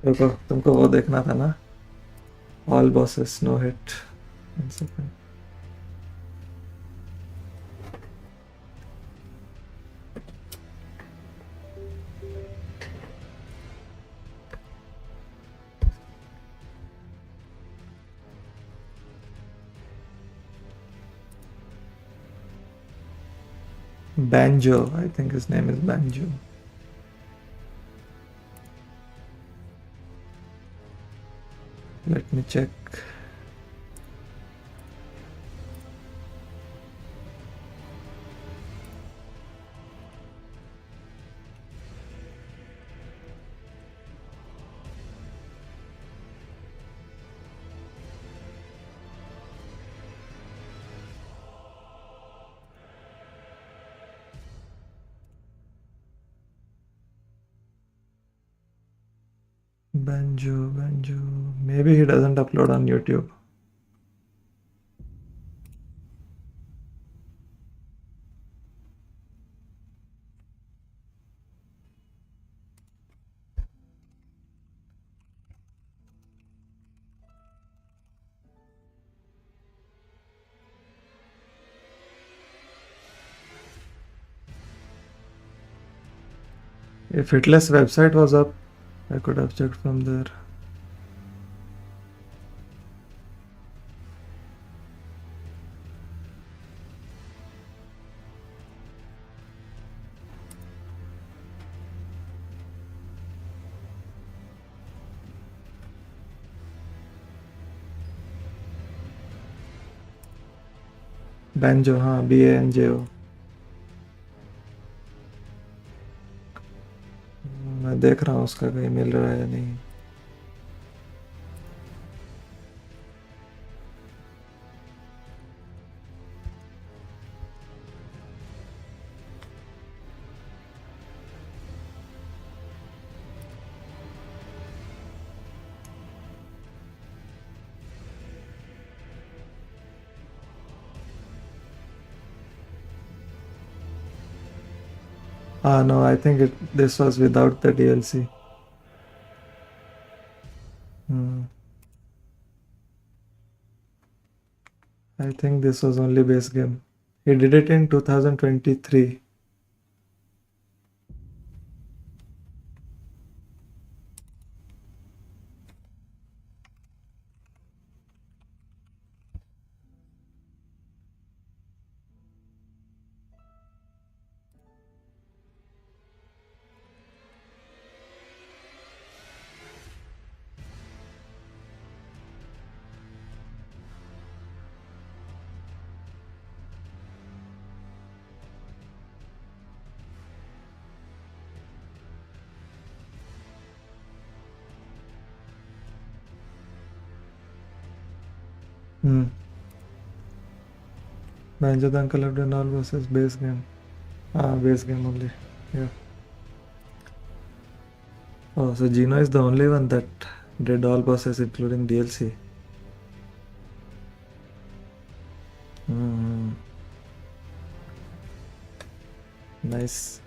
रुको तुमको वो देखना था ना all bosses no hit one second Banjo, I think his name is Banjo. Let me check. Banjo. Maybe he doesn't upload on YouTube. If Hitless website was up, I could have checked from there. Banjo, हाँ, BANJO. मैं देख रहा हूँ उसका कहीं मिल रहा है या नहीं. No, I think this was without the DLC. I think this was only base game. He did it in 2023. Banjo the Uncle have done all versus base game. Base game only. Yeah. Oh, so Gino is the only one that did all bosses including DLC. Nice.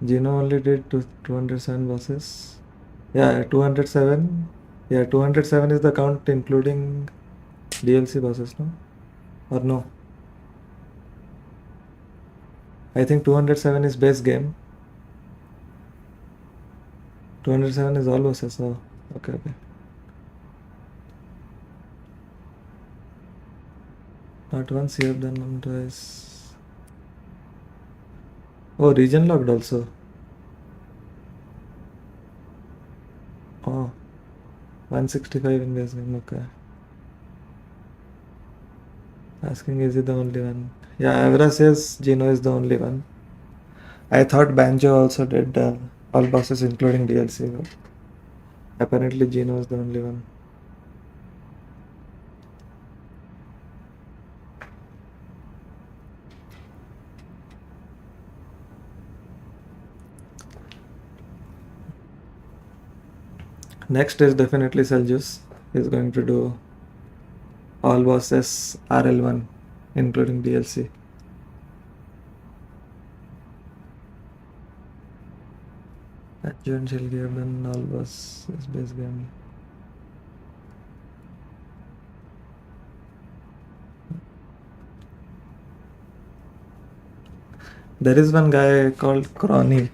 Gino only did 207 bosses. Yeah, 207. Yeah, 207 is the count including DLC bosses, no? Or no? I think 207 is base game. 207 is all bosses. Oh, okay. Not once you have done them twice. Oh, region locked also. Oh, 165 in base game. Okay. Asking is he the only one? Yeah, Avra says Gino is the only one. I thought Banjo also did all bosses including DLC, but apparently Gino is the only one. Next is definitely Seljus. He's going to do all bosses RL1 including DLC. Adjourn shall give done all bosses base game. There is one guy called Crony.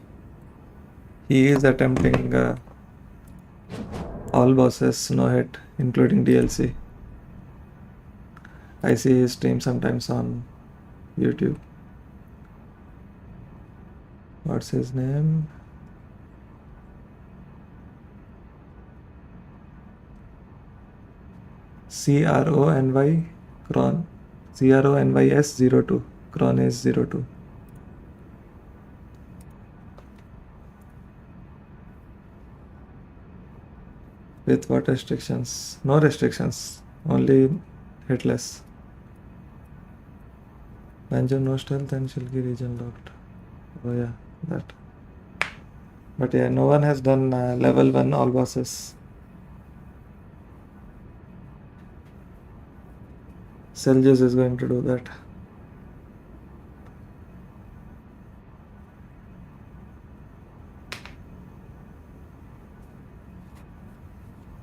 He is attempting all bosses no hit including DLC. I see his stream sometimes on YouTube. What's his name? CRONY Cron CRONYS02 Cron02. With what restrictions? No restrictions, only Hitless. Banjo no stealth and Shilki region locked. Oh yeah, that. But yeah, no one has done level 1 all bosses. Seljas is going to do that.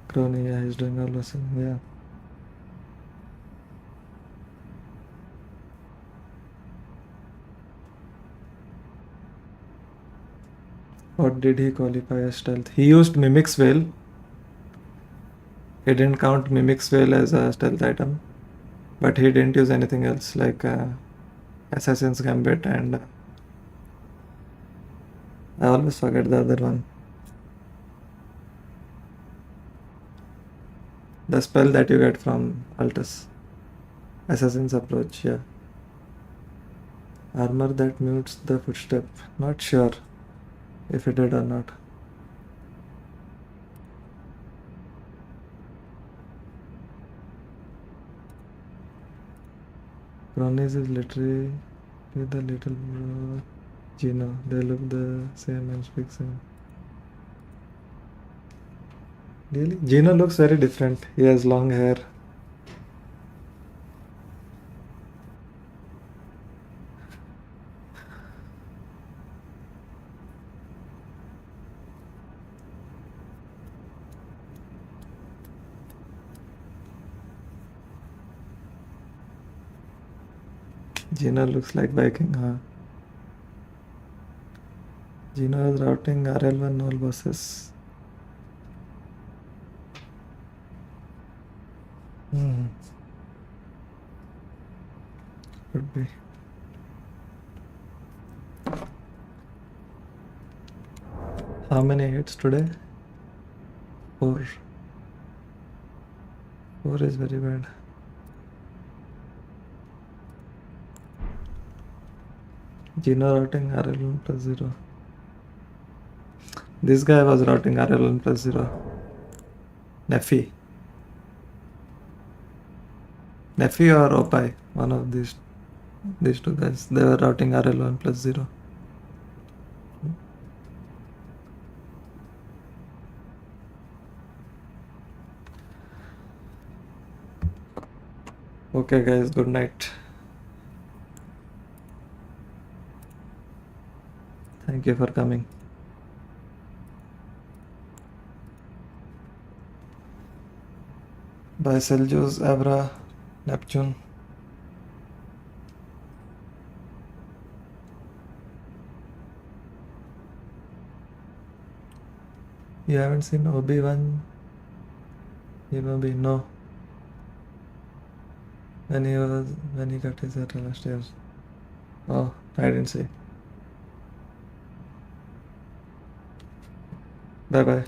Crony, yeah, he's doing all bosses. Yeah. What did he qualify as stealth? He used Mimic's Veil. He didn't count Mimic's Veil as a stealth item. But he didn't use anything else like Assassin's Gambit and I always forget the other one. The spell that you get from Altus. Assassin's Approach, yeah. Armor that mutes the footstep. Not sure if it did or not. Cronies is literally the little bro Gino. They look the same and speak same. Really? Gino looks very different. He has long hair. Gino looks like Viking, huh? Gino is routing RL1 all bosses. Could be. How many hits today? 4. 4 is very bad. Gino routing RL1 plus 0. This guy was routing RL1 plus 0. Nephi or Opai, one of these two guys. They were routing RL1 plus 0. Okay guys, good night. Thank you for coming. Bye Seljus, Abra, Neptune. You haven't seen Obi-Wan? Maybe no. When he got his hair last year. Oh, I didn't see. Bye bye.